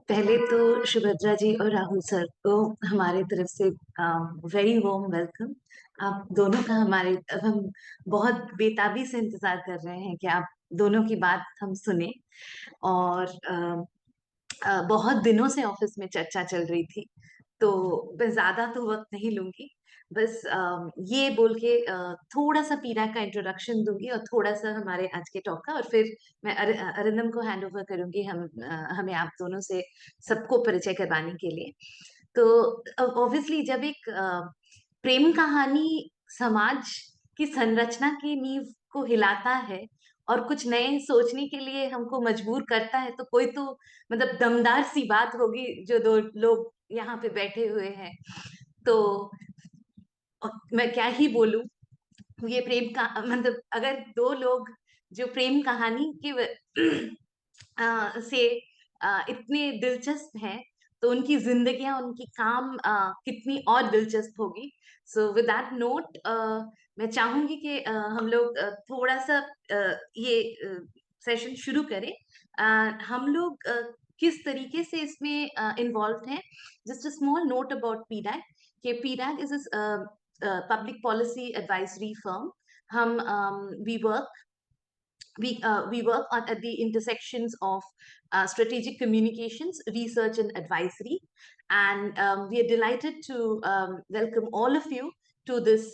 पहले तो सुभद्रा जी और राहुल सर को हमारे तरफ से वेरी वार्म वेलकम। आप दोनों का हमारे हम बहुत बेताबी से इंतजार कर रहे हैं कि आप दोनों की बात हम सुने। और बहुत दिनों से ऑफिस में चर्चा चल रही थी, तो मैं ज्यादा तो वक्त नहीं लूंगी। बस ये बोल के थोड़ा सा पीरा का इंट्रोडक्शन दूंगी और थोड़ा सा हमारे आज के टॉक का, और फिर मैं अरिंदम को हैंड ओवर करूंगी हमें आप दोनों से सबको परिचय करवाने के लिए। तो ऑब्वियसली जब एक प्रेम कहानी समाज की संरचना की नींव को हिलाता है और कुछ नए सोचने के लिए हमको मजबूर करता है, तो कोई तो मतलब दमदार सी बात होगी जो दो लोग यहाँ पे बैठे हुए हैं। तो मैं क्या ही बोलूं। ये प्रेम का मतलब अगर दो लोग जो प्रेम कहानी के से इतने दिलचस्प हैं, तो उनकी जिंदगियां उनकी काम कितनी और दिलचस्प होगी। सो विद दैट नोट मैं चाहूंगी कि हम लोग थोड़ा सा ये सेशन शुरू करें। हम लोग किस तरीके से इसमें इन्वॉल्व हैं। Just a small note about PDAC कि PDAC is public policy advisory firm. हम we work at the intersections of strategic communications, research, and advisory. And we are delighted to welcome all of you to this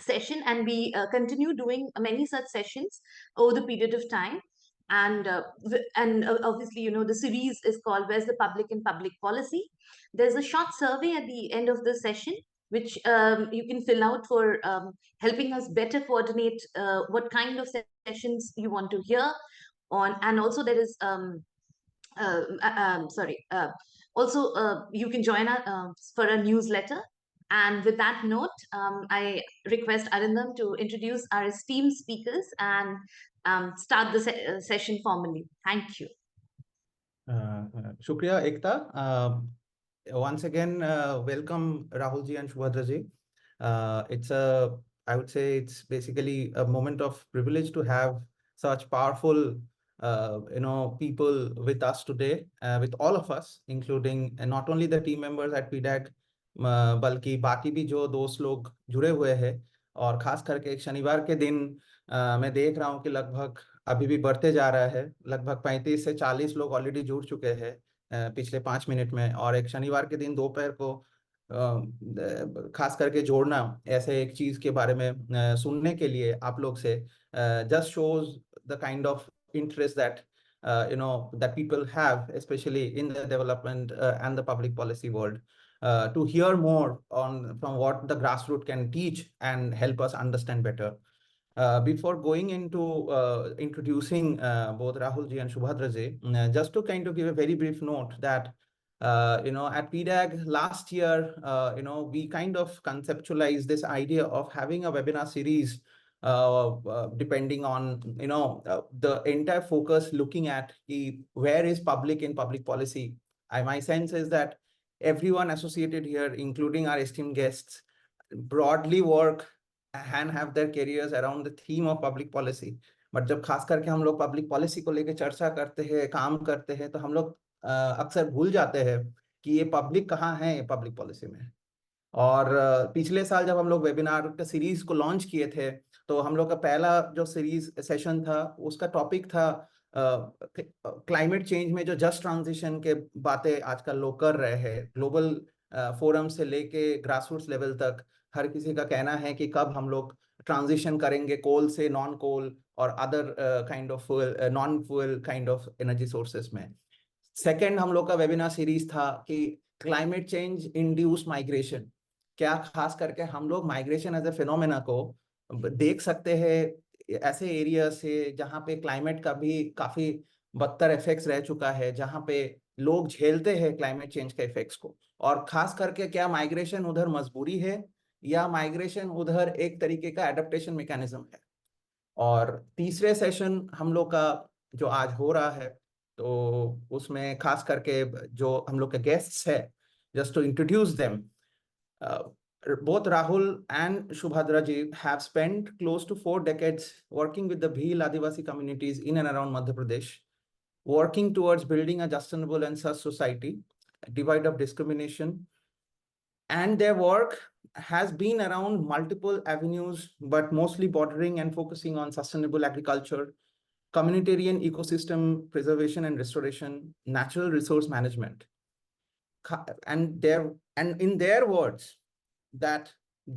session. And we continue doing many such sessions over the period of time. And obviously, you know, the series is called "Where's the Public in Public Policy?" There's a short survey at the end of the session, which you can fill out for helping us better coordinate what kind of sessions you want to hear on. And also there is sorry also you can join us for a newsletter. And with that note, I request Arindam to introduce our esteemed speakers and start the session formally. Thank you. शुक्रिया एकता. Once again, welcome Rahul ji and Shubhadra ji. I would say it's basically a moment of privilege to have such powerful, people with us today, with all of us, including not only the team members at PDAC, बल्कि बाकी भी जो दोस्त लोग जुड़े हुए हैं. और खास करके एक शनिवार के दिन मैं देख रहा हूँ कि लगभग अभी भी बढ़ते जा रहा है. लगभग 35 से 40 लोग ऑलरेडी जुड़ चुके हैं पिछले 5 मिनट में. और एक शनिवार के दिन दोपहर को खास करके जोड़ना ऐसे एक चीज के बारे में सुनने के लिए आप लोग से just shows the kind of interest that that people have, especially in the development and the public policy world, to hear more from what the grassroots can teach and help us understand better. Before going into introducing both Rahul ji and Shubhadra ji, just to kind of give a very brief note that at PDAG last year, we kind of conceptualized this idea of having a webinar series depending on, the entire focus looking at where is public in public policy. My sense is that everyone associated here, including our esteemed guests, broadly work and have their careers around the theme of public policy. But जब खास करके हम लोग public policy को लेकर चर्चा करते हैं, काम करते हैं, तो हम लोग अक्सर भूल जाते हैं कि ये पब्लिक कहाँ है ये पब्लिक पॉलिसी में. और पिछले साल जब हम लोग वेबिनार का सीरीज को लॉन्च किए थे, तो हम लोग का पहला जो सीरीज सेशन था उसका टॉपिक था क्लाइमेट चेंज में जो जस्ट ट्रांजिशन के बातें आजकल लोग कर रहे हैं. ग्लोबल फोरम से लेके ग्रासरूट्स लेवल तक हर किसी का कहना है कि कब हम लोग ट्रांजिशन करेंगे कोल से नॉन कोल और other kind of non fuel kind of energy sources में. सेकेंड हम लोग का वेबिनार सीरीज था कि क्लाइमेट चेंज इंड्यूस माइग्रेशन. क्या खास करके हम लोग माइग्रेशन एज ए फिनोमेना को देख सकते हैं ऐसे एरिया से जहाँ पे क्लाइमेट का भी काफी बदतर इफेक्ट्स रह चुका है, जहाँ पे लोग झेलते हैं क्लाइमेट चेंज के इफेक्ट्स को. और खास करके क्या माइग्रेशन उधर मजबूरी है या माइग्रेशन उधर एक तरीके का एडेप्टेशन मैकेनिज्म है. और तीसरे सेशन हम लोग का जो आज हो रहा है, तो उसमें खास करके जो हम लोग के गेस्ट्स है, just to introduce them, both Rahul and Shubhadra ji have spent close to 4 decades working with the Bhil Adivasi communities in and around Madhya Pradesh. working towards building a sustainable and just society, devoid of discrimination. And their work has been around multiple avenues, but mostly bordering and focusing on sustainable agriculture, communitarian ecosystem preservation and restoration, natural resource management. And in their words, that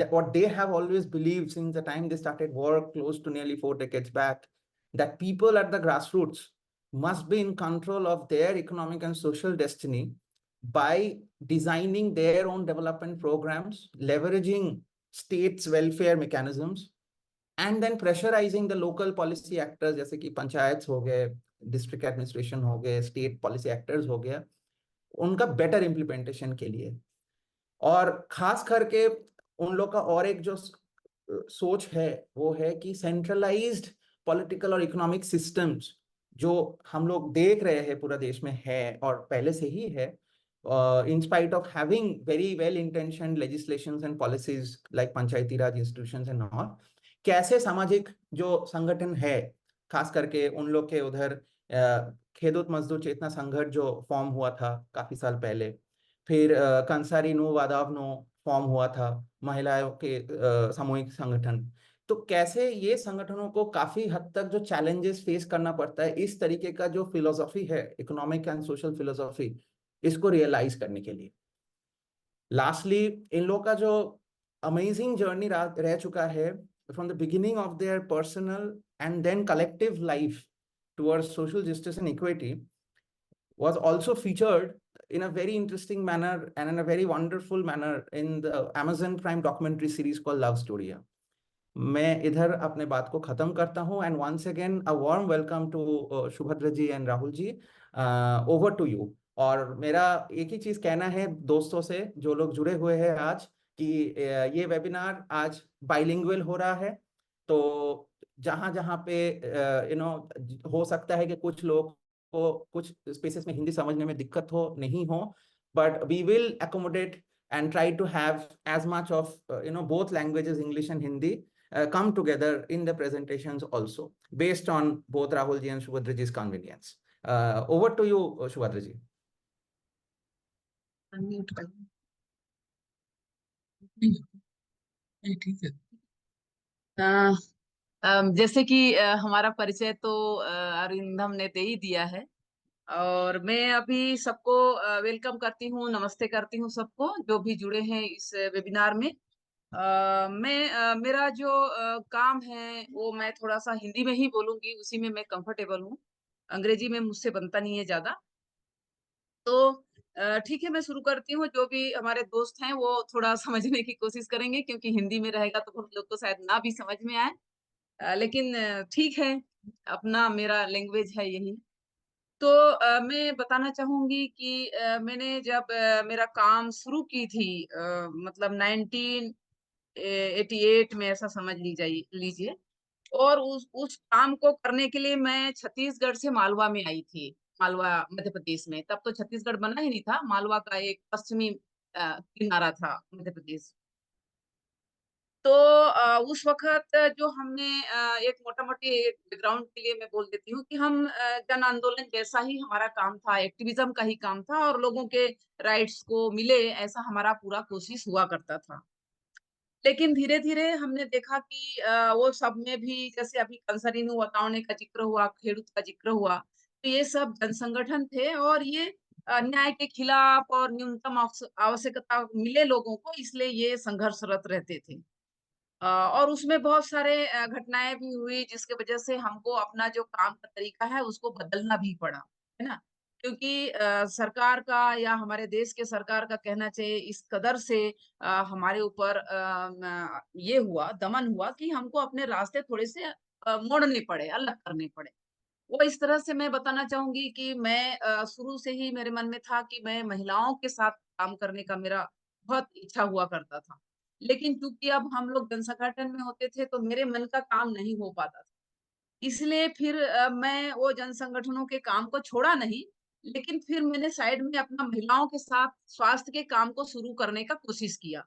what they have always believed since the time they started work close to nearly 4 decades back, that people at the grassroots must be in control of their economic and social destiny by designing their own development programs, leveraging states' welfare mechanisms, and then pressurizing the local policy actors जैसे कि पंचायत हो गए, district administration हो गए, state policy actors हो गया, उनका better implementation के लिए। और खास करके उन लोग का और एक जो सोच है वो है कि सेंट्रलाइज्ड पॉलिटिकल और इकोनॉमिक सिस्टम्स जो हम लोग देख रहे हैं पूरा देश में है और पहले से ही है, in spite of having very well intentioned legislations and policies like Panchayati Raj institutions and all, कैसे सामाजिक जो संगठन है, खास करके उन लोग के उधर खेदूत मजदूर चेतना संघर्ष जो फॉर्म हुआ था काफी साल पहले, फिर कंसारी नो वादाव नो फॉर्म हुआ था, महिलाओं के सामूहिक संगठन, तो कैसे ये संगठनों को काफी हद तक जो चैलेंजेस फेस करना पड़ता है इस तरीके का जो फिलोसॉफी है, इकोनॉमिक एंड सोशल फिलोसॉफी, इसको रियलाइज करने के लिए। लास्टली इन लोग का जो अमेजिंग जर्नी रह चुका है from the beginning of their personal and then collective life towards social justice and equity was also featured in a very interesting manner and in a very wonderful manner in the Amazon Prime documentary series called Love Story. मैं इधर अपने बात को खत्म करता हूँ and once again a warm welcome to Subhadra ji and Rahul ji, over to you. और मेरा एक ही चीज कहना है दोस्तों से जो लोग जुड़े हुए हैं आज कि ये वेबिनार आज बाइलिंगुअल हो रहा है, तो जहां जहां पे हो सकता है कि कुछ लोग को कुछ स्पेसेस में हिंदी समझने में दिक्कत हो नहीं हो, but we will accommodate and try to have as much of both languages, English and Hindi, come together in the presentations also, based on both Rahul ji and Subhadra ji's convenience. Over to you, Subhadra ji. Unmute कर। ठीक है। जैसे कि हमारा परिचय तो अरिंदम ने दे ही दिया है, और मैं अभी सबको वेलकम करती हूँ, नमस्ते करती हूँ सबको जो भी जुड़े हैं इस वेबिनार में। मेरा जो काम है वो मैं थोड़ा सा हिंदी में ही बोलूंगी, उसी में मैं कंफर्टेबल हूँ, अंग्रेजी में मुझसे बनता नहीं है ज्यादा। तो ठीक है, मैं शुरू करती हूँ। जो भी हमारे दोस्त हैं वो थोड़ा समझने की कोशिश करेंगे, क्योंकि हिंदी में रहेगा तो हम लोग को शायद ना भी समझ में आए, लेकिन ठीक है, अपना मेरा लैंग्वेज है यही। तो मैं बताना चाहूंगी कि मैंने जब मेरा काम शुरू की थी, मतलब 1988 में, ऐसा समझ लीजिए। और उस काम को करने के लिए मैं छत्तीसगढ़ से मालवा में आई थी, मालवा मध्य प्रदेश में। तब तो छत्तीसगढ़ बना ही नहीं था, मालवा का एक पश्चिमी किनारा था मध्य प्रदेश। तो उस वक़्त जो हमने एक मोटा-मोटी बैकग्राउंड के लिए मैं बोल देती हूँ कि हम जन आंदोलन जैसा ही हमारा काम था, एक्टिविज़्म का ही काम था, और लोगों के राइट्स को मिले ऐसा हमारा पूरा कोशिश हुआ करता था। लेकिन धीरे-धीरे हमने देखा कि वो सब में भी, जैसे अभी कंसरीनु वतावने का ज़िक्र हुआ, खेडूत का ज़िक्र हुआ, तो ये सब जनसंगठन थे, और ये न्याय के खिलाफ और न्यूनतम आवश्यकता मिले लोगों को, इसलिए ये संघर्षरत रहते थे। और उसमें बहुत सारे घटनाएँ भी हुई जिसकी वजह से हमको अपना जो काम का तरीका है उसको बदलना भी पड़ा, है ना? क्योंकि सरकार का या हमारे देश के सरकार का कहना चाहिए, इस कदर से हमारे ऊपर ये हुआ, दमन हुआ कि हमको अपने रास्ते थोड़े से मोड़ने पड़े, अलग करने पड़े। वो इस तरह से मैं बताना चाहूँगी कि मैं शुरू से ही मेरे मन में था कि मैं महिलाओं के साथ काम करने का मेरा बहुत इच्छा हुआ करता था। लेकिन चूँकि अब हम लोग जनसंगठन में होते थे तो मेरे मन का काम नहीं हो पाता था। इसलिए फिर मैं वो जनसंगठनों के काम को छोड़ा नहीं, लेकिन फिर मैंने साइड में अपना महिलाओं के साथ स्वास्थ्य के काम को शुरू करने का कोशिश किया।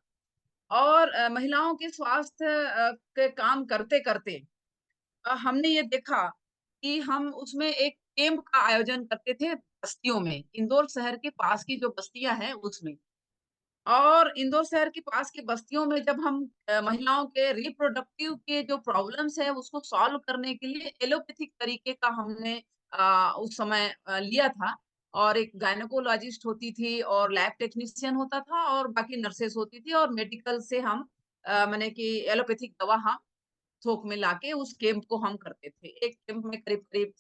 और महिलाओं के स्वास्थ्य के काम करते-करते हमने ये देखा कि हम उसमें एक कैंप का आयोजन करते थे बस्तियों में, इंदौर शहर के पास की जो बस्तियां हैं उसमें। और इंदौर शहर के पास की बस्तियों में जब हम महिलाओं के रिप्रोडक्टिव के जो प्रॉब्लम्स है उसको सॉल्व करने के लिए एलोपैथिक तरीके का हमने उस समय लिया था। और एक गायनेकोलॉजिस्ट होती थी और लैब टेक्नीशियन होता था और बाकी नर्सेस होती थी और मेडिकल से हम माने कि एलोपैथिक दवा हम थोक में लाके उस कैंप को हम करते थे। एक कैंप में करीब-करीब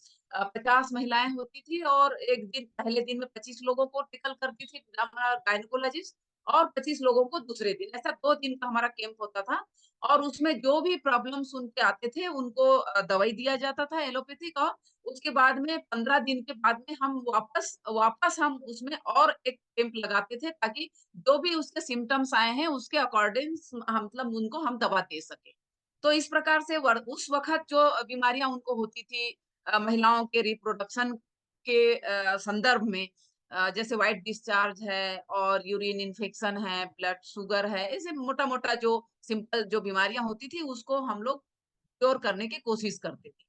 50 महिलाएँ होती थी और एक दिन पहले दिन में 25 लोगों को टैकल करती थी हमारा गायनेकोलॉजिस्ट और 25 लोगों को दूसरे दिन। ऐसा 2 दिन का हमारा कैंप होता था और उसमें जो भी प्रॉब्लम्स उनके आते थे उनको दवाई दिया जाता था एलोपैथिक और उसके बाद में 15 दिन के बाद में हम वापस वापस हम उसमें और एक कैंप लगाते थे ताकि जो भी उसके सिम्पटम्स आए हैं उसके अकॉर्डिंग मतलब उनको हम दवा दे सकें। तो इस प्रकार से उस वक़्त जो बीमारियाँ उनको होती थी महिलाओं के रिप्रोडक्शन के संदर्भ में जैसे व्हाइट डिस्चार्ज है और यूरिन इन्फेक्शन है, ब्लड शुगर है, ऐसे मोटा-मोटा जो सिंपल जो बीमारियाँ होती थी उसको हम लोग क्योर करने की कोशिश करते थे।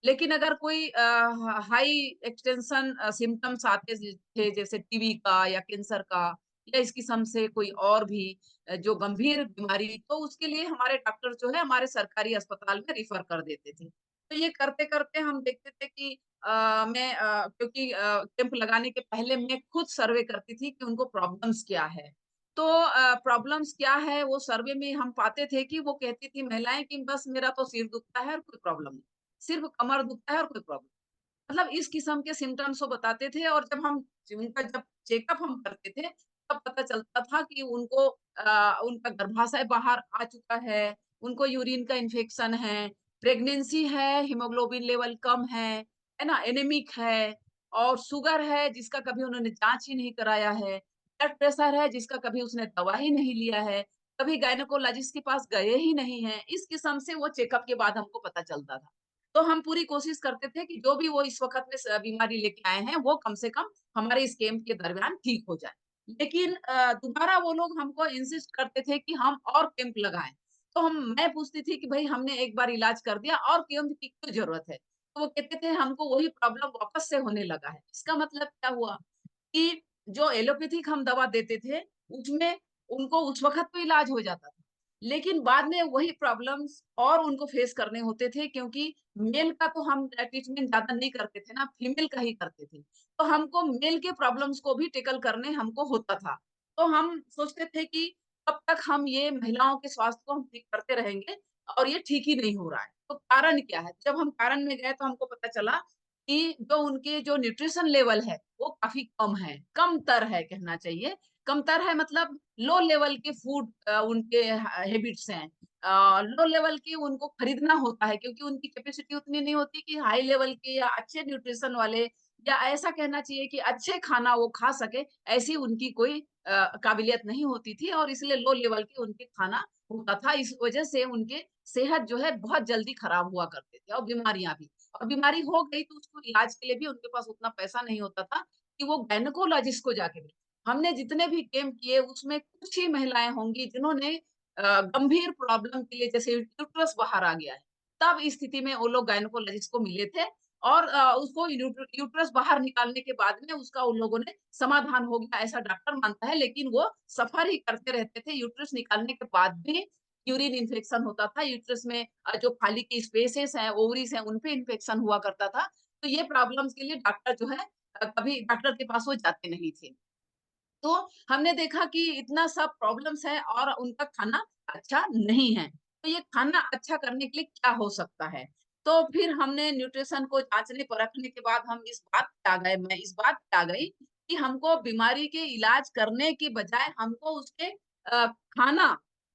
लेकिन अगर कोई हाई एक्सटेंशन सिम्पटम्स आते थे जैसे टीबी का या कैंसर का या इस किस्म से कोई और भी जो गंभीर बीमारी तो उसके लिए हमारे डॉक्टर जो है हमारे सरकारी अस्पताल में रिफर कर देते थे। तो ये करते-करते हम देखते थे कि मैं क्योंकि कैंप लगाने के पहले मैं खुद सर्वे करती थी कि उनको प्रॉब्लम्स क्या है। तो प्रॉब्लम्स क्या है वो सर्वे में हम पाते थे कि वो कहती थी महिलाएँ कि बस मेरा तो सिर दुखता है और कोई प्रॉब्लम नहीं। सिर्फ कमर दुखता है और कोई प्रॉब्लम मतलब इस किस्म के सिम्पटम्स वो बताते थे और उनका जब चेकअप हम करते थे, तब पता चलता था कि उनको उनका गर्भाशय बाहर आ चुका है, उनको यूरिन का इन्फेक्शन है, प्रेगनेंसी है, हीमोग्लोबिन लेवल कम है ना? एनीमिक है और शुगर है जिसका कभी उन्होंने जाँच ही नहीं कराया है, ब्लड प्रेशर है जिसका कभी उसने दवा ही नहीं लिया है, कभी गायनेकोलॉजिस्ट के पास गए ही नहीं हैं। इस किस्म से वो चेकअप के बाद हमको पता चलता था। तो हम पूरी कोशिश करते थे कि जो भी वो इस वक़्त में बीमारी लेके आए हैं, वो कम से कम हमारे इस कैंप के दरमियान ठीक हो जाए। लेकिन दोबारा वो लोग हमको इंसिस्ट करते थे कि हम और कैंप लगाएँ। तो मैं पूछती थी कि भई हमने एक बार इलाज कर दिया और कैंप की क्यों ज़रूरत है? तो वो कहते थे हमको वही प्रॉब्लम वापस से होने लगा है। इसका मतलब क्या हुआ कि जो एलोपैथिक हम दवा देते थे, उसमें उनको उस वक़्त तो इलाज हो जाता था। लेकिन बाद में वही प्रॉब्लम्स और उनको फेस करने होते थे क्योंकि मेल का तो हम ट्रीटमेंट ज़्यादा नहीं करते थे ना, फीमेल का ही करते थे। तो हमको मेल के प्रॉब्लम्स को भी टैकल करने हमको होता था। तो हम सोचते थे कि कब तक हम ये महिलाओं के स्वास्थ्य को हम ठीक करते रहेंगे और ये ठीक ही नहीं हो रहा है। तो कारण क्या है? जब हम कारण में गए तो हमको पता चला कि जो उनके जो न्यूट्रिशन लेवल है, वो काफ़ी कम है, कमतर है कहना चाहिए। कमतर है मतलब लो लेवल के फूड उनके हैबिट्स हैं। लो लेवल की उनको खरीदना होता है क्योंकि उनकी कैपेसिटी उतनी नहीं होती कि हाई लेवल के या अच्छे न्यूट्रिशन वाले या ऐसा कहना चाहिए कि अच्छे खाना वो खा सके, ऐसी उनकी कोई काबिलियत नहीं होती थी और इसलिए लो लेवल के उनके खाना होता था। इस वजह से उनके सेहत जो है बहुत जल्दी खराब हुआ करते थे और बीमारियाँ भी। और बीमारी हो गई तो उसको इलाज के लिए भी उनके पास उतना पैसा नहीं होता था कि वो गायनेकोलॉजिस्ट को जाके मिले। हमने जितने भी कैंप किए उसमें कुछ ही महिलाएँ होंगी जिन्होंने गंभीर प्रॉब्लम के लिए जैसे यूट्रस बाहर आ गया है, तब इस स्थिति में वो लोग गायनेकोलॉजिस्ट को मिले थे और उसको यूट्रस बाहर निकालने के बाद में उसका उन लोगों ने समाधान हो गया ऐसा डॉक्टर मानता है, लेकिन वो सफ़र ही करते रहते थे। यूट्रस निकालने के बाद भी यूरिन इन्फेक्शन होता था, यूट्रस में जो खाली की स्पेसेस हैं, ओवरीज़ हैं, उन पे इन्फेक्शन हुआ करता था। तो ये प्रॉब्लम्स के लिए डॉक्टर जो है कभी डॉक्टर के पास वो जाते नहीं थे। तो हमने देखा कि इतना सब प्रॉब्लम्स है और उनका खाना अच्छा नहीं है। तो ये खाना अच्छा करने के लिए क्या हो सकता है? तो फिर हमने न्यूट्रिशन को जाँचने परखने के बाद हम इस बात पे आ गए मैं इस बात पे आ गई कि हमको बीमारी के इलाज करने की बजाय हमको उसके खाना,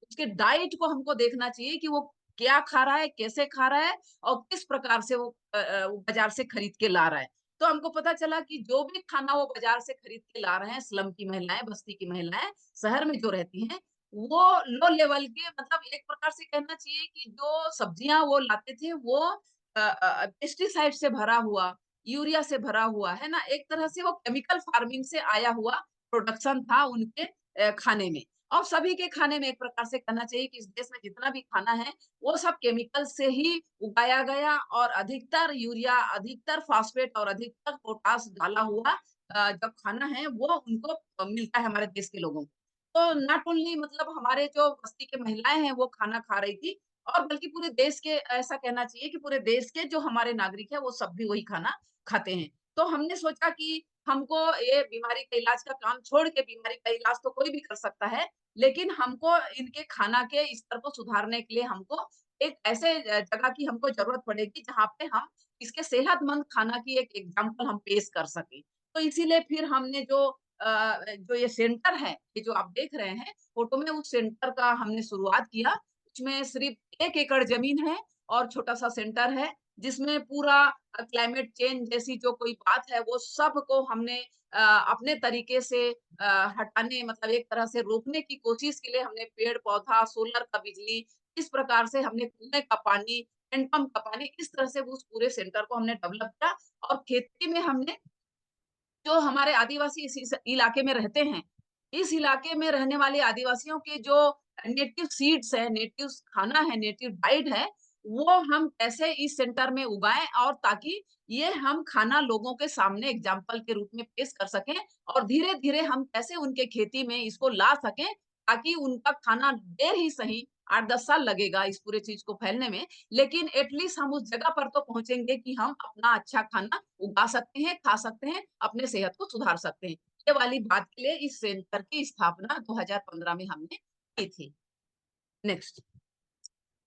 उसके डाइट को हमको देखना चाहिए कि वो क्या खा रहा है, कैसे खा रहा है और किस प्रकार से वो बाज़ार से खरीद के ला रहा है। तो हमको पता चला कि जो भी खाना वो बाज़ार से खरीद के ला रहे हैं, स्लम की महिलाएँ, बस्ती की महिलाएँ, शहर में जो रहती हैं, वो लो लेवल के मतलब एक प्रकार से कहना चाहिए कि जो सब्जियाँ वो लाते थे, वो पेस्टिसाइड से भरा हुआ, यूरिया से भरा हुआ, है ना? एक तरह से वो केमिकल फार्मिंग से आया हुआ प्रोडक्शन था उनके खाने में और सभी के खाने में एक प्रकार से कहना चाहिए कि इस देश में जितना भी खाना है, वो सब केमिकल से ही उगाया गया और अधिकतर यूरिया, अधिकतर फास्फेट और अधिकतर पोटाश डाला हुआ जो खाना है वो उनको मिलता है हमारे देश के लोगों को। तो नॉट ओनली मतलब हमारे जो बस्ती के महिलाएँ हैं वो खाना खा रही थी और बल्कि पूरे देश के ऐसा कहना चाहिए कि पूरे देश के जो हमारे नागरिक हैं वो सब भी वही खाना खाते हैं। तो हमने सोचा कि हमको ये बीमारी का इलाज का काम छोड़ के बीमारी का इलाज तो कोई भी कर सकता है, लेकिन हमको इनके खाना के स्तर को सुधारने के लिए हमको एक ऐसे जगह की हमको ज़रूरत पड़ेगी जहाँ पे हम इसके सेहतमंद खाना की एक एग्ज़ाम्पल हम पेश कर सकें। तो इसीलिए फिर हमने जो ये सेंटर है, ये जो आप देख रहे हैं फ़ोटो में उस सेंटर का हमने शुरुआत किया। उसमें सिर्फ़ 1 एकड़ ज़मीन है और छोटा-सा सेंटर है, जिसमें पूरा क्लाइमेट चेंज जैसी जो कोई बात है वो सब को हमने अपने तरीके से हटाने मतलब एक तरह से रोकने की कोशिश के लिए हमने पेड़-पौधा, सोलर का बिजली, इस प्रकार से हमने कुएँ का पानी, हैंडपंप का पानी, इस तरह से उस पूरे सेंटर को हमने डेवलप किया और खेती में हमने जो हमारे आदिवासी इस इलाके में रहते हैं, इस इलाके में रहने वाले आदिवासियों के जो नेटिव सीड्स है, नेटिव खाना है, नेटिव डाइट है, वो हम कैसे इस सेंटर में उगाएँ और ताकि ये हम खाना लोगों के सामने एग्ज़ाम्पल के रूप में पेश कर सकें और धीरे-धीरे हम कैसे उनके खेती में इसको ला सकें, ताकि उनका खाना देर ही सही 8-10 साल लगेगा इस पूरे चीज़ को फैलने में, लेकिन एट लीस्ट हम उस जगह पर तो पहुँचेंगे कि हम अपना अच्छा खाना उगा सकते हैं, खा सकते हैं, अपने सेहत को सुधार सकते हैं। ये वाली बात के लिए इस सेंटर की स्थापना 2015 में हमने की थी। नेक्स्ट।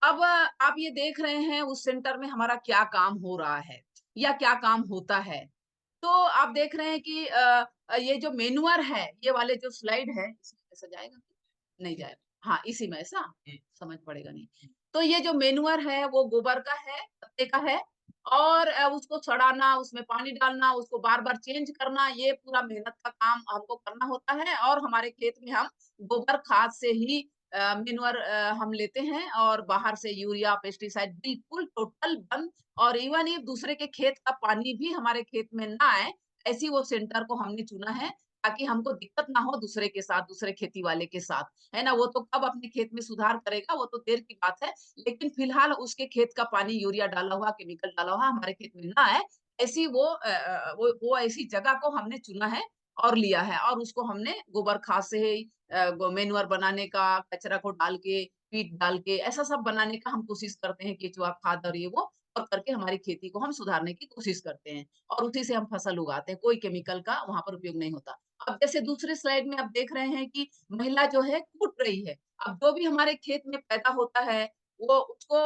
अब आप ये देख रहे हैं उस सेंटर में हमारा क्या काम हो रहा है या क्या काम होता है। तो आप देख रहे हैं कि ये जो मेन्यूअर है, ये वाले जो स्लाइड है, इसमें ऐसा जाएगा? नहीं जाएगा। हाँ, इसी में ऐसा? समझ पड़ेगा नहीं। तो ये जो मेन्यूअर है वो गोबर का है, पत्ते का है और उसको सड़ाना, उसमें पानी डालना, उसको बार-बार चेंज करना, ये पूरा मेहनत का काम हमको करना होता है और हमारे खेत में हम गोबर खाद से ही मेन्यूअर हम लेते हैं और बाहर से यूरिया, पेस्टिसाइड बिल्कुल टोटल बंद और इवन ये दूसरे के खेत का पानी भी हमारे खेत में ना आए, ऐसी वो सेंटर को हमने चुना है, ताकि हमको दिक्कत ना हो दूसरे के साथ, दूसरे खेती वाले के साथ, है ना? वो तो कब अपने खेत में सुधार करेगा, वो तो देर की बात है, लेकिन फिलहाल उसके खेत का पानी यूरिया डाला हुआ, केमिकल डाला हुआ हमारे खेत में ना आए, ऐसी वो ऐसी जगह को हमने चुना है और लिया है और उसको हमने गोबर खाद से ही मैन्युअर बनाने का, कचरा को डाल के, पीट डाल के, ऐसा सब बनाने का हम कोशिश करते हैं, केचुआ खाद और ये वो और करके हमारी खेती को हम सुधारने की कोशिश करते हैं और उसी से हम फसल उगाते हैं, कोई केमिकल का वहाँ पर उपयोग नहीं होता। अब जैसे दूसरे स्लाइड में आप देख रहे हैं कि महिला जो है कूट रही है। अब जो भी हमारे खेत में पैदा होता है, वो उसको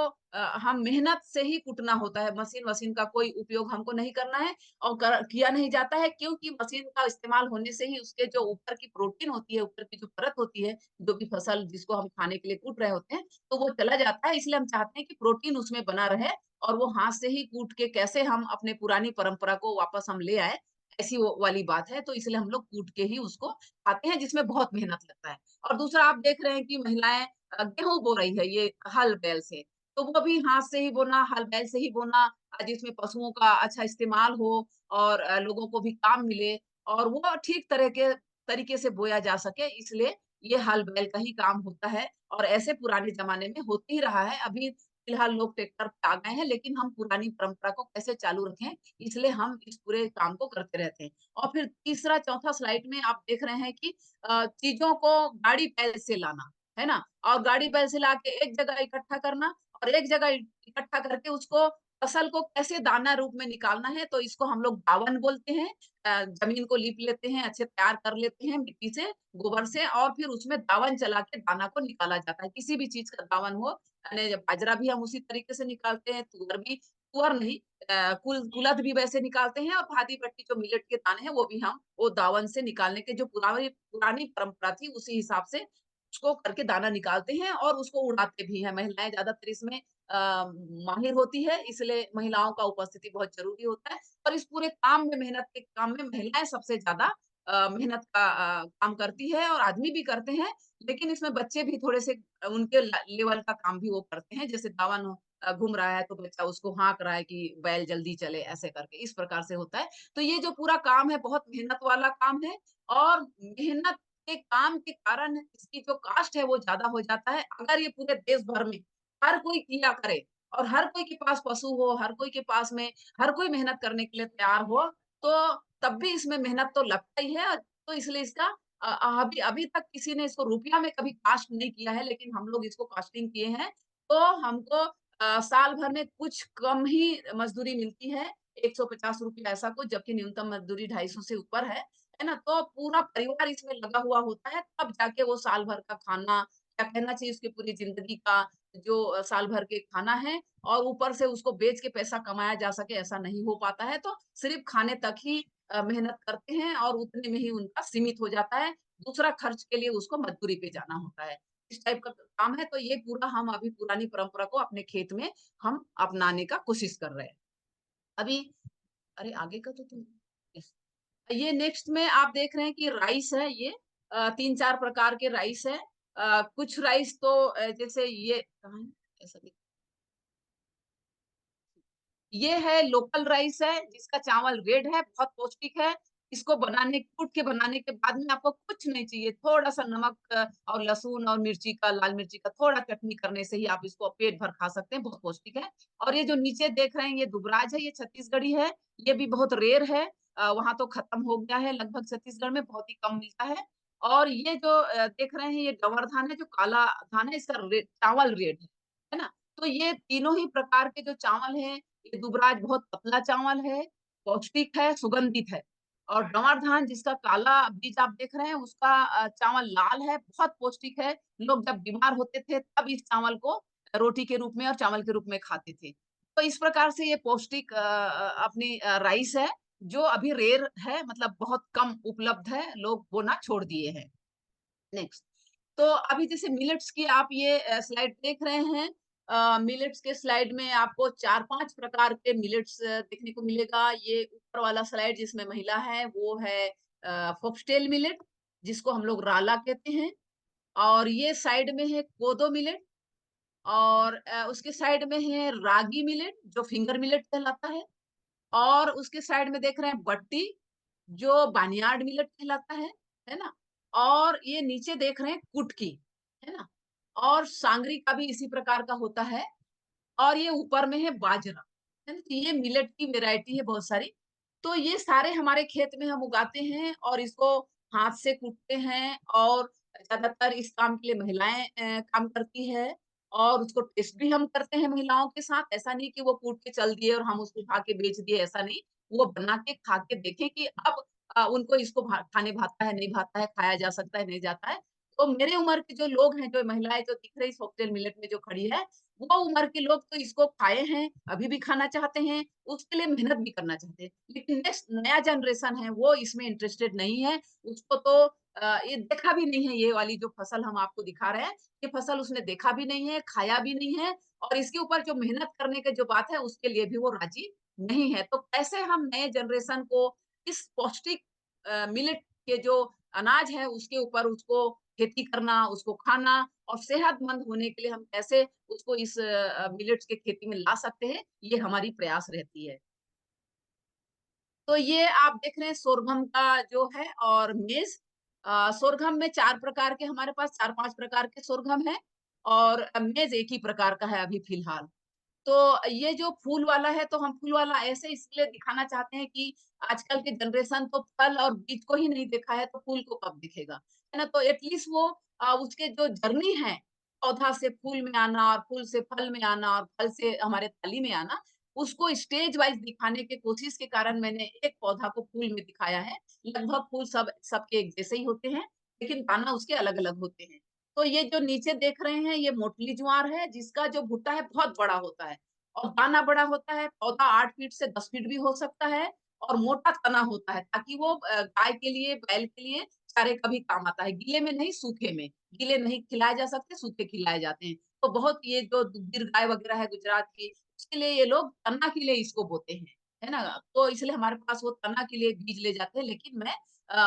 हम मेहनत से ही कूटना होता है, मशीन-वशीन का कोई उपयोग हमको नहीं करना है और किया नहीं जाता है क्योंकि मशीन का इस्तेमाल होने से ही उसके जो ऊपर की प्रोटीन होती है, ऊपर की जो परत होती है, जो भी फसल जिसको हम खाने के लिए कूट रहे होते हैं, तो वो चला जाता है। इसलिए हम चाहते हैं कि प्रोटीन उसमें बना रहे और वो हाथ से ही कूट के कैसे हम अपने पुरानी परंपरा को वापस हम ले आए, ऐसी वो वाली बात है। तो इसलिए हम लोग कूट के ही उसको खाते हैं, जिसमें बहुत मेहनत लगता है। और दूसरा आप देख रहे हैं कि महिलाएँ गेहूँ बो रही है ये हल-बैल से, तो वो भी हाथ से ही बोना, हल-बैल से ही बोना जिसमें पशुओं का अच्छा इस्तेमाल हो और लोगों को भी काम मिले और वो ठीक तरह के तरीके से बोया जा सके, इसलिए ये हल-बैल का ही काम होता है और ऐसे पुराने ज़माने में होते ही रहा है। अभी फिलहाल लोग ट्रैक्टर पे आ गए हैं, लेकिन हम पुरानी परंपरा को कैसे चालू रखें, इसलिए हम इस पूरे काम को करते रहते हैं। और फिर तीसरा, चौथा स्लाइड में आप देख रहे हैं कि चीज़ों को गाड़ी-बैल से लाना, है ना? और गाड़ी-बैल से लाके एक जगह इकट्ठा करना और एक जगह इकट्ठा करके उसको फसल को कैसे दाना रूप में निकालना है, तो इसको हम लोग दावन बोलते हैं। ज़मीन को लीप लेते हैं, अच्छे तैयार कर लेते हैं मिट्टी से, गोबर से और फिर उसमें दावन चला के दाना को निकाला जाता है। किसी भी चीज़ का दावन हो, यानी बाजरा भी हम उसी तरीके से निकालते हैं, तुअर नहीं कुलथ भी वैसे निकालते हैं और भादी-बट्टी जो मिलेट के दाने हैं, वो भी हम वो दावन से निकालने के जो पुरानी पुरानी परंपरा थी, उसी हिसाब से उसको करके दाना निकालते हैं और उसको उड़ाते भी हैं। महिलाएँ ज़्यादातर इसमें माहिर होती है, इसलिए महिलाओं का उपस्थिति बहुत ज़रूरी होता है और इस पूरे काम में मेहनत के काम में महिलाएँ सबसे ज़्यादा मेहनत का काम करती है और आदमी भी करते हैं, लेकिन इसमें बच्चे भी थोड़े से उनके लेवल का काम भी वो करते हैं। जैसे दावन घूम रहा है तो बच्चा उसको हाँक रहा है कि बैल जल्दी चले, ऐसे करके, इस प्रकार से होता है। तो ये जो पूरा काम है बहुत मेहनत वाला काम है और मेहनत के काम के कारण इसकी जो कास्ट है वो ज़्यादा हो जाता है। अगर ये पूरे देश भर में हर कोई किया करे और हर कोई के पास पशु हो, हर कोई के पास में हर कोई मेहनत करने के लिए तैयार हो, तो तब भी इसमें मेहनत तो लगता ही है। तो इसलिए इसका अभी अभी तक किसी ने इसको रुपया में कभी कास्ट नहीं किया है, लेकिन हम लोग इसको कास्टिंग किए हैं। तो हमको साल भर में कुछ कम ही मज़दूरी मिलती है, ₹150 ऐसा कुछ, जबकि न्यूनतम मज़दूरी 250 से ऊपर है ना? तो पूरा परिवार इसमें लगा हुआ होता है, तब जाके वो साल भर का खाना या कहना चाहिए उसकी पूरी ज़िंदगी का जो साल भर के खाना है और ऊपर से उसको बेच के पैसा कमाया जा सके, ऐसा नहीं हो पाता है। तो सिर्फ़ खाने तक ही मेहनत करते हैं और उतने में ही उनका सीमित हो जाता है। दूसरा खर्च के लिए उसको मज़दूरी पे जाना होता है। इस टाइप का काम है, तो ये पूरा हम अभी पुरानी परंपरा को अपने खेत में हम अपनाने का कोशिश कर रहे हैं। अभी अरे आगे का तो तुम यस। ये नेक्स्ट में आप देख रहे हैं कि राइस है ये 3-4 प्रकार के राइस है। कुछ राइस तो जैसे ये कहाँ है? ऐसा दिख ये है लोकल राइस है, जिसका चावल रेड है, बहुत पौष्टिक है। इसको बनाने कूट के बनाने के बाद में आपको कुछ नहीं चाहिए, थोड़ा-सा नमक और लहसुन और मिर्ची का लाल मिर्ची का थोड़ा चटनी करने से ही आप इसको पेट भर खा सकते हैं, बहुत पौष्टिक है। और ये जो नीचे देख रहे हैं ये दुबराज है, ये छत्तीसगढ़ी है, ये भी बहुत रेयर है। वहाँ तो खत्म हो गया है लगभग छत्तीसगढ़ में बहुत ही कम मिलता है। और ये जो देख रहे हैं ये डवर धान है, जो काला धान है, इसका चावल रेड है ना? तो ये तीनों ही प्रकार के जो चावल हैं ये दुबराज बहुत पतला चावल है, पौष्टिक है, सुगंधित है। और गंवार धान जिसका काला बीज आप देख रहे हैं उसका चावल लाल है, बहुत पौष्टिक है। लोग जब बीमार होते थे तब इस चावल को रोटी के रूप में और चावल के रूप में खाते थे। तो इस प्रकार से ये पौष्टिक अपनी राइस है जो अभी रेयर है, मतलब बहुत कम उपलब्ध है, लोग बोना छोड़ दिए हैं। नेक्स्ट तो अभी जैसे मिलेट्स की आप ये स्लाइड देख रहे हैं। मिलेट्स के स्लाइड में आपको 4-5 प्रकार के मिलेट्स देखने को मिलेगा। ये ऊपर वाला स्लाइड जिसमें महिला है वो है फॉक्सटेल मिलेट, जिसको हम लोग राला कहते हैं। और ये साइड में है कोदो मिलेट और उसके साइड में है रागी मिलेट जो फिंगर मिलेट कहलाता है। और उसके साइड में देख रहे हैं बट्टी जो बानियार्ड मिलेट कहलाता है ना? और ये नीचे देख रहे हैं कुटकी, है ना? और सांगरी का भी इसी प्रकार का होता है और ये ऊपर में है बाजरा, है ना? तो ये मिलेट की वैरायटी है बहुत सारी। तो ये सारे हमारे खेत में हम उगाते हैं और इसको हाथ से कूटते हैं और ज़्यादातर इस काम के लिए महिलाएँ काम करती है और उसको टेस्ट भी हम करते हैं महिलाओं के साथ। ऐसा नहीं कि वो कूट के चल दिए और हम उसको उठा के बेच दिए, ऐसा नहीं। वो बना के खा के देखें कि अब उनको इसको खाने भाता है, नहीं भाता है, खाया जा सकता है, नहीं जाता है। तो मेरे उम्र के जो लोग हैं, जो महिलाएँ जो दिख रही इस कॉकटेल मिलेट में जो खड़ी है, वो उम्र के लोग तो इसको खाए हैं, अभी भी खाना चाहते हैं, उसके लिए मेहनत भी करना चाहते हैं। लेकिन नेक्स्ट नया जनरेशन है, वो इसमें इंटरेस्टेड नहीं है। उसको तो ये देखा भी नहीं है, ये वाली जो फसल हम आपको दिखा रहे हैं, ये फसल उसने देखा भी नहीं है, खाया भी नहीं है और इसके ऊपर जो मेहनत करने की जो बात है, उसके लिए भी वो राज़ी नहीं है। तो कैसे हम नए जनरेशन को इस पौष्टिक मिलेट के जो अनाज है, उसके ऊपर उसको खेती करना, उसको खाना और सेहतमंद होने के लिए हम कैसे उसको इस मिलेट्स के खेती में ला सकते हैं, ये हमारी प्रयास रहती है। तो ये आप देख रहे हैं सोरघम का जो है और मेज़। सोरघम में 4 प्रकार के हमारे पास 4-5 प्रकार के सोरघम हैं और मेज़ एक ही प्रकार का है अभी फ़िलहाल। तो ये जो फूल वाला है, तो हम फूल वाला ऐसे इसलिए दिखाना चाहते हैं कि आजकल की जनरेशन तो फल और बीज को ही नहीं देखा है, तो फूल को कब दिखेगा, है ना? तो एटलीस्ट वो उसके जो जर्नी है, पौधा से फूल में आना और फूल से फल में आना और फल से हमारे थाली में आना, उसको स्टेज वाइज़ दिखाने की कोशिश के कारण मैंने एक पौधा को फूल में दिखाया है। लगभग फूल सबके एक जैसे ही होते हैं, लेकिन दाना उसके अलग-अलग होते हैं। तो ये जो नीचे देख रहे हैं ये मोटली ज्वार है जिसका जो भुट्टा है बहुत बड़ा होता है और दाना बड़ा होता है, पौधा 8 फीट से 10 फीट भी हो सकता है और मोटा तना होता है ताकि वो गाय के लिए, बैल के लिए चारे का भी काम आता है। गीले में नहीं, सूखे में। गीले नहीं खिलाए जा सकते, सूखे खिलाए जाते हैं। तो बहुत ये जो गिर गाय वगैरह है गुजरात की, उसके लिए ये लोग तना के लिए इसको बोते हैं, है ना? तो इसलिए हमारे पास वो तना के लिए बीज ले जाते हैं लेकिन मैं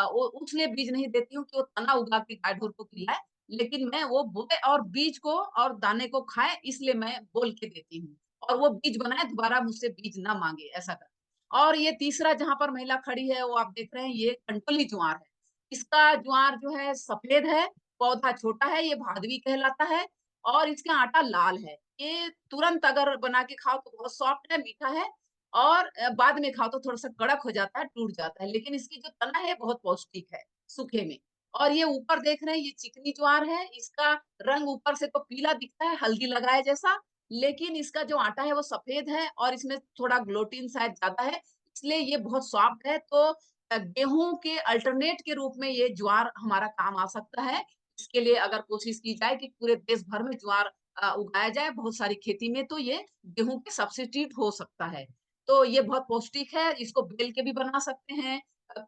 वो उसलिए बीज नहीं देती हूँ कि वो तना उगा के गाय-ढोर को खिलाए, लेकिन मैं वो बोए और बीज को और दाने को खाए इसलिए मैं बोल के देती हूँ और वो बीज बनाए दोबारा मुझसे बीज ना माँगे ऐसा कर। और ये तीसरा जहाँ पर महिला खड़ी है वो आप देख रहे हैं ये कंटोली ज्वार है। इसका ज्वार जो है सफेद है, पौधा छोटा है, ये भादवी कहलाता है और इसका आटा लाल है। ये तुरंत अगर बना के खाओ तो बहुत सॉफ्ट है, मीठा है और बाद में खाओ तो थोड़ा-सा कड़क हो जाता है, टूट जाता है। लेकिन इसकी जो तना है बहुत पौष्टिक है, सूखे में। और ये ऊपर देख रहे हैं ये चिकनी ज्वार है, इसका रंग ऊपर से तो पीला दिखता है, हल्दी लगाए जैसा, लेकिन इसका जो आटा है वो सफेद है और इसमें थोड़ा ग्लूटीन शायद ज़्यादा है, इसलिए ये बहुत सॉफ्ट है। तो गेहूँ के अल्टरनेट के रूप में ये ज्वार हमारा काम आ सकता है। इसके लिए अगर कोशिश की जाए कि पूरे देश भर में ज्वार उगाया जाए बहुत सारी खेती में, तो ये गेहूँ के सब्स्टिट्यूट हो सकता है। तो ये बहुत पौष्टिक है, इसको बेल के भी बना सकते हैं,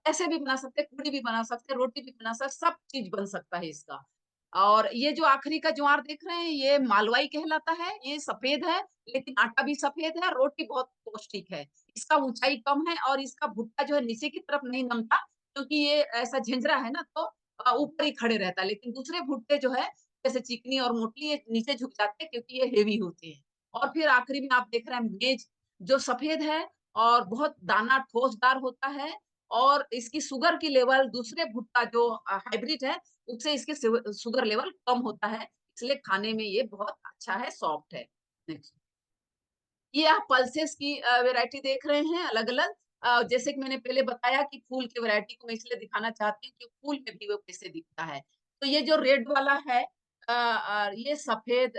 ऐसे भी बना सकते हैं, पूड़ी भी बना सकते हैं, रोटी भी बना सकते हैं, सब चीज़ बन सकता है इसका। और ये जो आखिरी का ज्वार देख रहे हैं, ये मालवाई कहलाता है, ये सफ़ेद है, लेकिन आटा भी सफ़ेद है, रोटी बहुत पौष्टिक है। इसका ऊँचाई कम है और इसका भुट्टा जो है नीचे की तरफ नहीं नमता, क्योंकि ये ऐसा झिंझरा है ना, तो ऊपर ही खड़े रहता है। लेकिन दूसरे भुट्टे जो है, जैसे चिकनी और मोटली, ये नीचे झुक जाते हैं क्योंकि ये हेवी होते हैं। और फिर आखिरी में आप देख रहे हैं मेज, जो सफ़ेद है और बहुत दाना ठोसदार होता है और इसकी शुगर की लेवल दूसरे भुट्टा जो हाइब्रिड है, उससे इसकी शुगर लेवल कम होता है, इसलिए खाने में ये बहुत अच्छा है, सॉफ्ट है। नेक्स्ट। ये आप पल्सेस की वैरायटी देख रहे हैं अलग-अलग। जैसे कि मैंने पहले बताया कि फूल की वैरायटी को मैं इसलिए दिखाना चाहती हूँ कि फूल में भी वो कैसे दिखता है। तो ये जो रेड वाला है ये सफ़ेद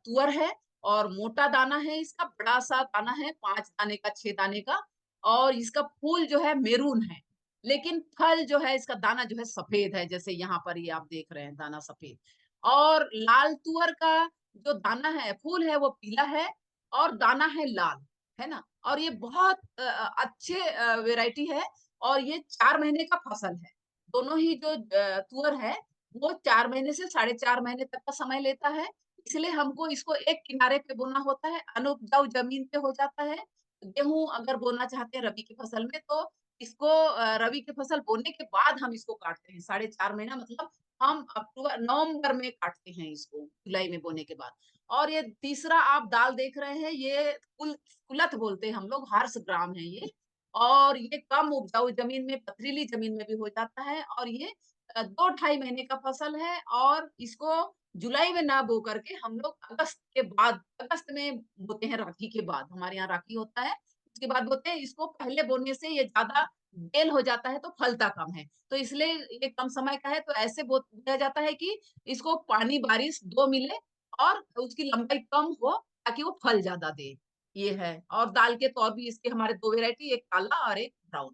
तुअर है और मोटा दाना है इसका, बड़ा-सा दाना है 5 दाने का, 6 दाने का और इसका फूल जो है मैरून है। लेकिन फल जो है इसका दाना जो है सफ़ेद है, जैसे यहाँ पर ये आप देख रहे हैं दाना सफ़ेद। और लाल तुअर का जो दाना है, फूल है वो पीला है और दाना है लाल, है ना? और ये बहुत अच्छे वैरायटी है और ये 4 महीने का फसल है। दोनों ही जो तुअर है, वो 4 महीने से साढ़े 4 महीने तक का समय लेता है। इसलिए हमको इसको एक किनारे पे बोना होता है, अनउपजाऊ ज़मीन पे हो जाता है। गेहूँ अगर बोना चाहते हैं रबी की फसल में तो इसको रबी की फसल बोने के बाद हम इसको काटते हैं। साढ़े 4 महीना मतलब हम अक्टूबर नवंबर में काटते हैं इसको, जुलाई में बोने के बाद। और ये तीसरा आप दाल देख रहे हैं, ये कुलथ बोलते हैं हम लोग, हर्ष ग्राम है ये और ये कम उपजाऊ ज़मीन में, पथरीली ज़मीन में भी हो जाता है और ये 2 ढाई महीने का फसल है और इसको जुलाई में ना बो करके हम लोग अगस्त के बाद, अगस्त में बोते हैं राखी के बाद, हमारे यहाँ राखी होता है, उसके बाद बोते हैं। इसको पहले बोने से ये ज़्यादा बेल हो जाता है तो फलता कम है, तो इसलिए ये कम समय का है, तो ऐसे बोया जाता है कि इसको पानी बारिश 2 मिले और उसकी लंबाई कम हो ताकि वो फल ज़्यादा दे, ये है। और दाल के तौर भी इसके हमारे 2 वैरायटी, एक काला और एक ब्राउन।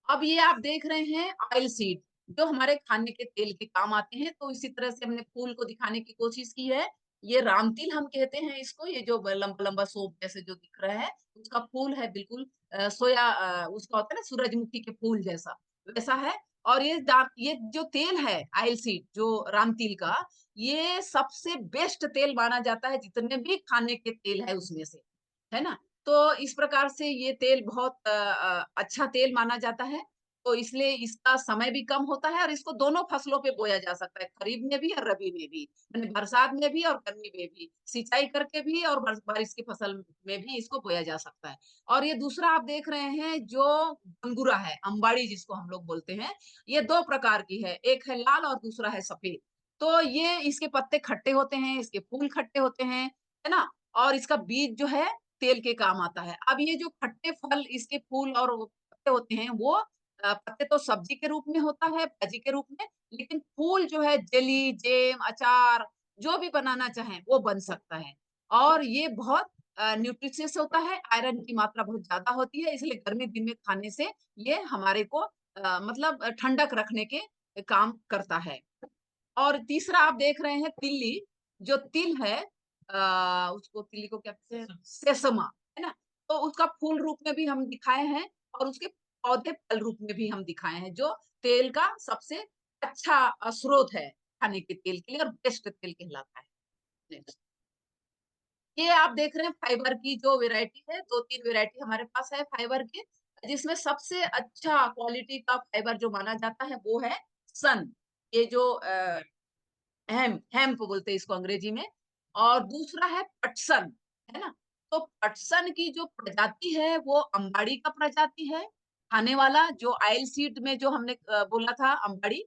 अब ये आप देख रहे हैं ऑयल सीड, जो हमारे खाने के तेल के काम आते हैं, तो इसी तरह से हमने फूल को दिखाने की कोशिश की है। ये रामतिल हम कहते हैं इसको, ये जो लंबा-लंबा सोप जैसे जो दिख रहा है, उसका फूल है बिल्कुल उसका होता है ना सूरजमुखी के फूल जैसा, वैसा है। और ये जो तेल है ऑयल सीड जो रामतिल का, ये सबसे बेस्ट तेल माना जाता है जितने भी खाने के तेल है उसमें से, है ना? तो इस प्रकार से ये तेल बहुत अच्छा तेल माना जाता है, तो इसलिए इसका समय भी कम होता है और इसको दोनों फसलों पे बोया जा सकता है, खरीफ में भी और रबी में भी, यानी बरसात में भी और गर्मी में भी, सिंचाई करके भी और बारिश की फसल में भी इसको बोया जा सकता है। और ये दूसरा आप देख रहे हैं जो गंगूरा है, अंबाड़ी जिसको हम लोग बोलते हैं, ये 2 प्रकार की है, एक है लाल और दूसरा है सफेद। तो ये इसके पत्ते खट्टे होते हैं, इसके फूल खट्टे होते हैं, है ना? और इसका बीज जो है तेल के काम आता है। अब ये जो खट्टे फल इसके फूल और वो पत्ते होते हैं वो पत्ते तो सब्जी के रूप में होता है, भाजी के रूप में, लेकिन फूल जो है जेली, जैम, अचार जो भी बनाना चाहें वो बन सकता है। और ये बहुत न्यूट्रिशियस होता है, आयरन की मात्रा बहुत ज़्यादा होती है, इसलिए गर्मी दिन में खाने से ये हमारे को मतलब ठंडक रखने के काम करता है। और तीसरा आप देख रहे हैं तिल्ली, जो तिल है उसको तिल्ली को क्या कहते हैं? सेसमा, है ना? तो उसका फूल रूप में भी हम दिखाए हैं और उसके पौधे फल रूप में भी हम दिखाए हैं, जो तेल का सबसे अच्छा स्रोत है खाने के तेल के लिए और बेस्ट तेल कहलाता है। नेक्स्ट। ये आप देख रहे हैं फाइबर की जो वैरायटी है, 2-3 वैरायटी हमारे पास है फाइबर के, जिसमें सबसे अच्छा क्वालिटी का फाइबर जो माना जाता है वो है सन। ये जो हेम्प बोलते हैं इसको अंग्रेजी में। और दूसरा है पटसन, है ना? तो पटसन की जो प्रजाति है वो अंबाड़ी का प्रजाति है खाने वाला जो ऑयल सीड में जो हमने बोला था अंबाड़ी,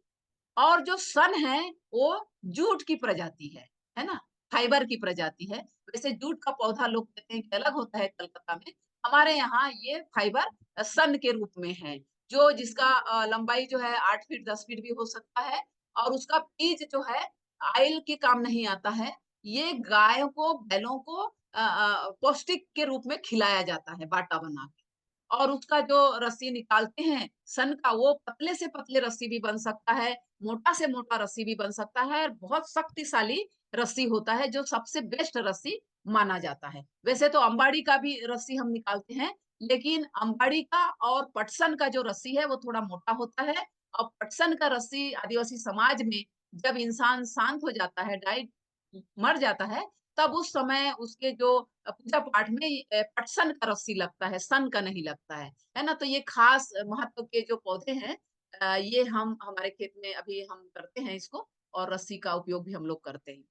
और जो सन है वो जूट की प्रजाति है ना? फाइबर की प्रजाति है। वैसे जूट का पौधा लोग कहते हैं कि अलग होता है कलकत्ता में, हमारे यहाँ ये फाइबर सन के रूप में है, जो जिसका लंबाई जो है 8 फीट 10 फीट भी हो सकता है, और उसका बीज जो है ऑयल के काम नहीं आता है। ये गायों को, बैलों को पौष्टिक के रूप में खिलाया जाता है बाटा बना के। और उसका जो रस्सी निकालते हैं सन का, वो पतले से पतले रस्सी भी बन सकता है, मोटा से मोटा रस्सी भी बन सकता है, और बहुत शक्तिशाली रस्सी होता है जो सबसे बेस्ट रस्सी माना जाता है। वैसे तो अंबाड़ी का भी रस्सी हम निकालते हैं, लेकिन अंबाड़ी का और पटसन का जो रस्सी है वो थोड़ा मोटा होता है। और पटसन का रस्सी आदिवासी समाज में जब इंसान शांत हो जाता है, डाइट मर जाता है, तब उस समय उसके जो पूजा पाठ में पटसन का रस्सी लगता है, सन का नहीं लगता है ना? तो ये खास महत्व के जो पौधे हैं, ये हम हमारे खेत में अभी हम करते हैं इसको, और रस्सी का उपयोग भी हम लोग करते हैं।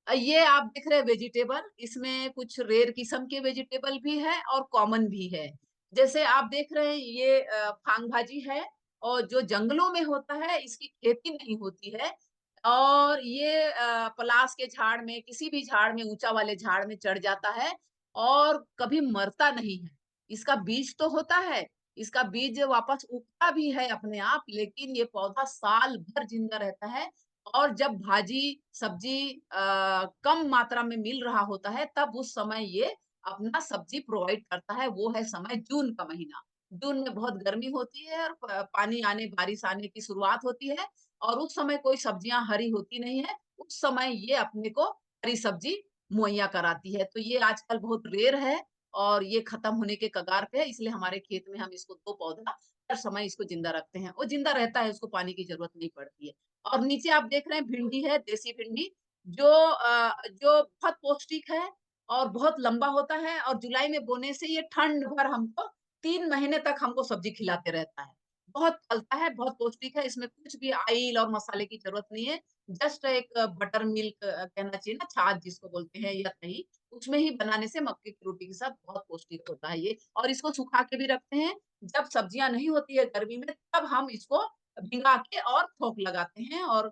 ये आप देख रहे हैं वेजिटेबल, इसमें कुछ रेयर किस्म के वेजिटेबल भी है और कॉमन भी है। जैसे आप देख रहे हैं ये फांग भाजी है, और जो जंगलों में होता है इसकी खेती नहीं होती है, और ये पलास के झाड़ में, किसी भी झाड़ में, ऊंचा वाले झाड़ में चढ़ जाता है और कभी मरता नहीं है। इसका बीज तो होता है, इसका बीज वापस उगता भी है अपने आप, लेकिन ये पौधा साल भर जिंदा रहता है। और जब भाजी सब्जी कम मात्रा में मिल रहा होता है, तब उस समय ये अपना सब्जी प्रोवाइड करता है। वो है समय जून का महीना। जून में बहुत गर्मी होती है और पानी आने, बारिश आने की शुरुआत होती है, और उस समय कोई सब्जियां हरी होती नहीं है। उस समय ये अपने को हरी सब्जी मुहैया कराती है। तो ये आजकल बहुत रेयर है और ये खत्म होने के कगार पे है, इसलिए हमारे खेत में हम इसको 2 पौधा हर समय इसको जिंदा रखते हैं। वो जिंदा रहता है, उसको पानी की जरूरत नहीं पड़ती है। और नीचे आप देख रहे हैं भिंडी है, देसी भिंडी, जो बहुत पौष्टिक है और बहुत लंबा होता है, और जुलाई में बोने से ये ठंड भर हमको 3 महीने तक हमको सब्जी खिलाते रहता है। बहुत फलता है, बहुत पौष्टिक है, इसमें कुछ भी ऑयल और मसाले की जरूरत नहीं है। जस्ट एक बटर मिल्क कहना चाहिए ना, छाछ जिसको बोलते हैं, या दही, उसमें ही बनाने से मक्के की रोटी के साथ बहुत पौष्टिक होता है ये। और इसको सुखा के भी रखते हैं, जब सब्जियां नहीं होती है गर्मी में, तब हम इसको भिंगा के और थोक लगाते हैं और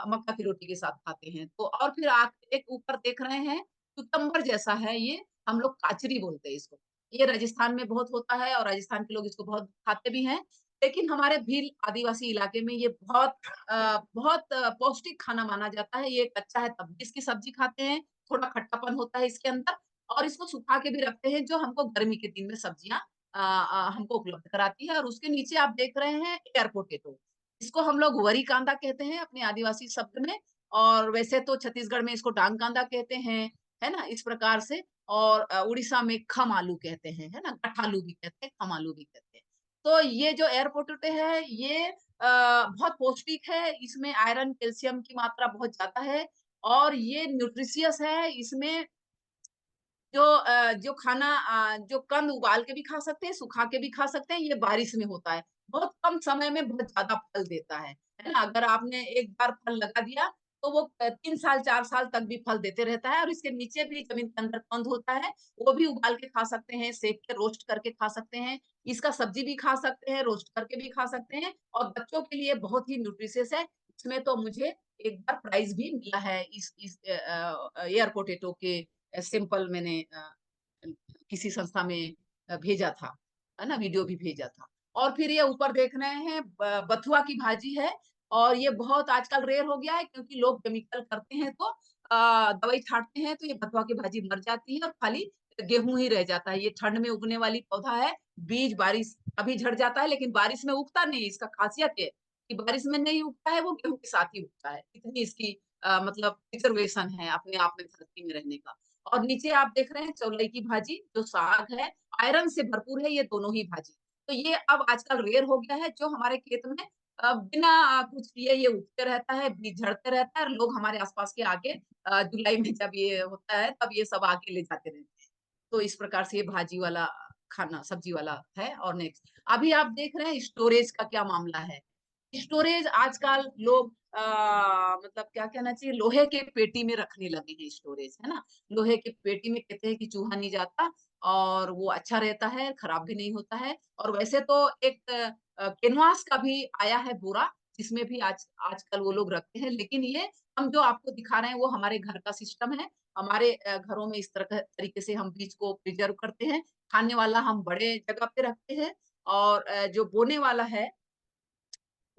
मक्का की रोटी के साथ खाते हैं। तो और फिर आप एक ऊपर देख रहे हैं, कुकम्बर जैसा है ये, हम लोग काचरी बोलते हैं इसको। ये राजस्थान में बहुत होता है और राजस्थान के लोग इसको बहुत खाते भी हैं। लेकिन हमारे भील आदिवासी इलाके में ये बहुत पौष्टिक खाना माना जाता है। ये कच्चा है तब भी इसकी सब्जी खाते हैं, थोड़ा खट्टापन होता है इसके अंदर, और इसको सुखा के भी रखते हैं, जो हमको गर्मी के दिन में सब्जियाँ हमको उपलब्ध कराती है। और उसके नीचे आप देख रहे हैं एयर पोटैटो। इसको हम लोग वरी कांदा कहते हैं अपने आदिवासी शब्द में, और वैसे तो छत्तीसगढ़ में इसको डांग कांदा कहते हैं, है ना? इस प्रकार से। और उड़ीसा में खम आलू कहते हैं, है ना? गठालू भी कहते हैं, खम आलू भी कहते हैं। तो ये जो एयर पोटैटो है, ये बहुत पौष्टिक है, इसमें आयरन, कैल्शियम की मात्रा बहुत ज़्यादा है, और ये न्यूट्रिशियस है। इसमें जो खाना जो कंद उबाल के भी खा सकते हैं, सुखा के भी खा सकते हैं, ये बारिश में होता है। बहुत कम समय में बहुत ज़्यादा फल देता है ना? अगर आपने एक बार फल लगा दिया, तो वो 3 साल, 4 साल तक भी फल देते रहता है, और इसके नीचे भी ज़मीन के अंदर कंद होता है, वो भी उबाल के खा सकते हैं, सेक के रोस्ट करके खा सकते हैं। इसका सब्जी भी खा सकते हैं, रोस्ट करके भी खा सकते हैं, और बच्चों के लिए बहुत ही न्यूट्रिशियस है। इसमें तो मुझे एक बार प्राइज़ भी मिला है इस एयर पोटैटो के सैंपल मैंने किसी संस्था में भेजा था, है ना? वीडियो भी भेजा था। और फिर ये ऊपर देख रहे हैं बथुआ की भाजी है, और ये बहुत आजकल रेयर हो गया है, क्योंकि लोग केमिकल करते हैं, तो दवाई छाटते हैं, तो ये बथुआ की भाजी मर जाती है और खाली गेहूँ ही रह जाता है। ये ठंड में उगने वाली पौधा है, बीज बारिश अभी झड़ जाता है, लेकिन बारिश में उगता नहीं है। इसका खासियत है कि बारिश में नहीं उगता है, वो गेहूँ के साथ ही उगता है। इतनी इसकी मतलब रिजर्वेशन है अपने आप में धरती में रहने का। और नीचे आप देख रहे हैं चौलाई की भाजी, जो साग है, आयरन से भरपूर है ये दोनों ही भाजी। तो ये अब आजकल रेयर हो गया है, जो हमारे खेत में बिना कुछ किए ये उगते रहता है, बीज झड़ते रहता है, और लोग हमारे आस-पास के आके जुलाई में जब ये होता है, तब ये सब आके ले जाते रहते हैं। तो इस प्रकार से ये भाजी वाला खाना, सब्जी वाला है। और नेक्स्ट, अभी आप देख रहे हैं स्टोरेज का क्या मामला है। स्टोरेज आजकल लोग मतलब क्या कहना चाहिए, लोहे के पेटी में रखने लगे हैं स्टोरेज, है ना? लोहे के पेटी में कहते हैं कि चूहा नहीं जाता और वो अच्छा रहता है, खराब भी नहीं होता है। और वैसे तो एक कैनवास का भी आया है बोरा, जिसमें भी आजकल वो लोग रखते हैं। लेकिन ये हम जो आपको दिखा रहे हैं वो हमारे घर का सिस्टम है। हमारे घरों में इस तरह तरीके से हम बीज को प्रिजर्व करते हैं। खाने वाला हम बड़े जगह पे रखते हैं और जो बोने वाला है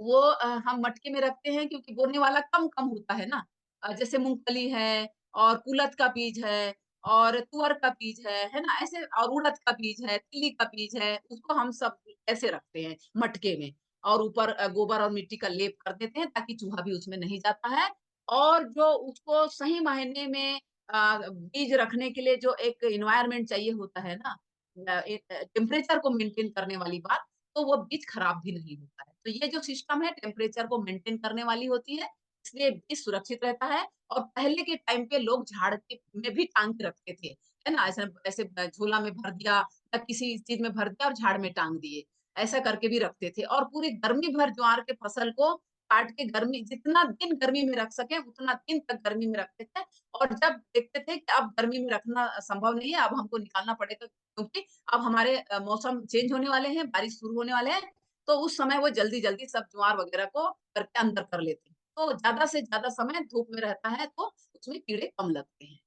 वो हम मटके में रखते हैं, क्योंकि बोने वाला कम-कम होता है ना। जैसे मूँगफली है और कुलथ का बीज है और तुअर का बीज है ना? ऐसे और उड़द का बीज है, तिल्ली का बीज है, उसको हम सब ऐसे रखते हैं मटके में और ऊपर गोबर और मिट्टी का लेप कर देते हैं ताकि चूहा भी उसमें नहीं जाता है। और जो उसको सही मायने में बीज रखने के लिए जो एक एनवायरनमेंट चाहिए होता है ना, टेम्परेचर को मेंटेन करने वाली बात, तो वो बीज खराब भी नहीं होता है। तो ये जो सिस्टम है टेम्परेचर को मेंटेन करने वाली होती है, इसलिए बीज सुरक्षित रहता है। और पहले के टाइम पे लोग झाड़ के में भी टाँग के रखते थे, है ना? ऐसे ऐसे झोला में भर दिया या किसी चीज़ में भर दिया और झाड़ में टाँग दिए, ऐसा करके भी रखते थे। और पूरी गर्मी भर ज्वार के फसल को काट के गर्मी जितना दिन गर्मी में रख सकें, उतना दिन तक गर्मी में रखते थे। और जब देखते थे कि अब गर्मी में रखना संभव नहीं है, अब हमको निकालना पड़ेगा, क्योंकि अब हमारे मौसम चेंज होने वाले हैं, बारिश शुरू होने वाले हैं, तो उस समय वो जल्दी-जल्दी सब ज्वार वगैरह को करके अंदर कर लेते हैं। तो ज़्यादा से ज़्यादा समय धूप में रहता है, तो उसमें कीड़े कम लगते हैं।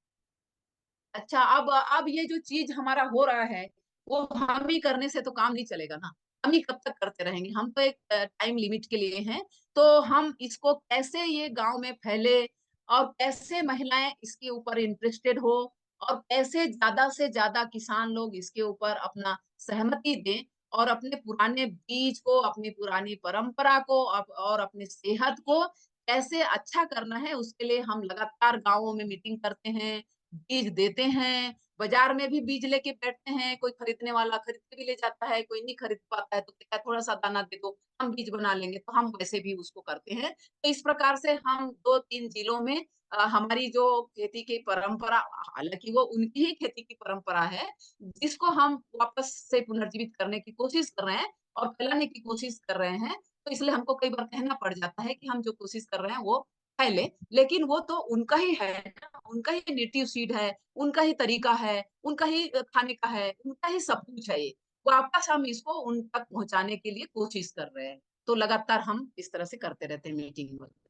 अच्छा, अब ये जो चीज़ हमारा हो रहा है, वो हम ही करने से तो काम नहीं चलेगा ना। हम ही कब तक करते रहेंगे? हम तो एक टाइम लिमिट के लिए हैं, तो हम इसको कैसे ये गाँव में फैले और कैसे महिलाएँ इसके ऊपर इंटरेस्टेड हो और कैसे ज़्यादा से ज़्यादा किसान लोग इसके ऊपर अपना सहमति दें और अपने पुराने बीज को, अपनी पुरानी परंपरा को और अपनी सेहत को कैसे अच्छा करना है, उसके लिए हम लगातार गाँवों में मीटिंग करते हैं, बीज देते हैं, बाज़ार में भी बीज लेके बैठते हैं, कोई खरीदने वाला खरीद के भी ले जाता है, कोई नहीं खरीद पाता है तो कहता है थोड़ा-सा दाना दे दो, हम बीज बना लेंगे, तो हम वैसे भी उसको करते हैं। तो इस प्रकार से हम 2-3 जिलों में हमारी जो खेती की परंपरा, हालाँकि वो उनकी ही खेती की परंपरा है, जिसको हम वापस से पुनर्जीवित करने की कोशिश कर रहे हैं और फैलाने की कोशिश कर रहे हैं। तो इसलिए हमको कई बार कहना पड़ जाता है कि हम जो कोशिश कर रहे हैं वो फैले, लेकिन वो तो उनका ही है ना, उनका ही नेटिव सीड है, उनका ही तरीका है, उनका ही खाने का है, उनका ही सब कुछ है ये। वापस हम इसको उन तक पहुँचाने के लिए कोशिश कर रहे हैं। तो लगातार हम इस तरह से करते रहते हैं मीटिंग वगैरह।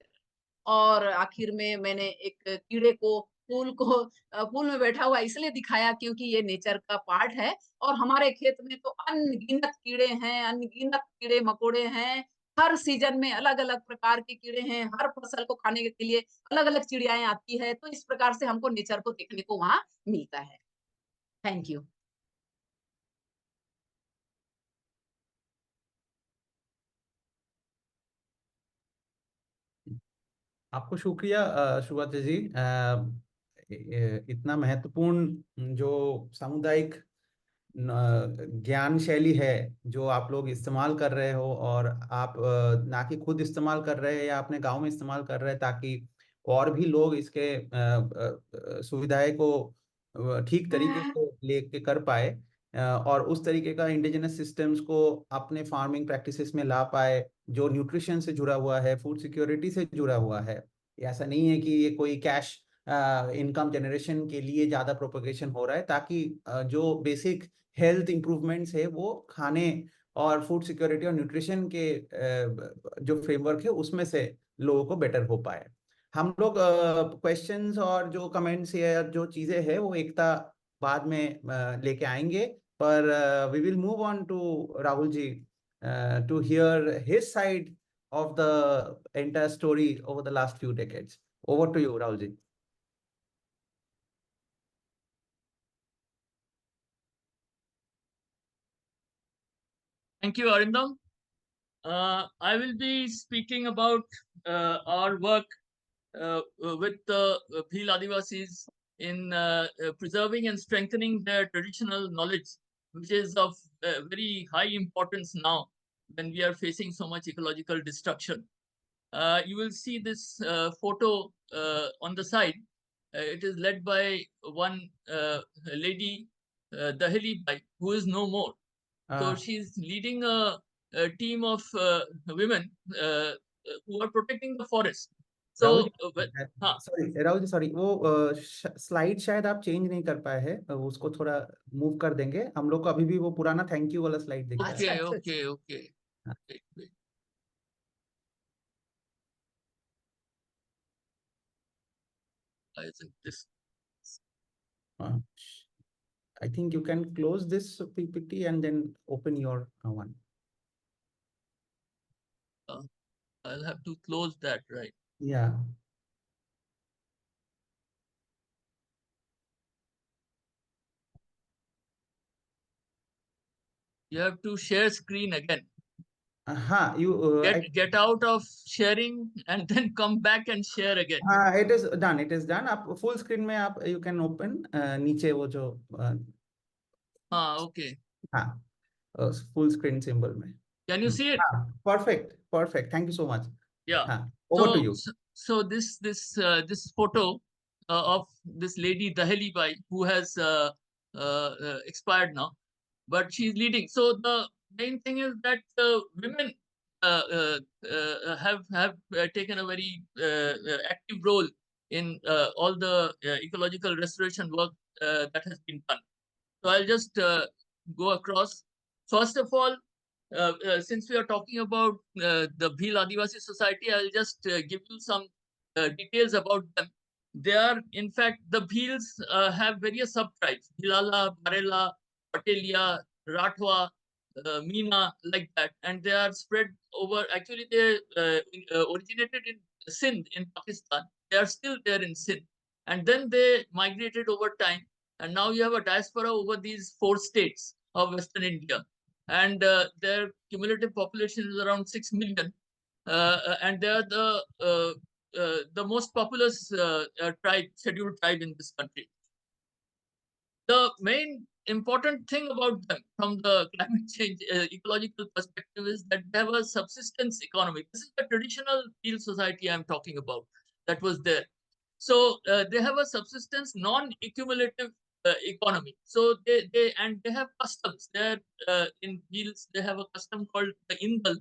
और आखिर में मैंने एक कीड़े को फूल में बैठा हुआ इसलिए दिखाया क्योंकि ये नेचर का पार्ट है और हमारे खेत में तो अनगिनत कीड़े हैं, अनगिनत कीड़े-मकोड़े हैं। हर सीज़न में अलग-अलग प्रकार के कीड़े हैं, हर फसल को खाने के लिए अलग-अलग चिड़ियाएँ आती हैं, तो इस प्रकार से हमको नेचर को देखने को वहाँ मिलता है। Thank you. आपको शुक्रिया सुब्रत जी, इतना महत्वपूर्ण जो सामुदायिक ज्ञान शैली है जो आप लोग इस्तेमाल कर रहे हो, और आप ना कि खुद इस्तेमाल कर रहे हैं या अपने गांव में इस्तेमाल कर रहे हैं, ताकि और भी लोग इसके सुविधाएं को ठीक तरीके से लेके कर पाए, और उस तरीके का इंडिजिनस सिस्टम्स को अपने फार्मिंग प्रैक्टिसेस में ला पाए जो न्यूट्रिशन से जुड़ा हुआ है, फूड सिक्योरिटी से जुड़ा हुआ है। ऐसा नहीं है कि ये कोई कैश इनकम जनरेशन के लिए ज्यादा प्रोपगेशन हो रहा है, ताकि जो बेसिक हेल्थ इंप्रूवमेंट्स है वो खाने और फूड सिक्योरिटी और न्यूट्रिशन के जो फ्रेमवर्क है उसमें से लोगों को बेटर हो पाए। हम लोग क्वेश्चंस और जो कमेंट्स या जो चीजें हैं वो एकता बाद में लेके आएंगे, पर we will move on to Rahul ji to hear his side of the entire story over the last few decades. Over to you, Rahul ji. Thank you, Arindam. I will be speaking about our work with the Bhil Adivasis in preserving and strengthening their traditional knowledge, which is of very high importance now when we are facing so much ecological destruction. You will see this photo on the side. It is led by one lady, Daheli Bai, who is no more. So she's leading a team of women who are protecting the forest. Rahul So, हाँ, sorry Rahul ji, sorry, वो slide शायद आप change नहीं कर पाए हैं, उसको थोड़ा मूव कर देंगे। हम लोग को अभी भी वो पुराना थैंक यू वाला स्लाइड दिख रहा है। okay, अच्छा, okay, okay. हाँ। Wait. I think this. I think you can close this PPT and then open your one. I'll have to close that, right? Yeah. You have to share screen again. You Get out of sharing and then come back and share again. it is done. It is done. आप full screen में आप you can open नीचे वो जो Okay. हाँ full screen symbol में. Can you see it? Perfect. Thank you so much. Yeah. Over to you. So this photo of this lady Daheli Bai, who has expired now, but she's leading. So the main thing is that women have taken a very active role in all the ecological restoration work that has been done. So I'll just go across. First of all, since we are talking about the Bhil Adivasi Society, I'll just give you some details about them. They are, in fact, the Bhils have various sub-tribes: Bhilala, Barela, Patelia, Rathwa, Meena, like that. And they are spread over, actually they originated in Sindh in Pakistan. They are still there in Sindh. And then they migrated over time. And now you have a diaspora over these 4 states of Western India. And their cumulative population is around 6 million. And they are the most populous tribe, scheduled tribe in this country. The main important thing about them from the climate change ecological perspective is that they have a subsistence economy. This is the traditional Bhil society I'm talking about that was there. So they have a subsistence non-accumulative economy. So they have customs. They're in Bhils, they have a custom called the Indal,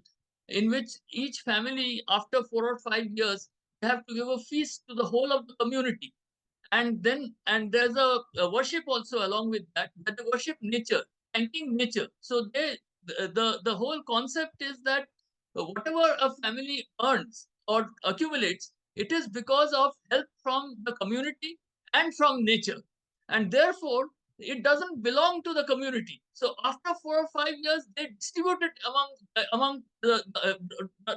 in which each family after 4 or 5 years they have to give a feast to the whole of the community. And there's a worship also along with that, but they worship nature, thanking nature. So the whole concept is that whatever a family earns or accumulates, it is because of help from the community and from nature, and therefore it doesn't belong to the community. So after 4 or 5 years, they distribute it among the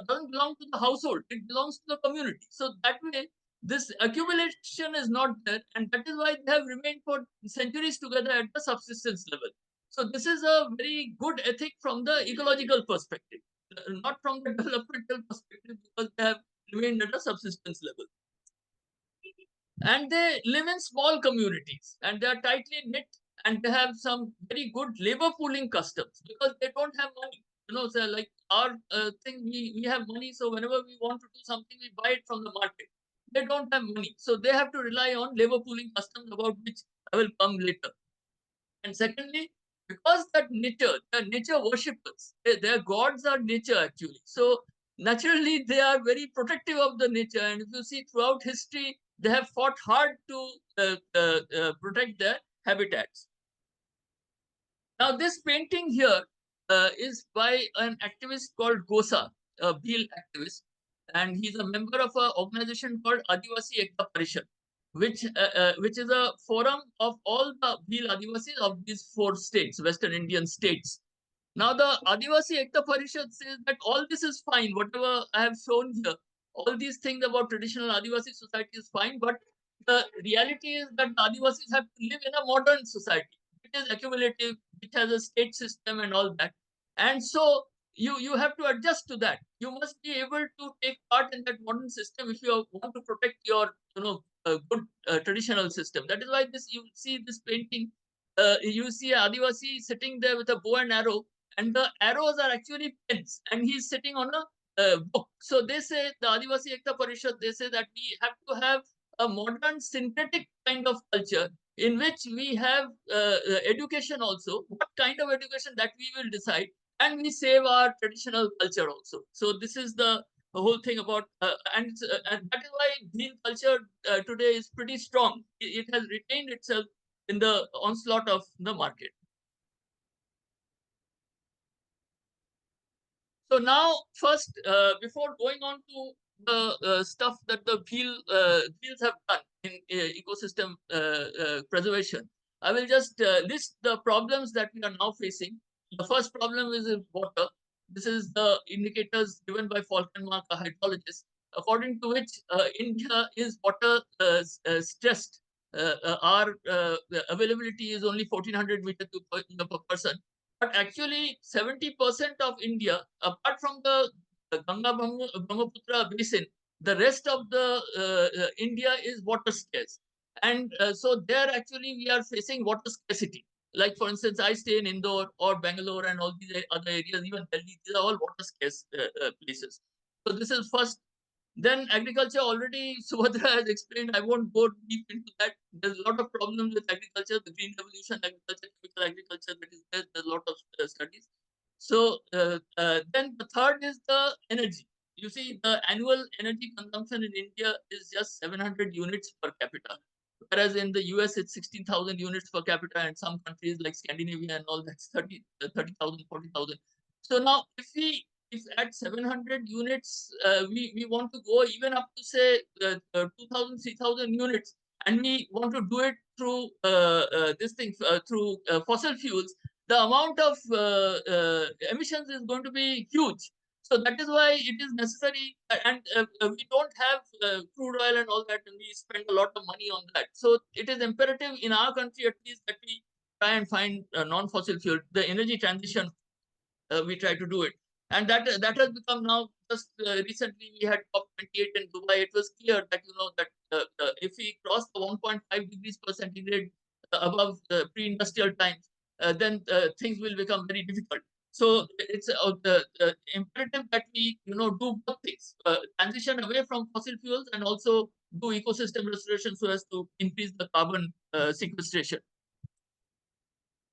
doesn't belong to the household, it belongs to the community. So that way this accumulation is not there, and that is why they have remained for centuries together at the subsistence level. So this is a very good ethic from the ecological perspective, not from the developmental perspective, because they have remained at a subsistence level. And they live in small communities, and they are tightly knit, and they have some very good labor pooling customs, because they don't have money. So like our thing, we have money, so whenever we want to do something, we buy it from the market. They don't have money, so they have to rely on labor pooling customs, about which I will come later. And secondly, because that nature, the nature worshippers, their gods are nature actually. So naturally, they are very protective of the nature. And if you see throughout history, they have fought hard to protect their habitats. Now, this painting here is by an activist called Gosa, a Bhil activist, and he's a member of an organization called Adivasi Ekta Parishad, which is a forum of all the Bhil Adivasis of these 4 states, Western Indian states. Now, the Adivasi Ekta Parishad says that all this is fine, whatever I have shown here, all these things about traditional Adivasi society is fine, but the reality is that the Adivasis have to live in a modern society, which is accumulative, which has a state system and all that. And so you have to adjust to that. You must be able to take part in that modern system if you want to protect your good traditional system. That is why you see this painting. You see Adivasi sitting there with a bow and arrow, and the arrows are actually pens, and he's sitting on a book. So they say, the Adivasi Ekta Parishad, they say that we have to have a modern synthetic kind of culture in which we have education also. What kind of education, that we will decide, and we save our traditional culture also. So this is the whole thing about, and that is why Bhil culture today is pretty strong. It has retained itself in the onslaught of the market. So now, first, before going on to the stuff that the Bhils have done in ecosystem preservation, I will just list the problems that we are now facing. The first problem is in water. This is the indicators given by Falkenmark, a hydrologist, according to which India is water stressed. Our availability is only 1400 meters per person. But actually, 70% of India, apart from the Ganga Brahmaputra basin, the rest of the India is water scarce. And so there actually we are facing water scarcity. Like for instance, I stay in Indore or Bangalore and all these other areas, even Delhi, these are all water scarce places. So this is first. Then agriculture, already Subhadra has explained. I won't go deep into that. There's a lot of problems with agriculture, the green revolution agriculture, chemical agriculture that is there. There's a lot of studies. So then the third is the energy. You see, the annual energy consumption in India is just 700 units per capita. Whereas in the US, it's 16,000 units per capita, and some countries like Scandinavia and all that's 30,000, 40,000. So now, if at 700 units, we want to go even up to say 2,000, 3,000 units, and we want to do it through this thing, through fossil fuels, the amount of emissions is going to be huge. So that is why it is necessary, and we don't have crude oil and all that, and we spend a lot of money on that. So it is imperative in our country, at least, that we try and find non-fossil fuel, the energy transition. We try to do it, and that has become now. Just recently, we had COP28 in Dubai. It was clear that that if we cross the 1.5 degrees per centigrade above pre-industrial times, then things will become very difficult. So it's imperative that we do both things: transition away from fossil fuels and also do ecosystem restoration so as to increase the carbon sequestration.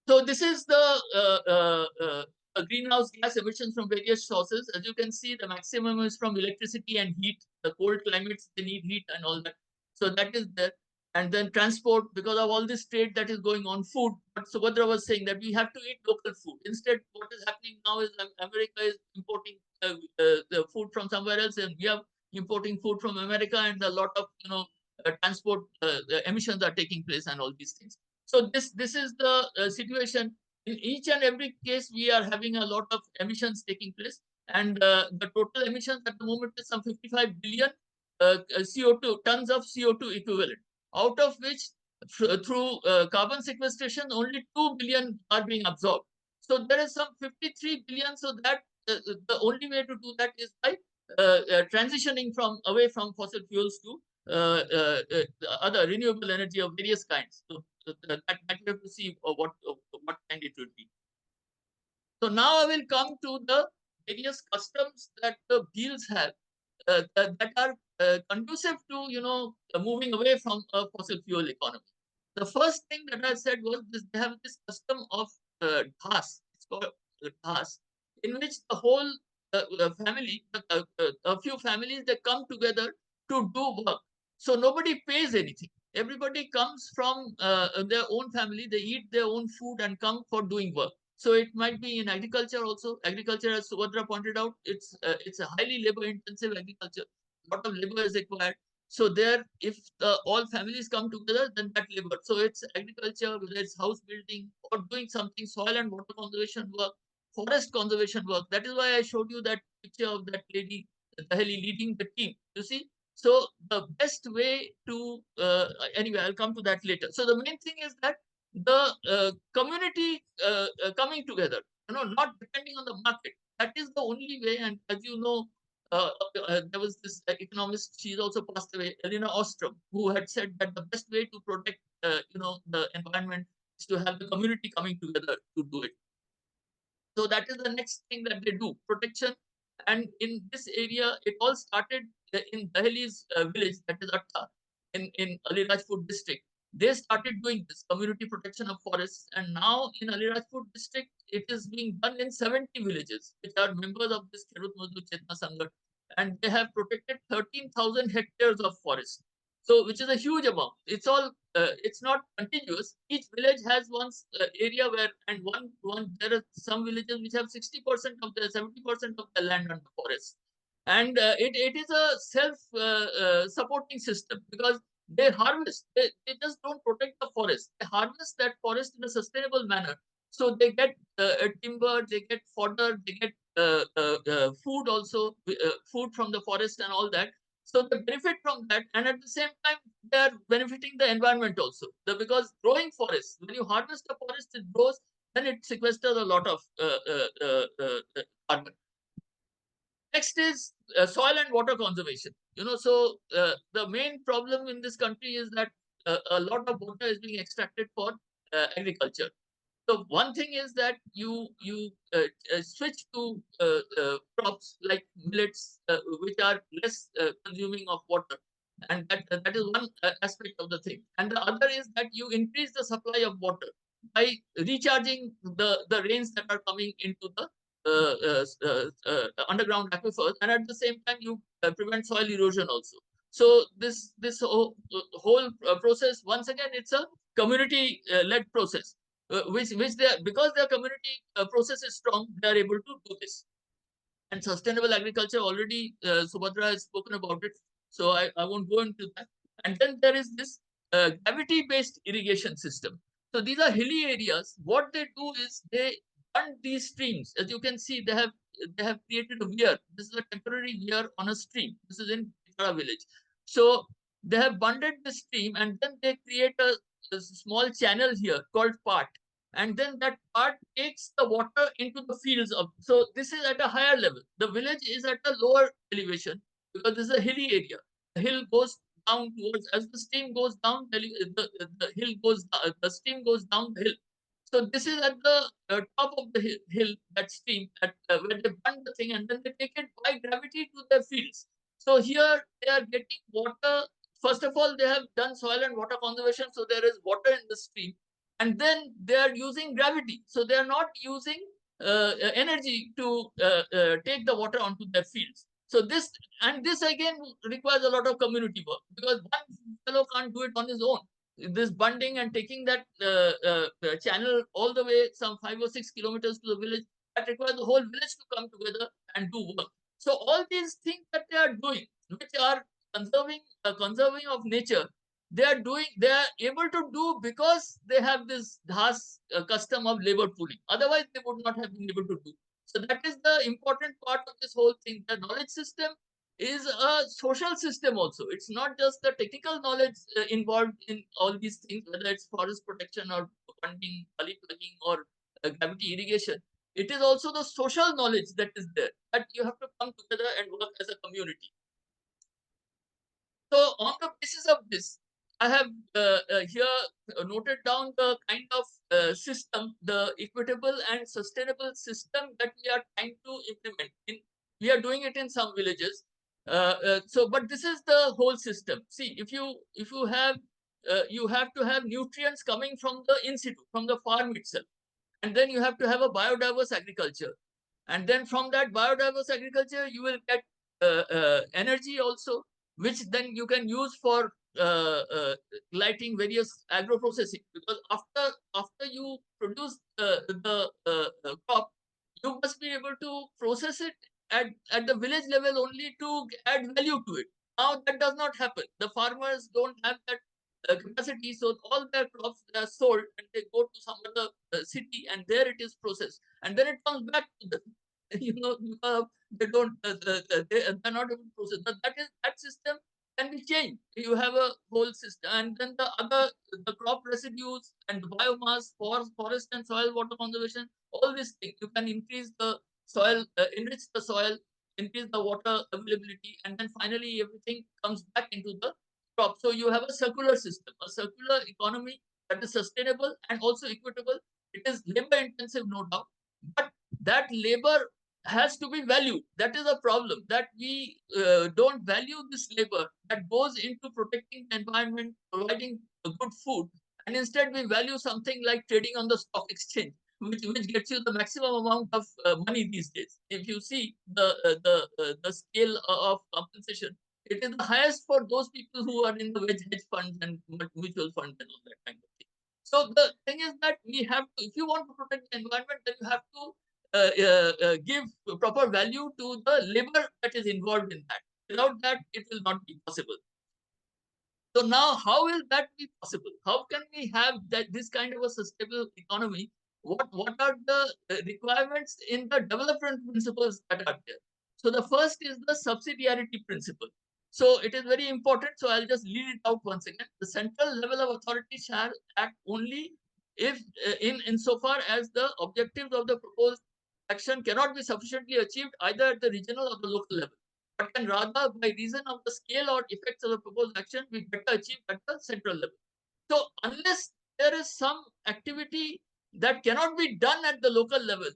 So this is the greenhouse gas emissions from various sources. As you can see, the maximum is from electricity and heat. The cold climates, they need heat and all that. So that is there. And then transport, because of all this trade that is going on, food. But Subhadra was saying that we have to eat local food. Instead, what is happening now is America is importing the food from somewhere else, and we are importing food from America, and a lot of transport emissions are taking place and all these things. So this is the situation. In each and every case, we are having a lot of emissions taking place, and the total emissions at the moment is some 55 billion CO2 tons of CO2 equivalent, out of which through carbon sequestration only 2 billion are being absorbed. So there is some 53 billion. So that the only way to do that is by transitioning away from fossil fuels to other renewable energy of various kinds. So that we have to see what kind it would be. So now I will come to the various customs that the Bhils have that are conducive to moving away from a fossil fuel economy. The first thing that I said was they have this custom of dhas. It's called dhas, in which the whole family, a few families, they come together to do work. So nobody pays anything. Everybody comes from their own family. They eat their own food and come for doing work. So it might be in agriculture also. Agriculture, as Subhadra pointed out, it's a highly labor-intensive agriculture. A lot of labor is required. So there, if all families come together, then that labor. So it's agriculture, whether it's house building or doing something, soil and water conservation work, forest conservation work. That is why I showed you that picture of that lady, Daheli, leading the team. You see, so the best way to anyway, I'll come to that later. So the main thing is that the community coming together, not depending on the market. That is the only way. And as you know, there was this economist, she's also passed away, Elena Ostrom, who had said that the best way to protect, the environment is to have the community coming together to do it. So that is the next thing that they do, protection. And in this area, it all started in Daheli's village, that is Atta, in Alirajpur district. they started doing this community protection of forests. And now in Alirajpur district, it is being done in 70 villages, which are members of this Kherut Mazdoor Chetna Sanghat. And they have protected 13,000 hectares of forest. So, which is a huge amount. It's all, it's not continuous. Each village has one area where, and there are some villages which have 60% of the 70% of the land under forest. And it is a self-supporting system, because they harvest, they just don't protect the forest, they harvest that forest in a sustainable manner. So they get timber, they get fodder, they get food also, food from the forest and all that. So they benefit from that, and at the same time they are benefiting the environment also. Because growing forests, when you harvest the forest, it grows, then it sequesters a lot of carbon. Next is soil and water conservation. So the main problem in this country is that a lot of water is being extracted for agriculture. So one thing is that you switch to crops like millets, which are less consuming of water, and that is one aspect of the thing. And the other is that you increase the supply of water by recharging the rains that are coming into the underground aquifers, and at the same time you prevent soil erosion also. So this whole process, once again, it's a community led process, which they, because their community process is strong, they are able to do this. And sustainable agriculture, already Subhadra has spoken about it, so I won't go into that. And then there is this gravity based irrigation system. So these are hilly areas. What they do is they fund these streams. As you can see, they have created a weir. This is a temporary weir on a stream. This is in Pitara village. So they have bundled the stream, and then they create a small channel here called part. And then that part takes the water into the fields of. So this is at a higher level. The village is at a lower elevation, because this is a hilly area. The hill goes down towards, as the stream goes down, the hill goes, the stream goes down the hill. So this is at the top of the hill, that stream, where they burn the thing, and then they take it by gravity to their fields. So here they are getting water. First of all, they have done soil and water conservation, so there is water in the stream. And then they are using gravity. So they are not using energy to take the water onto their fields. So this again requires a lot of community work, because one fellow can't do it on his own. This bunding and taking that channel all the way some 5 or 6 kilometers to the village, that requires the whole village to come together and do work. So all these things that they are doing, which are conserving of nature, they are able to do because they have this Das custom of labor pooling. Otherwise, they would not have been able to do. So that is the important part of this whole thing. The knowledge system is a social system also. It's not just the technical knowledge involved in all these things, whether it's forest protection or funding, gully plugging, or gravity irrigation. It is also the social knowledge that is there, that you have to come together and work as a community. So on the basis of this, I have here noted down the kind of system, the equitable and sustainable system that we are trying to implement. We are doing it in some villages. But this is the whole system. See, if you have to have nutrients coming from the in situ, from the farm itself, and then you have to have a biodiverse agriculture, and then from that biodiverse agriculture you will get energy also, which then you can use for lighting various agro processing. Because after you produce the crop, you must be able to process it at the village level only to add value to it. Now that does not happen. The farmers don't have that capacity, so all their crops are sold and they go to some other city, and there it is processed, and then it comes back to them. They don't, they're not able to process. But that system can be changed. You have a whole system, and then the crop residues and the biomass for forest and soil water conservation, all these things, you can increase the soil, enrich the soil, increase the water availability, and then finally everything comes back into the crop. So you have a circular system, a circular economy that is sustainable and also equitable. It is labor intensive, no doubt, but that labor has to be valued. That is a problem, that we don't value this labor that goes into protecting the environment, providing good food, and instead we value something like trading on the stock exchange, which gets you the maximum amount of money these days. If you see the scale of compensation, it is the highest for those people who are in the hedge funds and mutual funds and all that kind of thing. So the thing is that we have to, if you want to protect the environment, then you have to give proper value to the labor that is involved in that. Without that, it will not be possible. So now, how will that be possible? How can we have that this kind of a sustainable economy? What are the requirements in the development principles that are there? So the first is the subsidiarity principle. So it is very important. So I'll just read it out once again. The central level of authority shall act only if in insofar as the objectives of the proposed action cannot be sufficiently achieved either at the regional or the local level, but can rather, by reason of the scale or effects of the proposed action, be better achieved at the central level. So unless there is some activity that cannot be done at the local level,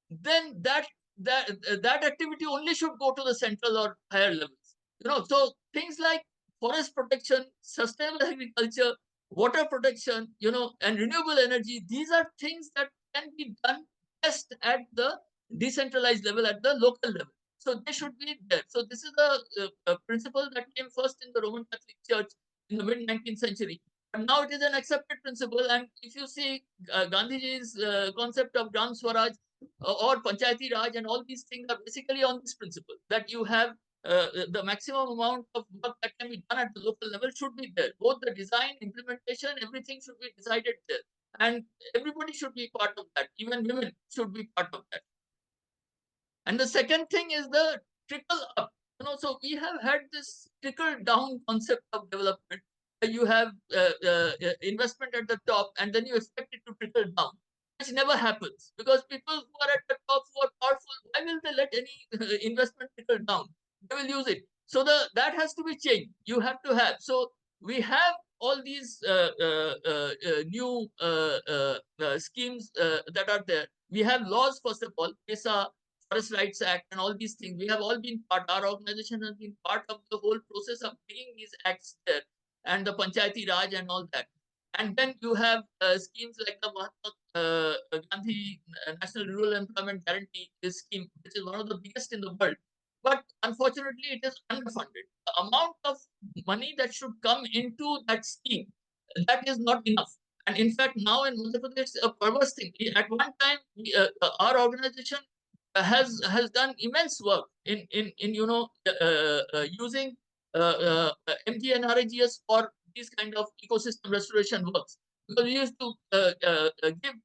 then that activity only should go to the central or higher levels. So things like forest protection, sustainable agriculture, water protection, and renewable energy, these are things that can be done best at the decentralized level, at the local level. So they should be there. So this is a principle that came first in the Roman Catholic Church in the mid 19th century. And now it is an accepted principle. And if you see Gandhiji's concept of Gram Swaraj or Panchayati Raj and all these things are basically on this principle, that you have the maximum amount of work that can be done at the local level should be there. Both the design, implementation, everything should be decided there. And everybody should be part of that. Even women should be part of that. And the second thing is the trickle up. So we have had this trickle down concept of development. You have investment at the top, and then you expect it to trickle down, which never happens, because people who are at the top, who are powerful, why will they let any investment trickle down? They will use it. So that has to be changed. You have to have. So we have all these new schemes that are there. We have laws, first of all, PESA, Forest Rights Act, and all these things. We have all been part, our organization has been part of the whole process of bringing these acts there, and the Panchayati Raj and all that. And then you have schemes like the Mahatma Gandhi National Rural Employment Guarantee scheme, which is one of the biggest in the world. But unfortunately, it is underfunded. The amount of money that should come into that scheme, that is not enough. And in fact, now in Madhya Pradesh, a perverse thing. At one time, our organization has done immense work in using MGNREGS for these kind of ecosystem restoration works, because we used to give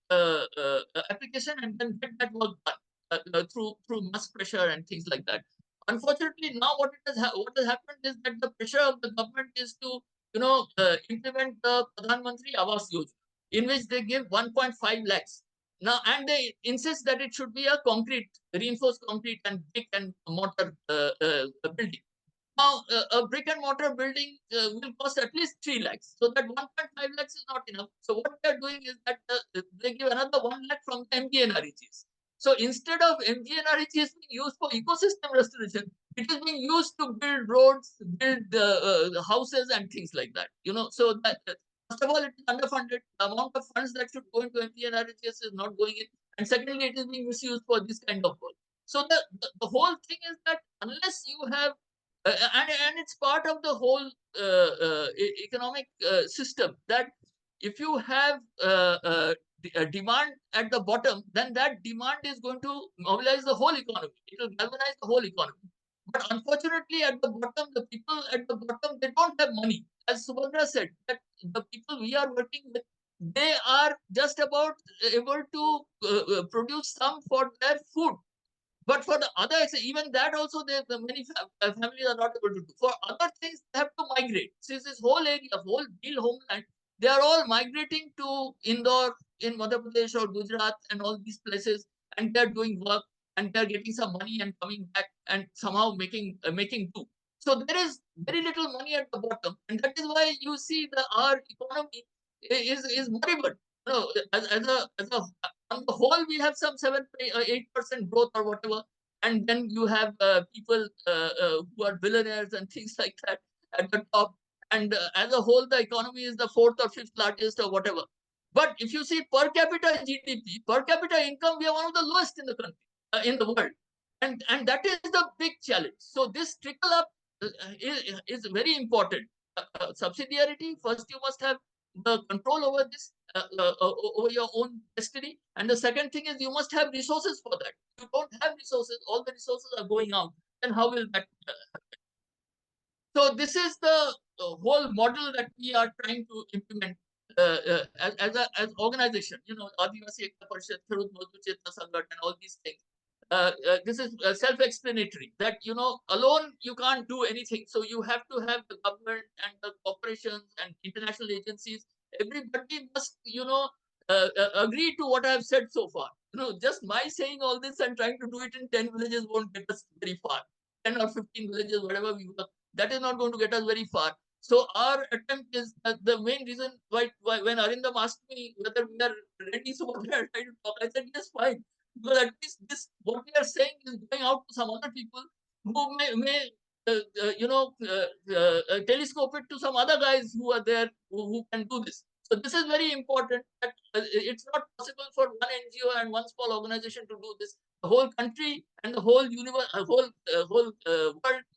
application and then get that work done through mass pressure and things like that. Unfortunately, now what has happened is that the pressure of the government is to implement the Pradhan Mantri Awas Yojana, in which they give 1.5 lakhs. Now, and they insist that it should be a reinforced concrete and brick and mortar building. Now, a brick and mortar building will cost at least 3 lakhs. So that 1.5 lakhs is not enough. So what they are doing is that they give another 1 lakh from the MGNREGs. So instead of MGNREGs being used for ecosystem restoration, it is being used to build roads, build houses and things like that. So that first of all, it is underfunded. The amount of funds that should go into MGNREGs is not going in. And secondly, it is being misused for this kind of work. So the whole thing is that unless you have and it's part of the whole economic system, that if you have a demand at the bottom, then that demand is going to mobilize the whole economy. It will galvanize the whole economy. But unfortunately, at the bottom, the people at the bottom, they don't have money. As Subhadra said, that the people we are working with, they are just about able to produce some for their food. But for the other, even that also, many families are not able to do. For other things, they have to migrate. Since this whole area, whole Bhil homeland, they are all migrating to Indore in Madhya Pradesh or Gujarat and all these places, and they're doing work and they're getting some money and coming back and somehow making do. So there is very little money at the bottom, and that is why you see our economy is moribund. As a on the whole, we have some 7-8% growth or whatever. and then you have people who are billionaires and things like that at the top. And as a whole, the economy is the fourth or fifth largest or whatever. But if you see per capita GDP, per capita income, we are one of the lowest in the country, in the world. And that is the big challenge. So this trickle up is very important. Subsidiarity, first you must have the control over this, over your own destiny. And the second thing is you must have resources for that. If you don't have resources, all the resources are going out, then how will that happen? So this is the whole model that we are trying to implement as organization. You know, Adivasi Ekta Parishad, Kharud Mazdoor Chetna Sanghat, and all these things. This is self-explanatory that, you know, alone you can't do anything. So you have to have the government and the corporations and international agencies. Everybody must, you know, agree to what I have said so far. You know, just my saying all this and trying to do it in 10 villages won't get us very far. 10 or 15 villages, whatever we work, that is not going to get us very far. So our attempt is the main reason why when Arindam asked me whether we are ready, so what we are trying to talk, I said yes, fine. Because at least this, what we are saying is going out to some other people who may you know, telescope it to some other guys who are there who can do this. So this is very important that it's not possible for one NGO and one small organization to do this. The whole country and the whole universe, whole world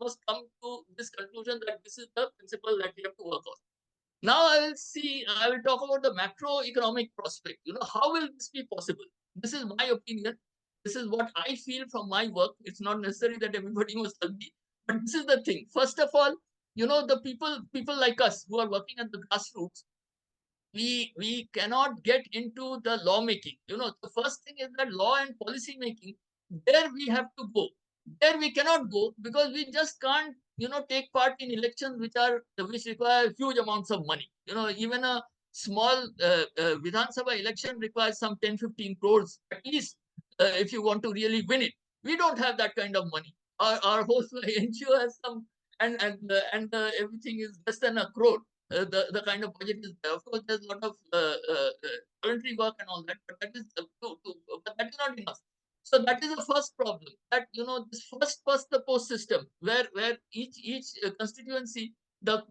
must come to this conclusion that this is the principle that we have to work on. Now I will talk about the macroeconomic prospect. You know, how will this be possible? This is my opinion. This is what I feel from my work. It's not necessary that everybody must agree, but this is the thing. First of all, you know, the people like us who are working at the grassroots, we cannot get into the lawmaking. You know, the first thing is that law and policy making, there we have to go. There we cannot go because we just can't, you know, take part in elections which require huge amounts of money. You know, even a small Vidhan Sabha election requires some 10-15 crores at least if you want to really win it. We don't have that kind of money. Our whole NGO has some, and everything is less than a crore. The kind of budget is there. Of course, there's a lot of voluntary work and all that, but that is but that is not enough. So that is the first problem. That, you know, this first the post system, where each constituency, the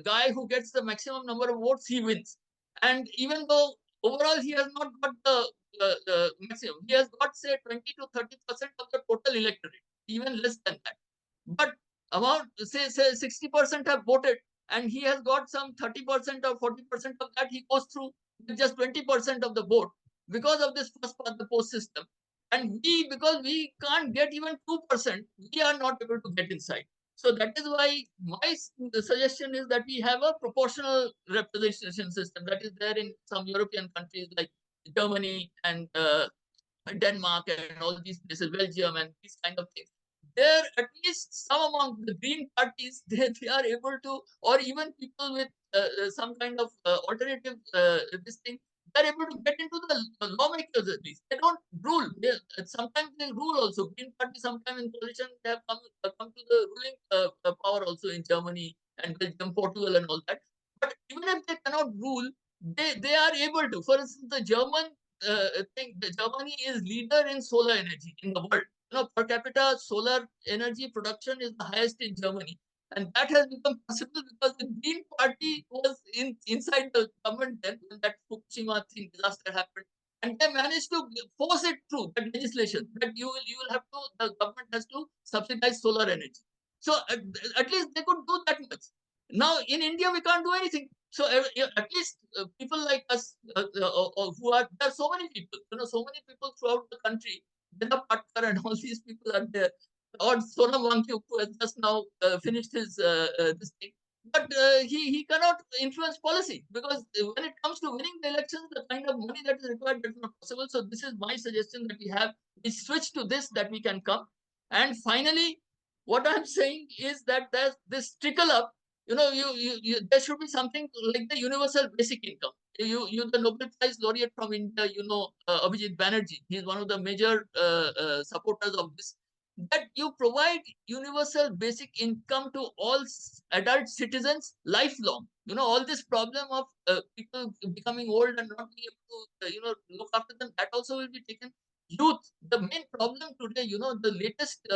guy who gets the maximum number of votes, he wins. And even though overall he has not got the maximum, he has got say 20 to 30% of the total electorate, even less than that. But about say 60% have voted, and he has got some 30% or 40% of that, he goes through with just 20% of the vote because of this first part, the post system. And because we can't get even 2%, we are not able to get inside. So that is why my suggestion is that we have a proportional representation system that is there in some European countries like Germany and Denmark and all these places, Belgium and these kind of things. There, at least some among the green parties, they are able to, or even people with some kind of alternative this thing, they're able to get into the lawmakers at least. They don't rule. Sometimes they rule also. Green party sometimes in position, they have come to the ruling power also in Germany and Belgium, Portugal and all that. But even if they cannot rule, they are able to. For instance, the German thing, Germany is leader in solar energy in the world. You know, per capita solar energy production is the highest in Germany. And that has become possible because the Green Party was inside the government then when that Fukushima thing disaster happened. And they managed to force it through that legislation that you will have to, the government has to subsidize solar energy. So at least they could do that much. Now in India, we can't do anything. So at least people like us who are, there are so many people, you know, so many people throughout the country, Dina Patkar and all these people are there. Or Sonam Wangchuk, who has just now finished his this thing. But he cannot influence policy because when it comes to winning the elections, the kind of money that is required is not possible. So this is my suggestion that we switch to this, that we can come. And finally, what I'm saying is that there's this trickle up. You know, there should be something like the universal basic income. The Nobel Prize laureate from India, you know, Abhijit Banerjee, he is one of the major supporters of this, that you provide universal basic income to all adult citizens lifelong. You know, all this problem of people becoming old and not being able to, you know, look after them, that also will be taken. youth, the main problem today, you know, the latest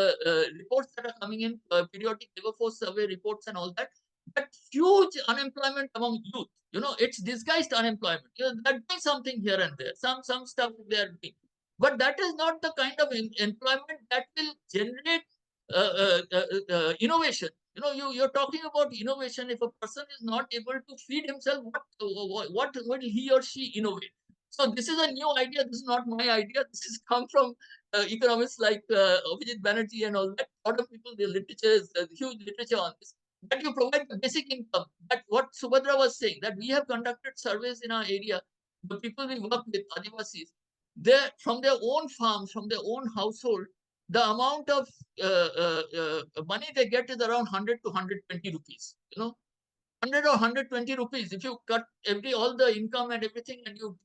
reports that are coming in, periodic labor force survey reports and all that, but huge unemployment among youth. You know, it's disguised unemployment. You know, they're doing something here and there, some stuff they are doing, but that is not the kind of employment that will generate innovation. You know, you're talking about innovation. If a person is not able to feed himself, what will he or she innovate? So this is a new idea. This is not my idea. This has come from economists like Abhijit Banerjee and all that. A lot of people, the literature is huge literature on this. That you provide the basic income. That what Subhadra was saying, that we have conducted surveys in our area. The people we work with, Adivasis, they from their own farms, from their own household, the amount of money they get is around 100 to 120 rupees. You know, 100 or 120 rupees. If you cut all the income and everything, and you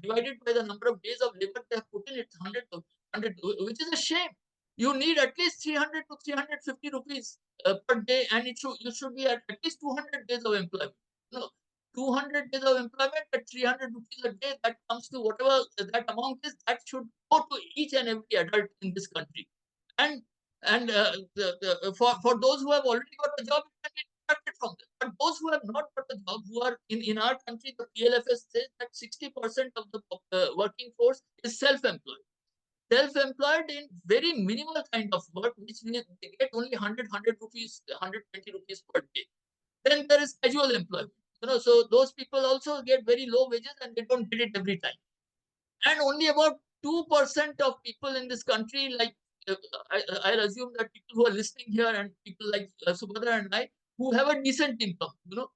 divide it by the number of days of labor they have put in, it's 100, which is a shame. You need at least 300 to 350 rupees per day, and you should be at least 200 days of employment. No, 200 days of employment at 300 rupees a day, that comes to whatever that amount is, that should go to each and every adult in this country. And for those who have already got a job, it can be deducted from them. But those who have not got a job, who are in our country, the PLFS says that 60% of the working force is self-employed. Self-employed in very minimal kind of work, which they get only 100 rupees, 120 rupees per day. Then there is casual employment. You know, so those people also get very low wages and they don't get it every time. And only about 2% of people in this country, like I'll assume that people who are listening here and people like Subhadra and I, who have a decent income, you know,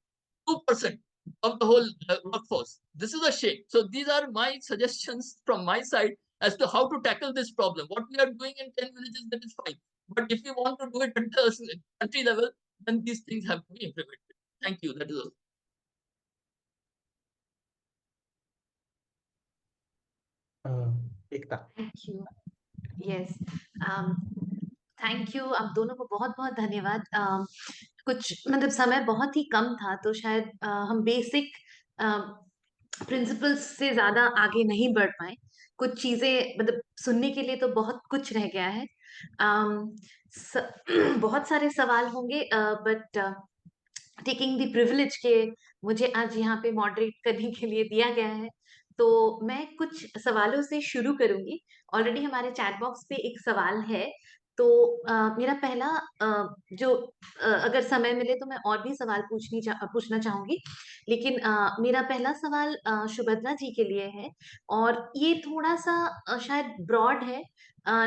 2% of the whole workforce. This is a shame. So these are my suggestions from my side as to how to tackle this problem. What we are doing in 10 villages, that is fine. But if we want to do it at the country level, then these things have to be implemented. Thank you. That is all. Ekta. Thank you yes thank you आप दोनों को बहुत बहुत धन्यवाद कुछ मतलब समय बहुत ही कम था तो शायद हम बेसिक प्रिंसिपल्स से ज्यादा आगे नहीं बढ़ पाए कुछ चीजें मतलब सुनने के लिए तो बहुत कुछ रह गया है बहुत सारे सवाल होंगे बट टेकिंग द प्रिविलेज के मुझे आज यहाँ पे मॉडरेट करने के लिए दिया गया है तो मैं कुछ सवालों से शुरू करूंगी ऑलरेडी हमारे चैट बॉक्स पे एक सवाल है तो मेरा पहला अगर समय मिले तो मैं और भी सवाल पूछना चाहूंगी लेकिन मेरा पहला सवाल सुभद्रा जी के लिए है और ये थोड़ा सा शायद ब्रॉड है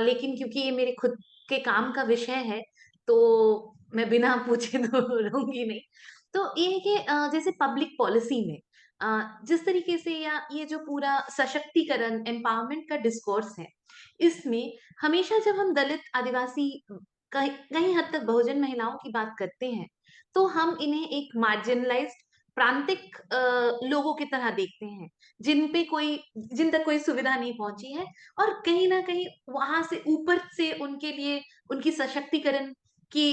लेकिन क्योंकि ये मेरे खुद के काम का विषय है तो मैं बिना पूछे तो रहूंगी नहीं तो ये है कि जैसे पब्लिक पॉलिसी में जिस तरीके से या ये जो पूरा सशक्तिकरण एम्पावरमेंट का डिस्कोर्स है इसमें हमेशा जब हम दलित आदिवासी कहीं हद तक बहुजन महिलाओं की बात करते हैं तो हम इन्हें एक मार्जिनलाइज्ड प्रांतिक लोगों की तरह देखते हैं जिन तक कोई सुविधा नहीं पहुंची है और कहीं ना कहीं वहां से ऊपर से उनके लिए उनकी सशक्तिकरण की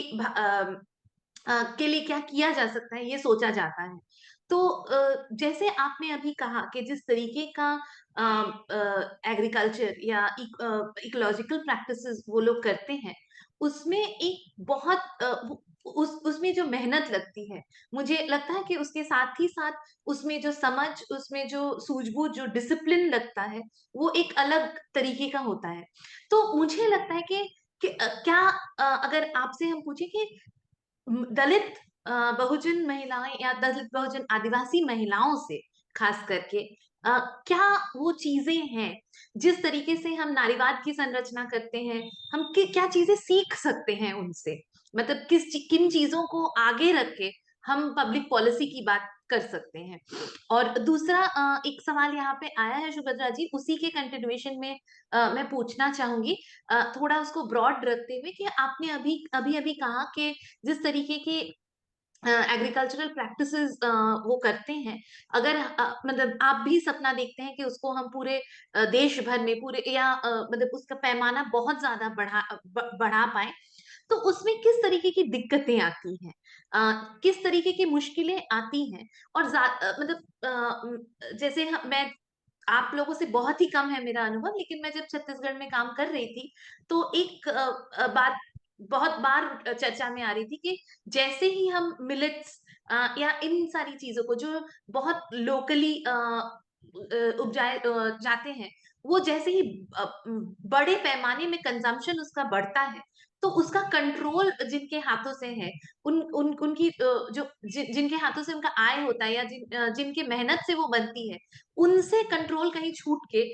के लिए क्या किया जा सकता है ये सोचा जाता है तो जैसे आपने अभी कहा कि जिस तरीके का एग्रीकल्चर या इकोलॉजिकल प्रैक्टिसेस वो लोग करते हैं उसमें एक बहुत उसमें जो मेहनत लगती है मुझे लगता है कि उसके साथ ही साथ उसमें जो समझ उसमें जो सूझबूझ जो डिसिप्लिन लगता है वो एक अलग तरीके का होता है तो मुझे लगता है कि क्या अगर आपसे हम पूछे कि दलित बहुजन महिलाएं या दलित बहुजन आदिवासी महिलाओं से खास करके क्या वो चीजें हैं जिस तरीके से हम नारीवाद की संरचना करते हैं हम क्या चीजें सीख सकते हैं उनसे मतलब किन चीजों को आगे रख के हम पब्लिक पॉलिसी की बात कर सकते हैं और दूसरा एक सवाल यहाँ पे आया है सुभद्रा जी उसी के कंटिन्यूएशन में मैं पूछना चाहूंगी थोड़ा उसको ब्रॉड रखते हुए कि आपने अभी कहा कि जिस तरीके के एग्रीकल्चरल प्रैक्टिसेस वो करते हैं अगर मतलब आप भी सपना देखते हैं कि उसको हम पूरे देश भर में पूरे या मतलब उसका पैमाना बहुत ज्यादा बढ़ा पाए तो उसमें किस तरीके की दिक्कतें आती हैं किस तरीके की मुश्किलें आती हैं और मतलब जैसे मैं आप लोगों से बहुत ही कम है मेरा अनुभव, लेकिन मैं जब छत्तीसगढ़ में काम कर रही थी तो एक बात बहुत बार चर्चा में आ रही थी कि जैसे ही हम मिलेट्स या इन सारी चीजों को जो बहुत लोकली उपजाए जाते हैं, वो जैसे ही बड़े पैमाने में कंजम्पशन उसका बढ़ता है, तो उसका कंट्रोल जिनके हाथों से है, उनकी जिनके हाथों से उनका आय होता है या जिनके मेहनत से वो बनती है, उनसे कंट्रोल कहीं छूट के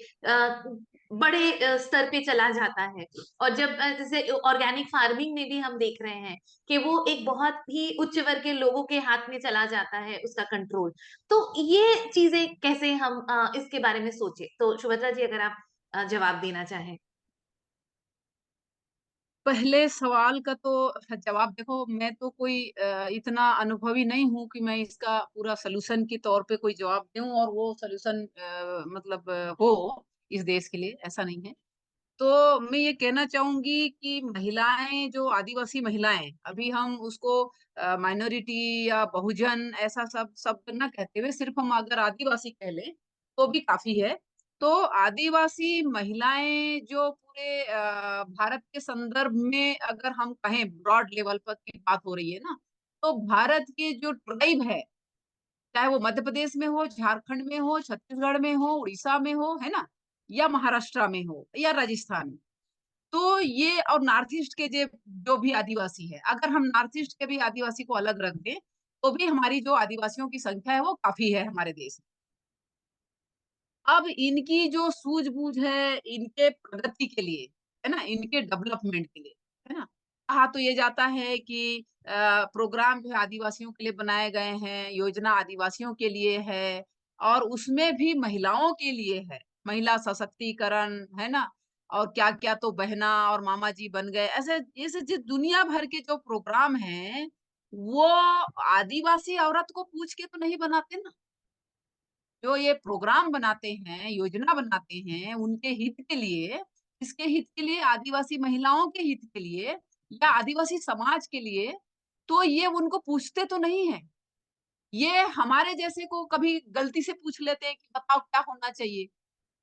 बड़े स्तर पे चला जाता है। और जब जैसे ऑर्गेनिक फार्मिंग में भी हम देख रहे हैं कि वो एक बहुत ही उच्च वर्ग के लोगों के हाथ में चला जाता है उसका कंट्रोल। तो ये चीजें कैसे हम इसके बारे में सोचे, तो सुभद्रा जी अगर आप जवाब देना चाहें। पहले सवाल का तो जवाब देखो, मैं तो कोई इतना अनुभवी नहीं हूँ कि मैं इसका पूरा सलूशन के तौर पे कोई जवाब दूं और वो सलूशन मतलब हो इस देश के लिए, ऐसा नहीं है। तो मैं ये कहना चाहूंगी कि महिलाएं, जो आदिवासी महिलाएं, अभी हम उसको माइनॉरिटी या बहुजन ऐसा सब शब्द ना कहते हुए सिर्फ हम अगर आदिवासी कह लें तो भी काफी है। तो आदिवासी महिलाएं जो पूरे भारत के संदर्भ में अगर हम कहें ब्रॉड लेवल पर की बात हो रही है ना, तो भारत के जो ट्राइब है, चाहे वो मध्य प्रदेश में हो, झारखंड में हो, छत्तीसगढ़ में हो, उड़ीसा में हो, है ना, या महाराष्ट्र में हो या राजस्थान में, तो ये और नॉर्थ ईस्ट के जो भी आदिवासी है, अगर हम नॉर्थ ईस्ट के भी आदिवासी को अलग रख दें तो भी हमारी जो आदिवासियों की संख्या है वो काफी है हमारे देश में। अब इनकी जो सूझबूझ है इनके प्रगति के लिए, है ना, इनके डेवलपमेंट के लिए, है ना, कहा तो ये जाता है कि प्रोग्राम जो है आदिवासियों के लिए बनाए गए हैं, योजना आदिवासियों के लिए है और उसमें भी महिलाओं के लिए है, महिला सशक्तिकरण, है ना, और क्या क्या तो बहना और मामा जी बन गए, ऐसे ऐसे जो दुनिया भर के जो प्रोग्राम हैं वो आदिवासी औरत को पूछ के तो नहीं बनाते ना। जो ये प्रोग्राम बनाते हैं, योजना बनाते हैं, उनके हित के लिए, किसके हित के लिए? आदिवासी महिलाओं के हित के लिए या आदिवासी समाज के लिए, तो ये उनको पूछते तो नहीं है। ये हमारे जैसे को कभी गलती से पूछ लेते हैं कि बताओ क्या होना चाहिए,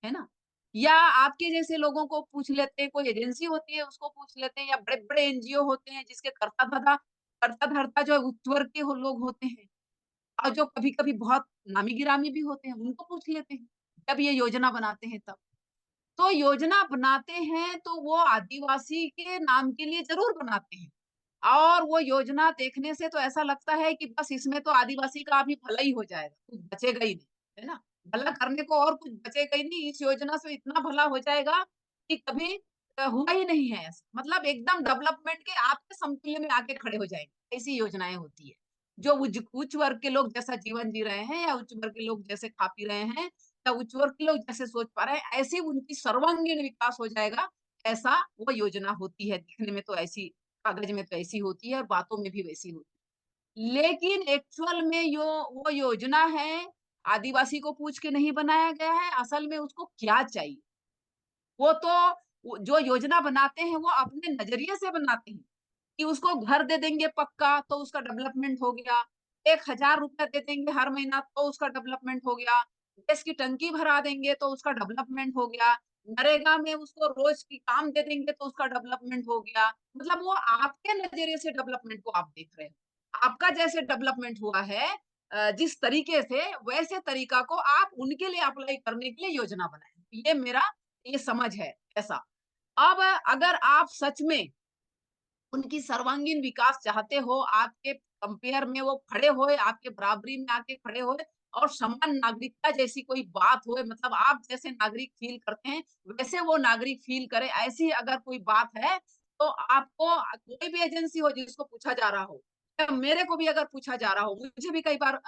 है ना? या आपके जैसे लोगों को पूछ लेते हैं, कोई एजेंसी होती है उसको पूछ लेते हैं, या बड़े-बड़े एनजीओ होते हैं जिसके कर्ता-धर्ता जो है उच्च वर्ग के हो लोग होते हैं। और जो कभी-कभी बहुत नामी-गिरामी भी होते हैं, उनको पूछ लेते हैं, जब ये योजना बनाते हैं तब। तो योजना बनाते हैं तो वो आदिवासी के नाम के लिए ज़रूर बनाते हैं और वो योजना देखने से तो ऐसा लगता है कि बस इसमें तो आदिवासी का अभी भला ही हो जाएगा, कुछ बचेगा ही नहीं, है ना? भला करने को और कुछ बचेगा ही नहीं, इस योजना से इतना भला हो जाएगा कि कभी हुआ ही नहीं है ऐसा। मतलब एकदम डेवलपमेंट के आपके समतुल्य में आके खड़े हो जाएँगे, ऐसी योजनाएँ होती है। जो उच्च वर्ग के लोग जैसा जीवन जी रहे हैं या उच्च वर्ग के लोग जैसे खा पी रहे हैं या उच्च वर्ग के लोग जैसे सोच पा रहे हैं, ऐसे उनकी सर्वांगीण विकास हो जाएगा, ऐसा वो योजना होती है। दिखने में तो ऐसी, कागज में तो ऐसी होती है और बातों में भी वैसी होती है। लेकिन एक्चुअल में वो योजना है, आदिवासी को पूछ के नहीं बनाया गया है, असल में उसको क्या चाहिए? वो तो जो योजना बनाते हैं वो अपने नज़रिए से बनाते हैं। कि उसको घर दे देंगे पक्का तो उसका डेवलपमेंट हो गया। 1000 रुपया दे देंगे हर महीना तो उसका डेवलपमेंट हो गया। गैस की टंकी भरा देंगे तो उसका डेवलपमेंट हो गया। नरेगा में उसको रोज की काम दे देंगे तो उसका डेवलपमेंट हो गया। मतलब वो आपके नज़रिए से डेवलपमेंट को आप देख रहे हो। आपका जैसे डेवलपमेंट हुआ है जिस तरीके से वैसे तरीका को आप उनके लिए अप्लाई करने के लिए योजना बनाएँ। ये समझ है ऐसा। अब अगर आप सच में उनकी सर्वांगीण विकास चाहते हो, आपके कंपेयर में वो खड़े होए, आपके बराबरी में आके खड़े होए और समान नागरिकता जैसी कोई बात होए, मतलब आप जैसे नागरिक फ़ील करते हैं, वैसे वो नागरिक फ़ील करे, ऐसी अगर कोई बात है, तो आपको कोई भी एजेंसी हो जिसको पूछा जा रहा हो, या मेरे को भी अगर पूछा जा रहा हो, मुझे भी कई बार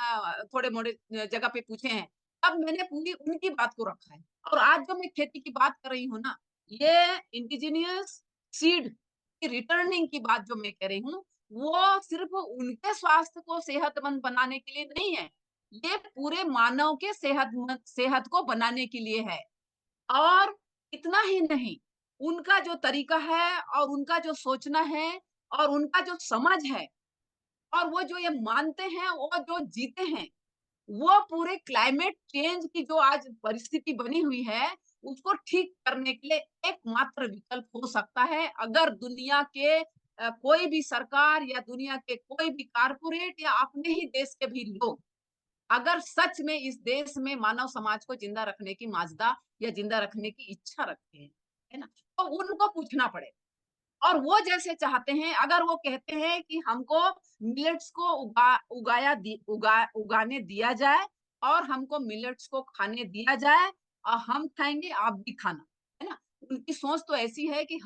थोड़े-मोड़े जगह पे पूछे हैं, तब मैंने पूरी उनकी बात को रखा है। और आज जो मैं खेती की बात कर रही हूँ ना, ये इंडिजिनियस सीड की रिटर्निंग की बात जो मैं कह रही हूँ, वो सिर्फ़ उनके स्वास्थ्य को सेहतमंद बनाने के लिए नहीं है, ये पूरे मानव के सेहत को बनाने के लिए है। और इतना ही नहीं, उनका जो तरीका है और उनका जो सोचना है और उनका जो समझ है और वो जो ये मानते हैं और जो जीते हैं, वो पूरे क्लाइमेट चेंज की जो आज परिस्थिति बनी हुई है, उसको ठीक करने के लिए एकमात्र विकल्प हो सकता है, अगर दुनिया के कोई भी सरकार या दुनिया के कोई भी कारपोरेट या अपने ही देश के भी लोग अगर सच में इस देश में मानव समाज को जिंदा रखने की माजदा या जिंदा रखने की इच्छा रखते हैं, है ना? तो उनको पूछना पड़ेगा। और वो जैसे चाहते हैं, अगर वो कहते हैं कि हमको मिलेट्स को उगाने दिया जाए और हमको मिलेट्स को खाने दिया जाए और हम खाएँगे, आप भी खाना, है ना? उनकी सोच तो ऐसी है कि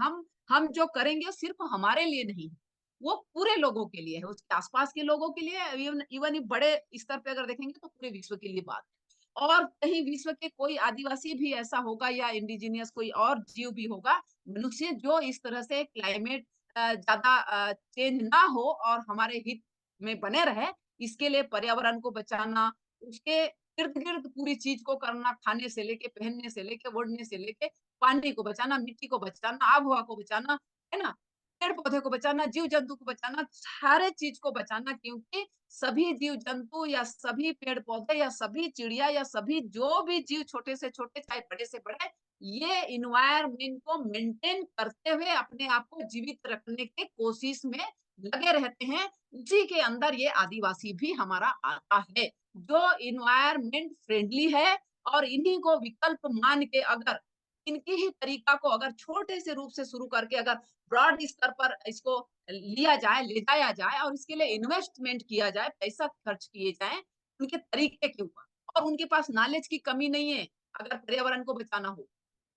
हम जो करेंगे वो सिर्फ़ हमारे लिए नहीं है, वो पूरे लोगों के लिए है, उसके आस-पास के लोगों के लिए, इवन इवन ये बड़े स्तर पे अगर देखेंगे तो पूरे विश्व के लिए बात है। और कहीं विश्व के कोई आदिवासी भी ऐसा होगा या इंडिजिनियस कोई और जीव भी होगा, मनुष्य जो इस तरह से क्लाइमेट ज़्यादा चेंज ना हो और हमारे हित में बने रहे, इसके लिए पर्यावरण को बचाना, उसके इर्द-गिर्द पूरी चीज़ को करना, खाने से लेके, पहनने से लेके, ओढ़ने से लेके, पानी को बचाना, मिट्टी को बचाना, आब-हवा को बचाना, है ना? पेड़-पौधे को बचाना, जीव-जंतु को बचाना, सारे चीज़ को बचाना, क्योंकि सभी जीव-जंतु या सभी पेड़-पौधे या सभी चिड़िया या सभी जो भी जीव छोटे से छोटे, चाहे बड़े से बड़े, ये एनवायरनमेंट को मेंटेन करते हुए अपने आप को जीवित रखने की कोशिश में लगे रहते हैं। उसी के अंदर ये आदिवासी भी हमारा आता है, जो एनवायरनमेंट फ्रेंडली है और इन्हीं को विकल्प मान के अगर इनकी ही तरीका को अगर छोटे से रूप से शुरू करके अगर ब्रॉड स्तर पर इसको लिया जाए, ले जाया जाए और इसके लिए इन्वेस्टमेंट किया जाए, पैसा खर्च किए जाएँ, उनके तरीके के ऊपर और उनके पास नॉलेज की कमी नहीं है, अगर पर्यावरण को बचाना हो।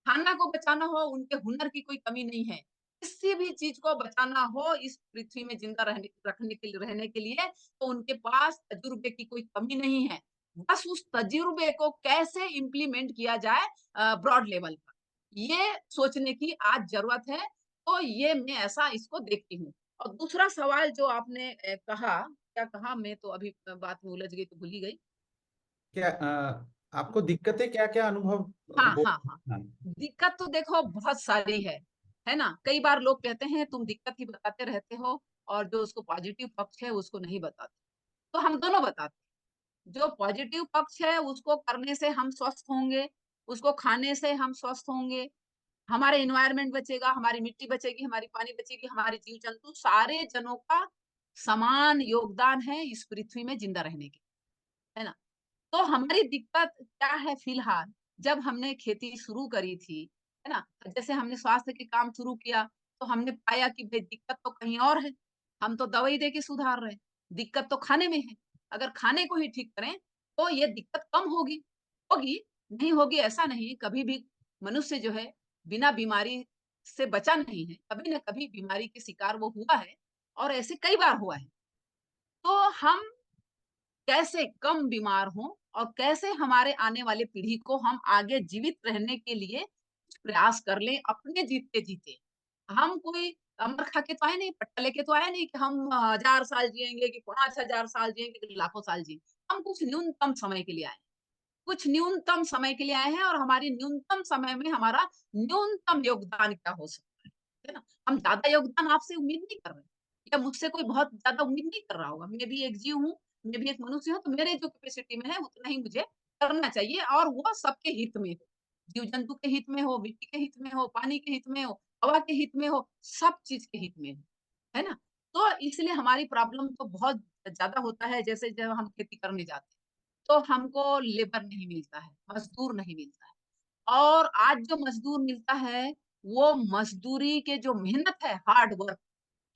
खाना को बचाना हो, उनके हुनर की कोई कमी नहीं है। किसी भी चीज़ को बचाना हो इस पृथ्वी में ज़िंदा रहने के लिए, तो उनके पास तजुर्बे की कोई कमी नहीं है। बस उस तजुर्बे को कैसे इम्प्लीमेंट किया जाए ब्रॉड लेवल पर, ये सोचने की आज ज़रूरत है। तो ये मैं ऐसा इसको देखती हूँ। और दूसरा सवाल जो आपने कहा, क्या कहा? मैं तो अभी बात में उलझ गई तो भूल ही गई। क्या आपको दिक्कतें क्या-क्या अनुभव हाँ, हो? हाँ, हाँ। हाँ, दिक्कत तो देखो बहुत सारी है ना? कई बार लोग कहते हैं तुम दिक्कत ही बताते रहते हो और जो उसको पॉजिटिव पक्ष है उसको नहीं बताते। तो हम दोनों बताते हैं। जो पॉजिटिव पक्ष है उसको करने से हम स्वस्थ होंगे, उसको खाने से हम स्वस्थ होंगे, हमारे एनवायरनमेंट बचेगा, हमारी मिट्टी बचेगी, हमारी पानी बचेगी, हमारे जीव-जंतु सारे जनों का समान योगदान है इस पृथ्वी में ज़िंदा रहने के, है ना? तो हमारी दिक्कत क्या है फिलहाल, जब हमने खेती शुरू करी थी, है ना? जैसे हमने स्वास्थ्य के काम शुरू किया, तो हमने पाया कि भई दिक्कत तो कहीं और है। हम तो दवाई दे के सुधार रहे हैं, दिक्कत तो खाने में है। अगर खाने को ही ठीक करें, तो ये दिक्कत कम होगी। होगी, नहीं होगी ऐसा नहीं, कभी भी मनुष्य जो है, बिना बीमारी से बचा नहीं है। कभी न कभी बीमारी के शिकार वो हुआ है और ऐसे कई बार हुआ है। तो हम कैसे कम बीमार हों और कैसे हमारे आने वाली पीढ़ी को हम आगे जीवित रहने के लिए प्रयास कर लें अपने जीते-जीते। हम कोई अमर खा के तो आए नहीं, पट्टा लेके तो आए नहीं कि हम 1000 साल जिएँगे कि 5000 साल जिएँगे कि लाखों साल जिएँगे। हम कुछ न्यूनतम समय के लिए आए हैं। कुछ न्यूनतम समय के लिए आए हैं और हमारी न्यूनतम समय में हमारा न्यूनतम योगदान क्या हो सकता है ना? हम ज़्यादा योगदान आपसे उम्मीद नहीं कर रहे या मुझसे कोई बहुत ज़्यादा उम्मीद नहीं कर रहा होगा। मैं भी एक जीव हूँ, मैं भी एक मनुष्य हूँ, तो मेरे जो कैपेसिटी में है उतना ही मुझे करना चाहिए और वो सबके हित में हो। जीव-जंतु के हित में हो, मिट्टी के हित में हो, पानी के हित में हो, हवा के हित में हो, सब चीज़ के हित में हो। है ना? तो इसलिए हमारी प्रॉब्लम तो बहुत ज़्यादा होता है जैसे जब हम खेती करने जाते हैं। तो हमको लेबर नहीं मिलता है, मज़दूर नहीं मिलता है। और आज जो मज़दूर मिलता है, वो मज़दूरी के जो मेहनत है, हार्ड वर्क,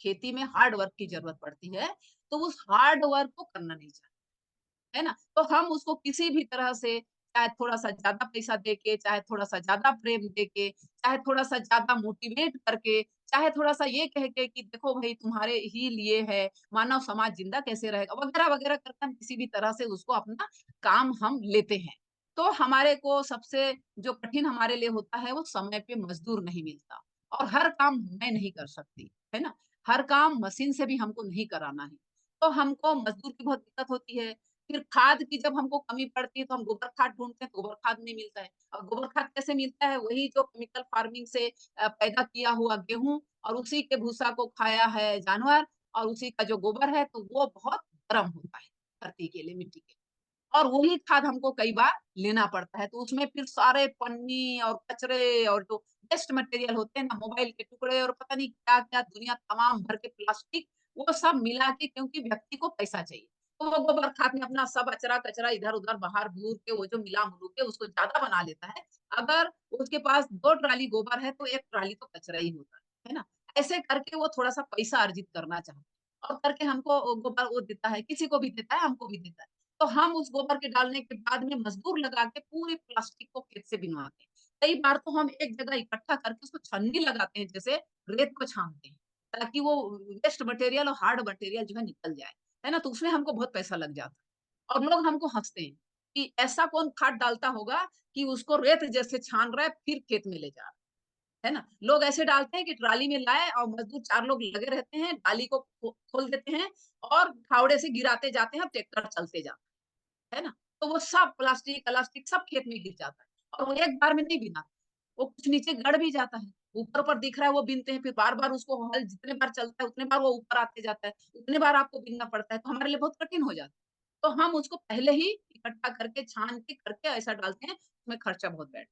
खेती में हार्ड वर्क की ज़रूरत पड़ती है, तो उस हार्ड वर्क को करना नहीं चाहते। है ना? तो हम उसको किसी भी तरह से चाहे थोड़ा-सा ज़्यादा पैसा देके, चाहे थोड़ा-सा ज़्यादा प्रेम देके, चाहे थोड़ा-सा ज़्यादा मोटिवेट करके, चाहे थोड़ा-सा ये कह के कि देखो भई तुम्हारे ही लिए है, मानव समाज ज़िंदा कैसे रहेगा वगैरह-वगैरह करके हम किसी भी तरह से उसको अपना काम हम लेते हैं। तो हमारे को सबसे जो कठिन हमारे लिए होता है वो समय पे मज़दूर नहीं मिलता और हर काम मैं नहीं कर सकती, है ना? हर काम मशीन से भी हमको नहीं कराना है। तो हमको मज़दूर की बहुत दिक्कत होती है। फिर खाद की जब हमको कमी पड़ती है तो हम गोबर खाद ढूँढते हैं, तो गोबर खाद नहीं मिलता है। अब गोबर खाद कैसे मिलता है? वही जो केमिकल फार्मिंग से पैदा किया हुआ गेहूँ और उसी के भूसा को खाया है जानवर और उसी का जो गोबर है तो वो बहुत गरम होता है धरती के लिए, मिट्टी के लिए। और वही खाद हमको कई बार लेना पड़ता है। तो उसमें फिर सारे पन्नी और कचरे और जो वेस्ट मटेरियल होते हैं ना, मोबाइल के टुकड़े और पता नहीं क्या-क्या दुनिया तमाम भर के प्लास्टिक, वो सब मिला के, क्योंकि व्यक्ति को पैसा चाहिए। तो वो गोबर खाद में अपना सब अचरा-कचरा इधर-उधर बाहर घूर के वो जो मिला-मुलू के उसको ज़्यादा बना लेता है। अगर उसके पास 2 ट्राली गोबर है तो 1 ट्राली तो कचरा ही होता है ना? ऐसे करके वो थोड़ा-सा पैसा अर्जित करना चाहता है और करके हमको गोबर वो देता है, किसी को भी देता है, हमको भी देता है। तो हम उस गोबर के डालने के बाद में मजदूर लगा के पूरे प्लास्टिक को खेत से बिनवाते हैं। कई बार तो हम एक जगह इकट्ठा करके उसको छन्नी लगाते हैं, जैसे रेत को छानते हैं, ताकि वो वेस्ट मटेरियल और हार्ड मटेरियल जो है निकल जाए, है ना? तो उसमें हमको बहुत पैसा लग जाता है और लोग हमको हँसते हैं कि ऐसा कौन खाद डालता होगा कि उसको रेत जैसे छान रहा है फिर खेत में ले जा रहा है ना? लोग ऐसे डालते हैं कि ट्राली में लाए और मजदूर 4 लोग लगे रहते हैं, डाली को खोल देते हैं और फावड़े से गिराते जाते हैं, ट्रैक्टर चलते जाता है ना? तो वो सब प्लास्टिक सब खेत में गिर जाता है और वो एक बार में नहीं बिना, वो कुछ नीचे गड़ भी जाता है। ऊपर-ऊपर दिख रहा है वो बीनते हैं, फिर बार-बार उसको हल जितने बार चलता है उतने बार वो ऊपर आते जाता है, उतने बार आपको बीनना पड़ता है, तो हमारे लिए बहुत कठिन हो जाता है। तो हम उसको पहले ही इकट्ठा करके, छान के करके ऐसा डालते हैं, उसमें खर्चा बहुत बैठ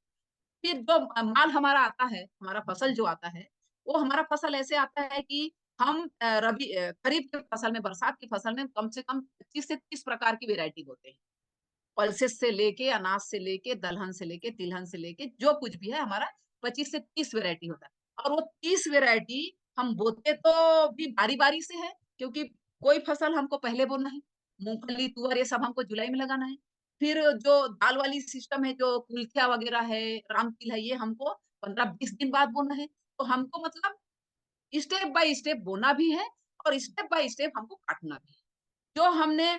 फिर जो माल हमारा आता है, हमारा फसल जो आता है, वो हमारा फसल ऐसे आता है कि हम खरीफ की फसल में, बरसात की फसल में कम से कम 25 से 30 प्रकार की वैरायटी बोते हैं। पल्सेस से लेके, अनाज से लेके, दलहन से लेके, तिलहन से लेके, जो कुछ भी है हमारा 25 से 30 वैरायटी होता है। और वो 30 वैरायटी हम बोते तो भी बारी-बारी से है, क्योंकि कोई फसल हमको पहले बोना है, मूँगफली, तुअर ये सब हमको जुलाई में लगाना है। फिर जो दाल वाली सिस्टम है, जो कुल्थिया वगैरह है, रामतिल है, ये हमको 15-20 दिन बाद बोना है। तो हमको मतलब स्टेप बाय स्टेप बोना भी है और स्टेप बाय स्टेप हमको काटना भी है। जो हमने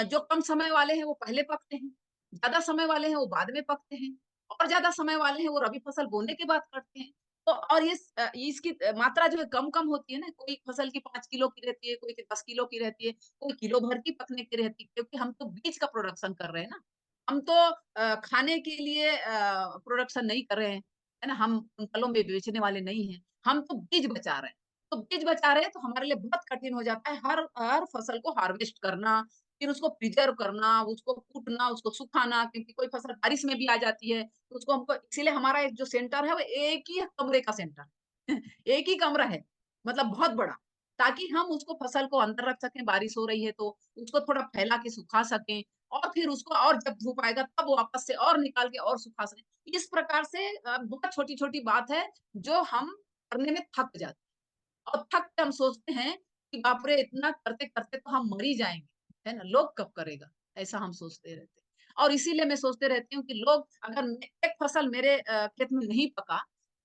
जो कम समय वाले हैं वो पहले पकते हैं, ज़्यादा समय वाले हैं वो बाद में पकते हैं और ज़्यादा समय वाले हैं वो रबी फसल बोने के बाद कटते हैं। तो और इसकी मात्रा जो है कम-कम होती है ना, कोई फसल की 5 किलो की रहती है, कोई की 10 किलो की रहती है, कोई किलो भर की पकने की रहती है, क्योंकि हम तो बीज का प्रोडक्शन कर रहे हैं ना। हम तो खाने के लिए प्रोडक्शन नहीं कर रहे हैं, है ना? हम फलों में बेचने वाले नहीं हैं, हम तो बीज बचा रहे हैं। तो बीज बचा रहे हैं तो हमारे लिए बहुत कठिन हो जाता है हर हर फसल को हार्वेस्ट करना, फिर उसको प्रिज़र्व करना, उसको कूटना, उसको सुखाना, क्योंकि कोई फसल बारिश में भी आ जाती है, तो उसको हमको इसीलिए हमारा एक जो सेंटर है वो एक ही कमरे का सेंटर है। एक ही कमरा है, मतलब बहुत बड़ा, ताकि हम उसको फसल को अंदर रख सकें, बारिश हो रही है तो उसको थोड़ा फैला के सुखा सकें और फिर उसको और जब धूप आएगा तब वापस से और निकाल के और सुखा सकें। इस प्रकार से बहुत छोटी-छोटी बात है जो हम करने में थक जाते हैं। और थक के हम सोचते हैं कि बाप रे! इतना करते-करते तो हम मर ही जाएँगे, है ना? लोग कब करेगा? ऐसा हम सोचते रहते हैं। और इसीलिए मैं सोचते रहती हूँ कि लोग अगर एक फसल मेरे खेत में नहीं पका,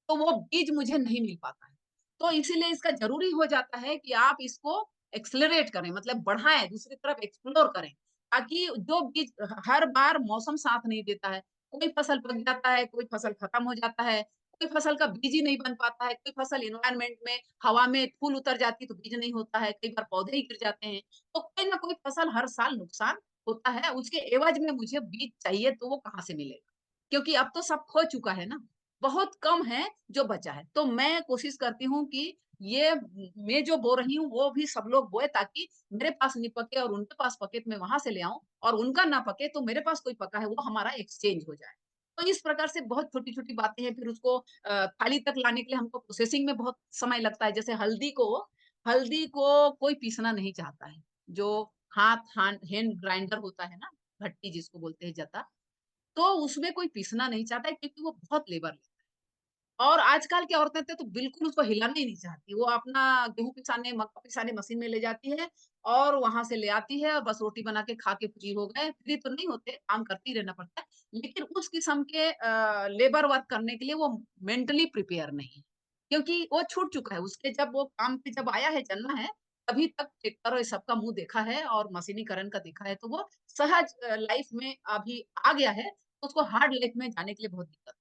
तो वो बीज मुझे नहीं मिल पाता है। तो इसीलिए इसका ज़रूरी हो जाता है कि आप इसको एक्सेलरेट करें, मतलब बढ़ाएँ, दूसरी तरफ एक्सप्लोर करें, ताकि जो बीज हर बार मौसम साथ नहीं देता है। कोई फसल पक जाता है, कोई फसल खत्म हो जाता है, कोई फसल का बीज ही नहीं बन पाता है, कोई फसल एनवायरनमेंट में हवा में फूल उतर जाती है तो बीज नहीं होता है, कई बार पौधे ही गिर जाते हैं। तो कोई ना कोई फसल हर साल नुकसान होता है, उसके एवज में मुझे बीज चाहिए तो वो कहाँ से मिलेगा? क्योंकि अब तो सब खो चुका है ना, बहुत कम है जो बचा है। तो मैं कोशिश करती हूँ कि ये मैं जो बो रही हूँ वो भी सब लोग बोए, ताकि मेरे पास नहीं पके और उनके पास पके तो मैं वहाँ से ले आऊँ और उनका ना पके तो मेरे पास कोई पका है वो हमारा एक्सचेंज हो जाए। तो इस प्रकार से बहुत छोटी-छोटी बातें हैं, फिर उसको थाली तक लाने के लिए हमको प्रोसेसिंग में बहुत समय लगता है। जैसे हल्दी को कोई पीसना नहीं चाहता है। जो हैंड ग्राइंडर होता है ना, भट्टी जिसको बोलते हैं जता, तो उसमें कोई पीसना नहीं चाहता है क्योंकि वो बहुत लेबर लेता है। और आजकल की औरतें तो बिल्कुल उसको हिलाना ही नहीं चाहती। वो अपना गेहूँ पिसाने, मक्का पिसाने मशीन में ले जाती है और वहाँ से ले आती है और बस रोटी बना के खा के फ्री हो गए। फ्री तो नहीं होते, काम करते ही रहना पड़ता है। लेकिन उस किस्म के लेबर वर्क करने के लिए वो मेंटली प्रिपेयर नहीं है। क्योंकि वो छूट चुका है। उसके जब वो काम पे जब आया है, जन्मा है, तभी तक ट्रैक्टर और ये सब का मुँह देखा है और मशीनीकरण का देखा है। तो वो सहज लाइफ़ में अभी आ गया है, तो उसको हार्ड लाइफ़ में जाने के लिए बहुत दिक्कत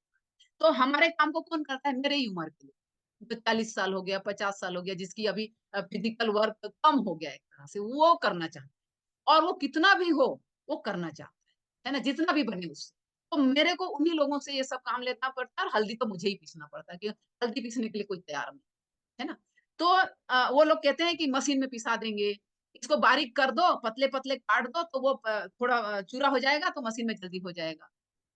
तो हमारे काम को कौन करता है? मेरे ही उम्र के लोग। जो 40 साल हो गया, 50 साल हो गया, जिसकी अभी फिज़िकल वर्क कम हो गया एक तरह से, वो करना चाहता है। और वो कितना भी हो, वो करना चाहता है ना? जितना भी बने उससे। तो मेरे को उन्हीं लोगों से ये सब काम लेना पड़ता है और हल्दी तो मुझे ही पीसना पड़ता है, क्यों हल्दी पीसने के लिए कोई तैयार नहीं, है ना? तो वो लोग कहते हैं कि मशीन में पिसा देंगे, इसको बारीक कर दो, पतले पतले काट दो तो वो थोड़ा चूरा हो जाएगा तो मशीन में जल्दी हो जाएगा।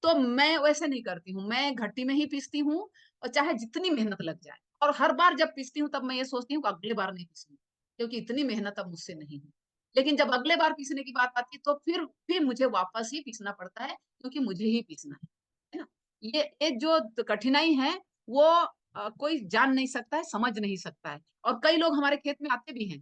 तो मैं वैसे नहीं करती हूँ, मैं घट्टी में ही पीसती हूँ और चाहे जितनी मेहनत लग जाए। और हर बार जब पीसती हूँ तब मैं ये सोचती हूँ कि अगले बार नहीं पीसूंगी, क्योंकि इतनी मेहनत अब मुझसे नहीं हुई। लेकिन जब अगले बार पीसने की बात आती है तो फिर मुझे वापस ही पीसना पड़ता है, क्योंकि मुझे ही पीसना है ना? ये जो कठिनाई है वो कोई जान नहीं सकता है, समझ नहीं सकता है। और कई लोग हमारे खेत में आते भी हैं,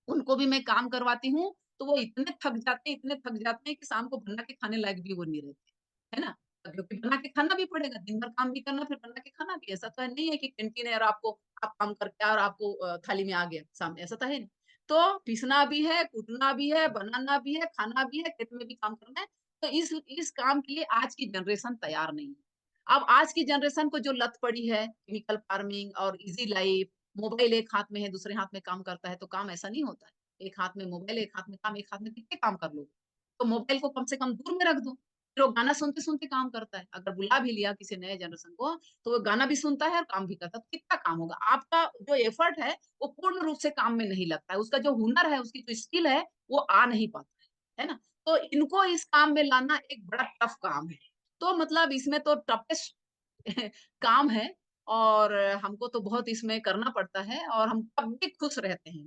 उनको भी मैं काम करवाती हूँ, तो वो इतने थक जाते हैं कि शाम को बना के खाने लायक भी वो नहीं रहते, है ना? क्योंकि बना के खाना भी पड़ेगा, दिन भर काम भी करना, फिर बना के खाना भी। ऐसा तो है नहीं है कि कैंटीन है और आप काम करके और आपको थाली में आ गया सामने, ऐसा तो है नहीं। तो पीसना भी है, कूटना भी है, बनाना भी है, खाना भी है, खेत में भी काम करना है। तो इस काम के लिए आज की जनरेशन तैयार नहीं है। अब आज की जनरेशन को जो लत पड़ी है केमिकल फार्मिंग और इजी लाइफ, मोबाइल एक हाथ में है, दूसरे हाथ में काम करता है, तो काम ऐसा नहीं होता है। एक हाथ में मोबाइल, एक हाथ में काम, एक हाथ में कितने काम कर लोगे? तो मोबाइल को कम से कम दूर में रख दो, फिर वो गाना सुनते-सुनते काम करता है। अगर बुला भी लिया किसी नए जनरेशन को, तो वो गाना भी सुनता है और काम भी करता है, तो कितना काम होगा? आपका जो एफर्ट है, वो पूर्ण रूप से काम में नहीं लगता है। उसका जो हुनर है, उसकी जो स्किल है, वो आ नहीं पाता है ना? तो इनको इस काम में लाना एक बड़ा टफ काम है। तो मतलब इसमें तो टफेस्ट काम है और हमको तो बहुत इसमें करना पड़ता है और हम तब भी खुश रहते हैं।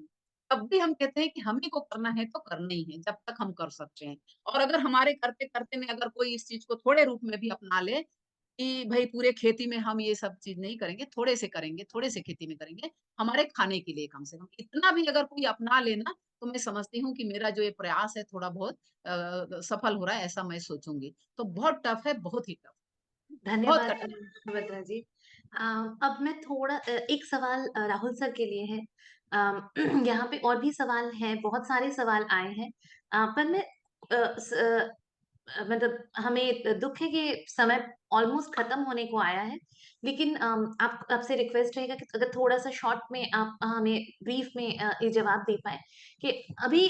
तब भी हम कहते हैं कि हम ही को करना है तो करना ही है, जब तक हम कर सकते हैं। और अगर हमारे करते-करते में अगर कोई इस चीज़ को थोड़े रूप में भी अपना ले, कि भई पूरे खेती में हम ये सब चीज़ नहीं करेंगे, थोड़े से करेंगे, थोड़े से खेती में करेंगे, हमारे खाने के लिए कम से कम। इतना भी अगर कोई अपना ले ना, तो मैं समझती हूँ कि मेरा जो ये प्रयास है थोड़ा बहुत सफल हो रहा है, ऐसा मैं सोचूँगी। तो बहुत टफ है, बहुत ही टफ, बहुत धन्यवाद कठिन। सुभद्रा जी। अब मैं थोड़ा एक सवाल राहुल सर के लिए है। यहाँ पे और भी सवाल हैं, बहुत सारे सवाल आए हैं। पर मैं मतलब हमें दुख है कि समय ऑलमोस्ट खत्म होने को आया है, लेकिन आप आपसे रिक्वेस्ट रहेगा कि अगर थोड़ा सा शॉर्ट में आप हमें ब्रीफ में ये जवाब दे पाए कि अभी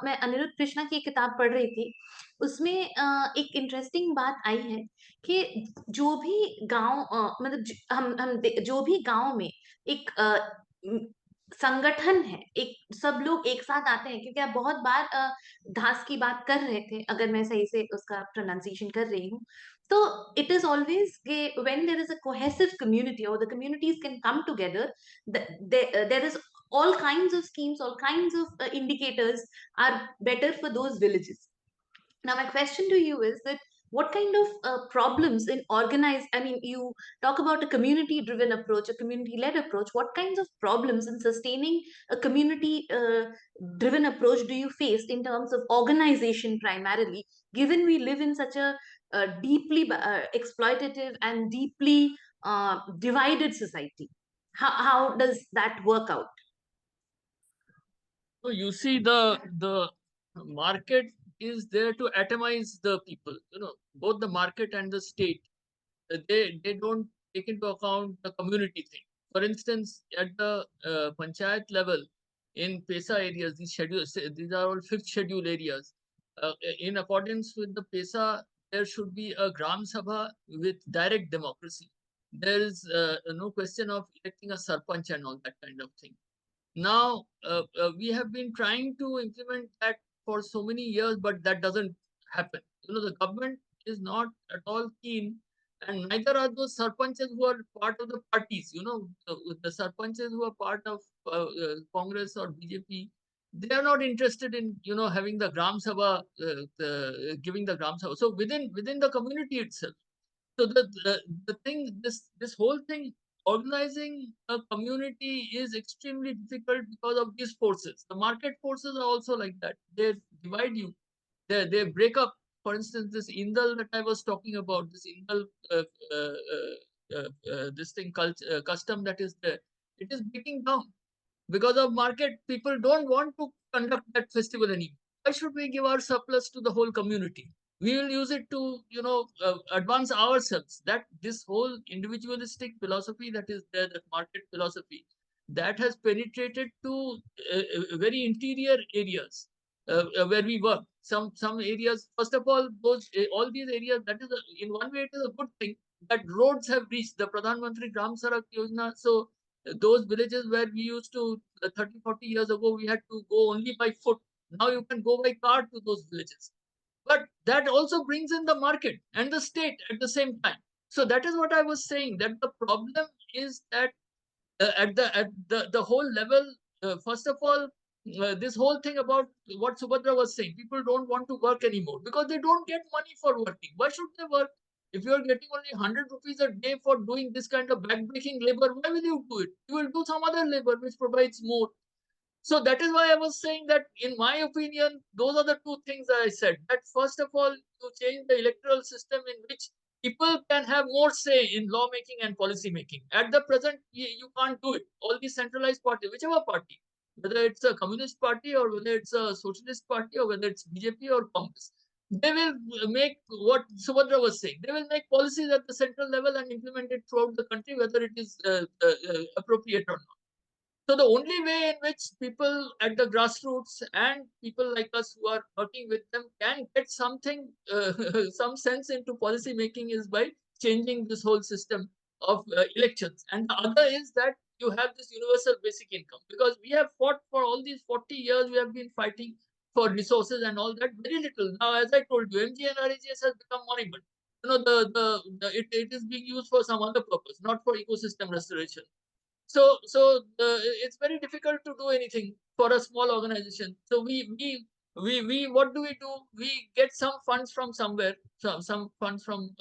मैं अनिरुद्ध कृष्णा की एक किताब पढ़ रही थी, उसमें एक इंटरेस्टिंग बात आई है कि जो भी गांव मतलब जो भी गांव में एक संगठन है, एक सब लोग एक साथ आते हैं, क्योंकि आप बहुत बार धास की बात कर रहे थे, अगर मैं सही से उसका प्रोनाउंसिएशन कर रही हूँ, तो it is always when there is a cohesive community और the communities can come together, there is all kinds of schemes, all kinds of indicators are better for those villages. Now, my question to you is that what kind of problems in organized, I mean, you talk about a community driven approach, a community led approach. What kinds of problems in sustaining a community driven approach do you face in terms of organization primarily, given we live in such a deeply exploitative and deeply divided society? How does that work out? So you see, the market is there to atomize the people. You know, both the market and the state, they don't take into account the community thing. For instance, at the panchayat level in PESA areas, these are all fifth schedule areas. In accordance with the PESA, there should be a Gram Sabha with direct democracy. There is no question of electing a sarpanch and all that kind of thing. Now, we have been trying to implement that for so many years, but that doesn't happen. You know, the government is not at all keen, and neither are those sarpanches who are part of the parties. You know, the sarpanches who are part of Congress or BJP, they are not interested in, you know, having the Gram Sabha, giving the Gram Sabha. So within the community itself. So the thing, this whole thing, organizing a community is extremely difficult because of these forces. The market forces are also like that. They divide you. They break up. For instance, this Indal that I was talking about, this Indal this thing custom that is there, it is breaking down because of market. People don't want to conduct that festival anymore. Why should we give our surplus to the whole community? We will use it to, you know, advance ourselves. That this whole individualistic philosophy that is there, that market philosophy, that has penetrated to very interior areas where we work. Some areas, first of all, those all these areas, that is in one way it is a good thing that roads have reached the Pradhan Mantri Gram Sadak Yojana. So those villages where we used to 30-40 years ago we had to go only by foot. Now you can go by car to those villages. But that also brings in the market and the state at the same time. So that is what I was saying, that the problem is that at the whole level, first of all, this whole thing about what Subhadra was saying, people don't want to work anymore because they don't get money for working. Why should they work? If you are getting only 100 rupees a day for doing this kind of backbreaking labor, why will you do it? You will do some other labor which provides more. So that is why I was saying that, in my opinion, those are the two things that I said. That first of all, you change the electoral system in which people can have more say in lawmaking and policy making. At the present, you can't do it. All these centralized parties, whichever party, whether it's a communist party or whether it's a socialist party or whether it's BJP or Congress, they will make what Subhadra was saying. They will make policies at the central level and implement it throughout the country, whether it is appropriate or not. So the only way in which people at the grassroots and people like us who are working with them can get something, some sense into policy making is by changing this whole system of elections. And the other is that you have this universal basic income, because we have fought for all these 40 years, we have been fighting for resources and all that, very little. Now, as I told you, MGNREGS has become moribund. You know, it is being used for some other purpose, not for ecosystem restoration. So it's very difficult to do anything for a small organization. So we what do? We get some funds from somewhere, some funds from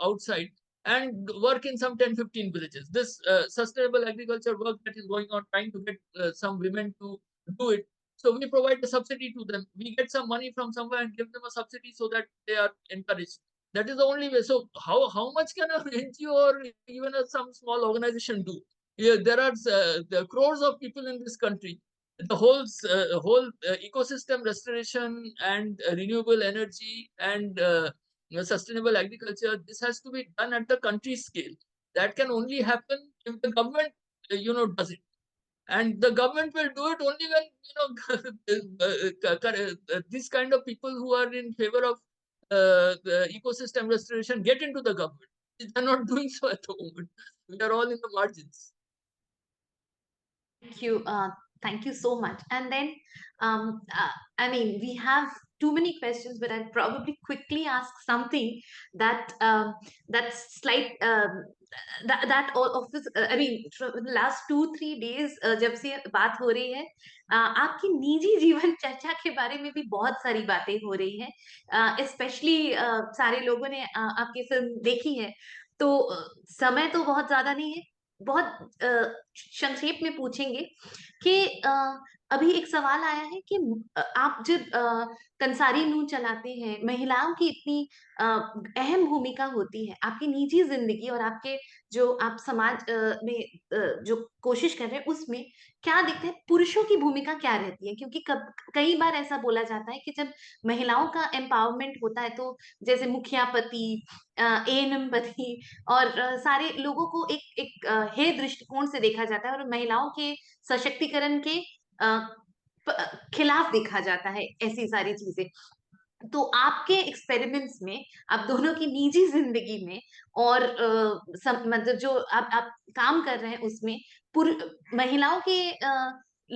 outside, and work in some 10-15 villages. This sustainable agriculture work that is going on, trying to get some women to do it. So we provide a subsidy to them. We get some money from somewhere and give them a subsidy so that they are encouraged. That is the only way. So how much can a NGO or even some small organization do? Yeah, there are the crores of people in this country. The whole ecosystem restoration and renewable energy and sustainable agriculture, this has to be done at the country scale. That can only happen if the government does it. And the government will do it only when these kind of people who are in favor of the ecosystem restoration get into the government. They're not doing so at the moment. We are all in the margins. Thank you. Thank you so much. And then, I mean, we have too many questions, but I'll probably quickly ask something that that's slight that all of this. I mean, from the last 2-3 days, जब से बात हो रही है, आपकी निजी जीवन चर्चा के बारे में भी बहुत सारी बातें हो रही हैं। स्पेशली सारे लोगों ने आपकी फिल्म देखी है, तो समय तो बहुत ज्यादा नहीं है, बहुत संक्षेप में पूछेंगे कि अभी एक सवाल आया है कि आप जब कंसारी नून चलाते हैं, महिलाओं की इतनी अहम भूमिका होती है आपकी निजी जिंदगी और आपके जो आप समाज में जो कोशिश कर रहे हैं उसमें क्या दिखता है, पुरुषों की भूमिका क्या रहती है? क्योंकि कई बार ऐसा बोला जाता है कि जब महिलाओं का एम्पावरमेंट होता है तो जैसे मुखिया पति, एएनएम पति और सारे लोगों को एक हे दृष्टिकोण से देखा जाता है और महिलाओं के सशक्तिकरण के खिलाफ देखा जाता है, ऐसी सारी चीजें। तो आपके एक्सपेरिमेंट्स में, आप दोनों की निजी जिंदगी में और मतलब जो आप काम कर रहे हैं उसमें महिलाओं के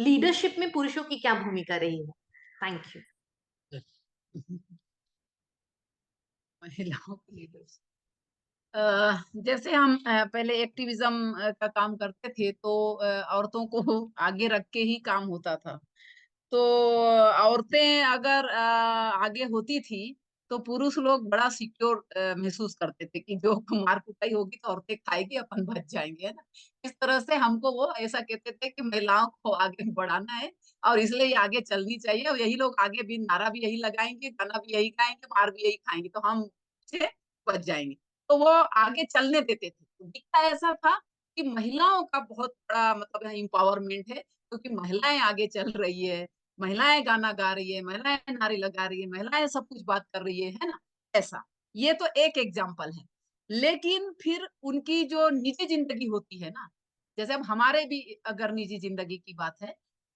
लीडरशिप में पुरुषों की क्या भूमिका रही है? Thank you. महिलाओं की लीडरशिप, जैसे हम पहले एक्टिविज्म का काम करते थे तो औरतों को आगे रख के ही काम होता था। तो औरतें अगर आगे होती थी तो पुरुष लोग बड़ा सिक्योर महसूस करते थे कि जो मार कुटाई होगी तो औरतें खाएगी, अपन बच जाएंगे, है ना। इस तरह से हमको वो ऐसा कहते थे कि महिलाओं को आगे बढ़ाना है और इसलिए ये आगे चलनी चाहिए और यही लोग आगे भी नारा भी यही लगाएंगे, गाना भी यही गाएंगे, मार भी यही खाएंगे, तो हम से बच जाएंगे। तो वो आगे चलने देते थे। तो दिखता ऐसा था कि महिलाओं का बहुत बड़ा मतलब एम्पावरमेंट है, क्योंकि महिलाएं आगे चल रही है, महिलाएं गाना गा रही है, महिलाएं नारे लगा रही है, महिलाएं सब कुछ बात कर रही है ना, ऐसा। ये तो एक एग्जाम्पल है। लेकिन फिर उनकी जो निजी जिंदगी होती है ना, जैसे अब हमारे भी अगर निजी जिंदगी की बात है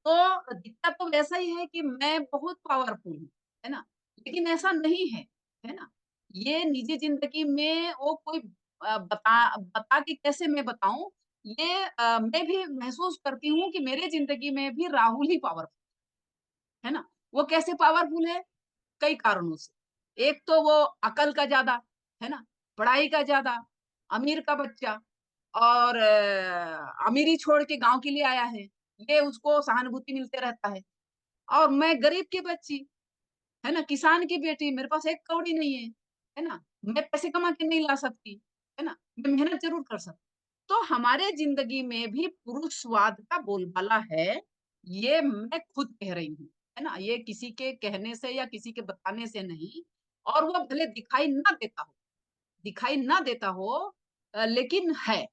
तो दिखता तो वैसा ही है कि मैं बहुत पावरफुल हूँ, है ना, लेकिन ऐसा नहीं है ना। ये निजी जिंदगी में वो कोई बता के कैसे मैं बताऊं ये मैं भी महसूस करती हूँ कि मेरे जिंदगी में भी राहुल ही पावरफुल है ना। वो कैसे पावरफुल है? कई कारणों से। एक तो वो अकल का ज्यादा है ना, पढ़ाई का ज्यादा, अमीर का बच्चा और अमीरी छोड़ के गांव के लिए आया है, ये उसको सहानुभूति मिलते रहता है। और मैं गरीब की बच्ची, है ना, किसान की बेटी, मेरे पास एक कौड़ी नहीं है ना, मैं पैसे कमा के नहीं ला सकती, है ना, मैं मेहनत जरूर कर सकती। तो हमारे जिंदगी में भी पुरुषवाद का बोलबाला है, ये मैं खुद कह रही हूँ, है ना, ये किसी के कहने से या किसी के बताने से नहीं। और वो भले दिखाई ना देता हो लेकिन है।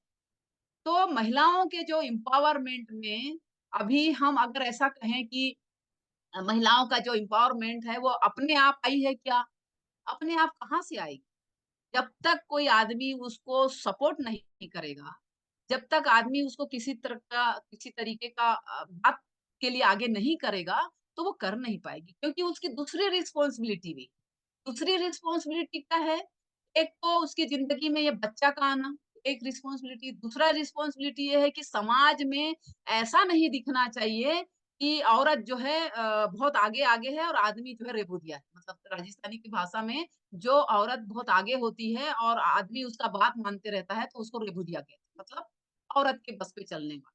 तो महिलाओं के जो एम्पावरमेंट में अभी हम अगर ऐसा कहें कि महिलाओं का जो एम्पावरमेंट है वो अपने आप आई है क्या? अपने आप कहाँ से आएगी? जब तक कोई आदमी उसको सपोर्ट नहीं करेगा, जब तक आदमी उसको किसी तरीके का बात के लिए आगे नहीं करेगा, तो वो कर नहीं पाएगी। क्योंकि उसकी दूसरी रिस्पॉन्सिबिलिटी क्या है? एक तो उसकी ज़िंदगी में ये बच्चा का आना, एक रिस्पॉन्सिबिलिटी, दूसरा रिस्पॉन्सिबिलिटी ये है कि समाज में ऐसा नहीं दिखना चाहिए कि औरत जो है बहुत आगे-आगे है और आदमी जो है रेबूदिया है। मतलब राजस्थानी की भाषा में जो औरत बहुत आगे होती है और आदमी उसका बात मानते रहता है, तो उसको रेबूदिया कहते हैं। मतलब औरत के बस पे चलने वाला,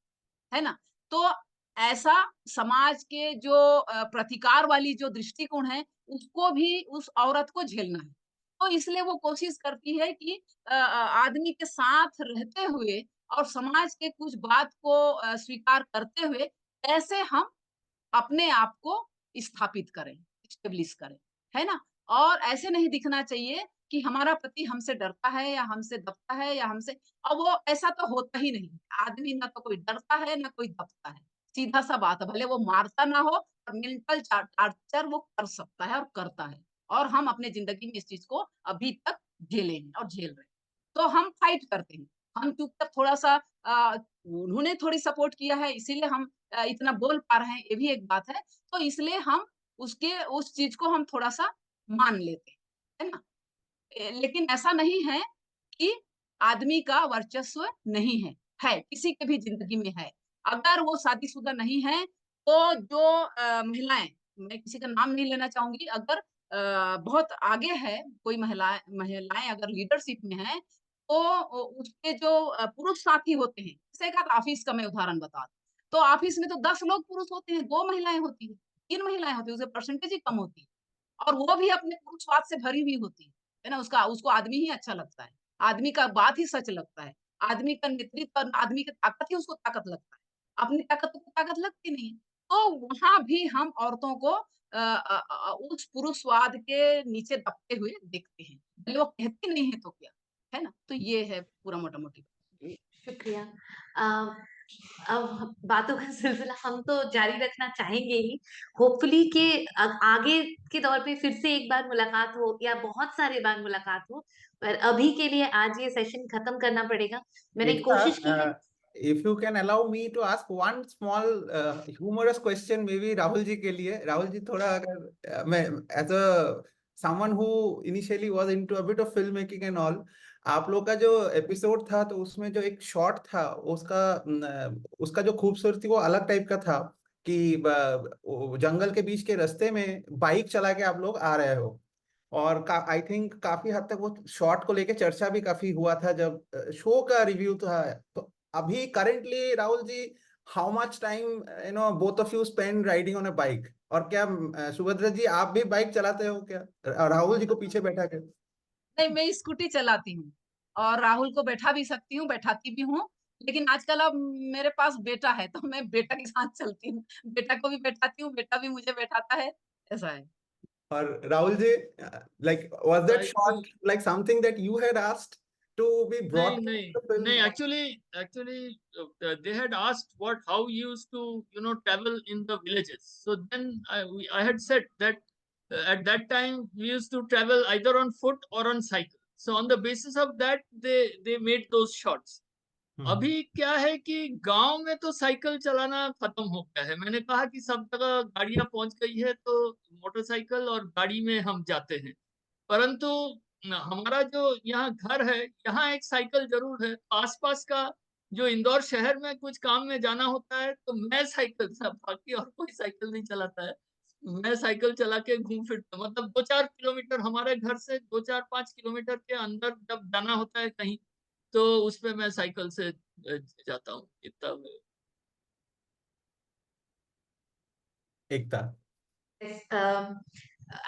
है ना? तो ऐसा समाज के जो प्रतिकार वाली जो दृष्टिकोण है, उसको भी उस औरत को झेलना है। तो इसलिए वो कोशिश करती है कि आदमी के साथ रहते हुए और समाज के कुछ बात को स्वीकार करते हुए कैसे हम अपने आप को स्थापित करें, एस्टेब्लिश करें, है ना? और ऐसे नहीं दिखना चाहिए कि हमारा पति हमसे डरता है या हमसे दबता है या हमसे और वो ऐसा तो होता ही नहीं। आदमी ना तो कोई डरता है, ना कोई दबता है। सीधा-सा बात है, भले वो मारता ना हो पर मेंटल टार्चर वो कर सकता है और करता है। और हम अपने ज़िंदगी में इस चीज़ को अभी तक झेले हैं और झेल रहे हैं। तो हम फाइट करते हैं। हम चुपचाप थोड़ा-सा उन्होंने थोड़ी सपोर्ट किया है इसीलिए हम इतना बोल पा रहे हैं, ये भी एक बात है। तो इसलिए हम उसके उस चीज़ को हम थोड़ा-सा मान लेते हैं, है ना? लेकिन ऐसा नहीं है कि आदमी का वर्चस्व नहीं है, किसी के भी ज़िंदगी में है। अगर वो शादीशुदा नहीं है, तो जो महिलाएँ, मैं किसी का नाम नहीं लेना चाहूँगी, अगर बहुत आगे है, कोई महिलाएँ महिलाएँ अगर लीडरशिप में हैं, तो उसके जो पुरुष साथी होते हैं, जैसे एक आध ऑफ़िस का मैं उदाहरण बता दूँ, तो ऑफ़िस में तो 10 लोग पुरुष होते हैं, 2 महिलाएँ होती हैं, 3 महिलाएँ होती हैं, उससे परसेंटेज ही कम होती है। और वो भी अपने पुरुषवाद से भरी हुई होती है ना? उसका उसको आदमी ही अच्छा लगता है। आदमी का बात ही सच लगता है। आदमी का नेतृत्व और आदमी की ताकत ही उसको ताकत लगता है। अपनी ताकत को ताकत लगती नहीं है। तो वहाँ भी हम औरतों को उस पुरुषवाद के नीचे दबते हुए देखते हैं। भले वो कहती नहीं है तो क्या, है ना? तो ये है पूरा मोटा-मोटी। जी, शुक्रिया। अ, अब बातों का सिलसिला हम तो जारी रखना चाहेंगे ही। होपफुली कि आगे के दौर पे फिर से एक बार मुलाकात हो या बहुत सारे बार मुलाकात हो। पर अभी के लिए आज ये सेशन खत्म करना पड़ेगा। मैंने Ekta, कोशिश की है। if you can allow me to ask one small humorous question, maybe Rahul ji के लिए, राहुल जी थोड़ा अगर मैं as a someone who initially was into a bit of filmmaking and all, आप लोग का जो एपिसोड था तो उसमें जो एक शॉट था उसका जो खूबसूरती वो अलग टाइप का था कि वो जंगल के बीच के रास्ते में बाइक चला के आप लोग आ रहे हो और आई थिंक काफी हद तक वो शॉट को लेके चर्चा भी काफी हुआ था जब शो का रिव्यू था। तो अभी currently Rahul ji, how much time both of you spend riding on a bike, और क्या सुभद्रा जी आप भी बाइक चलाते हो क्या राहुल जी को पीछे बैठा के? नहीं, मैं स्कूटी चलाती हूँ और राहुल को बैठा भी सकती हूँ, बैठाती भी हूँ। लेकिन आजकल अब मेरे पास बेटा है, तो मैं बेटा के साथ चलती हूँ। बेटा को भी बैठाती हूँ, बेटा भी मुझे बैठाता है, ऐसा है। और Rahul ji, like was that I shot like something that you had asked to be नहीं ब्रॉट नहीं इन द नहीं, film? actually they had asked what how you used to travel in the villages. So then I had said that at that time we used to travel either on foot or on cycle. So on the basis of that they made those shots. अभी क्या है कि गांव में तो cycle चलाना खत्म हो गया है। मैंने कहा कि सब जगह गाड़ियां पहुंच गई है तो मोटरसाइकिल और गाड़ी में हम जाते हैं। परंतु हमारा जो यहाँ घर है, यहाँ एक साइकिल जरूर है। आसपास का जो इंदौर शहर में कुछ काम में जाना होता है तो मैं साइकिल से, बाकी और कोई साइकिल नहीं चलाता है, मैं साइकिल चला के घूम फिरता हूँ। मतलब 2-4 किलोमीटर, हमारे घर से 2-4-5 किलोमीटर के अंदर जब जाना होता है कहीं, तो उसमें मैं साइकिल से जाता हूँ। इतना एकता।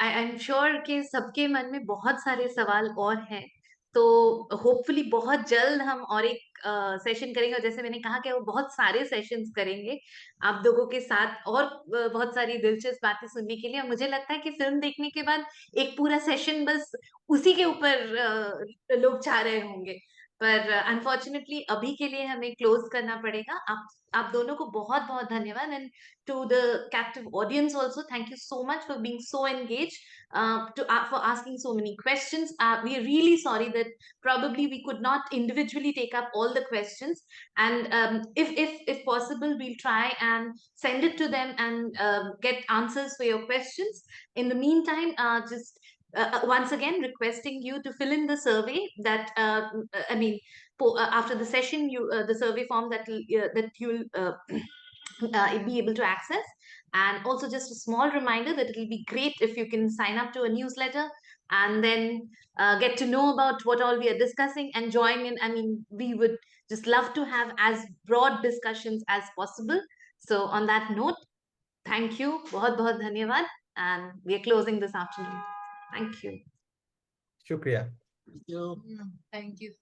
आई एम श्योर कि सबके मन में बहुत सारे सवाल और हैं, तो होपफुली बहुत जल्द हम और एक सेशन करेंगे, और जैसे मैंने कहा कि वो बहुत सारे सेशंस करेंगे आप लोगों के साथ, और बहुत सारी दिलचस्प बातें सुनने के लिए। और मुझे लगता है कि फिल्म देखने के बाद एक पूरा सेशन बस उसी के ऊपर लोग चाह रहे होंगे, पर अनफॉर्चुनेटली अभी के लिए हमें क्लोज करना पड़ेगा। आप दोनों को बहुत बहुत धन्यवाद, and to the captive audience also, thank you so much for being so engaged, for asking so many questions. We are really sorry that probably we could not individually take up all the questions, and if possible we'll try and send it to them and get answers for your questions. In the meantime, just once again requesting you to fill in the survey that after the session, the survey form that you'll be able to access. And also just a small reminder that it'll be great if you can sign up to a newsletter and then get to know about what all we are discussing and join in. I mean, we would just love to have as broad discussions as possible. So on that note, thank you, बहुत बहुत धन्यवाद, and we are closing this afternoon. Thank you. Shukriya. जो Thank you.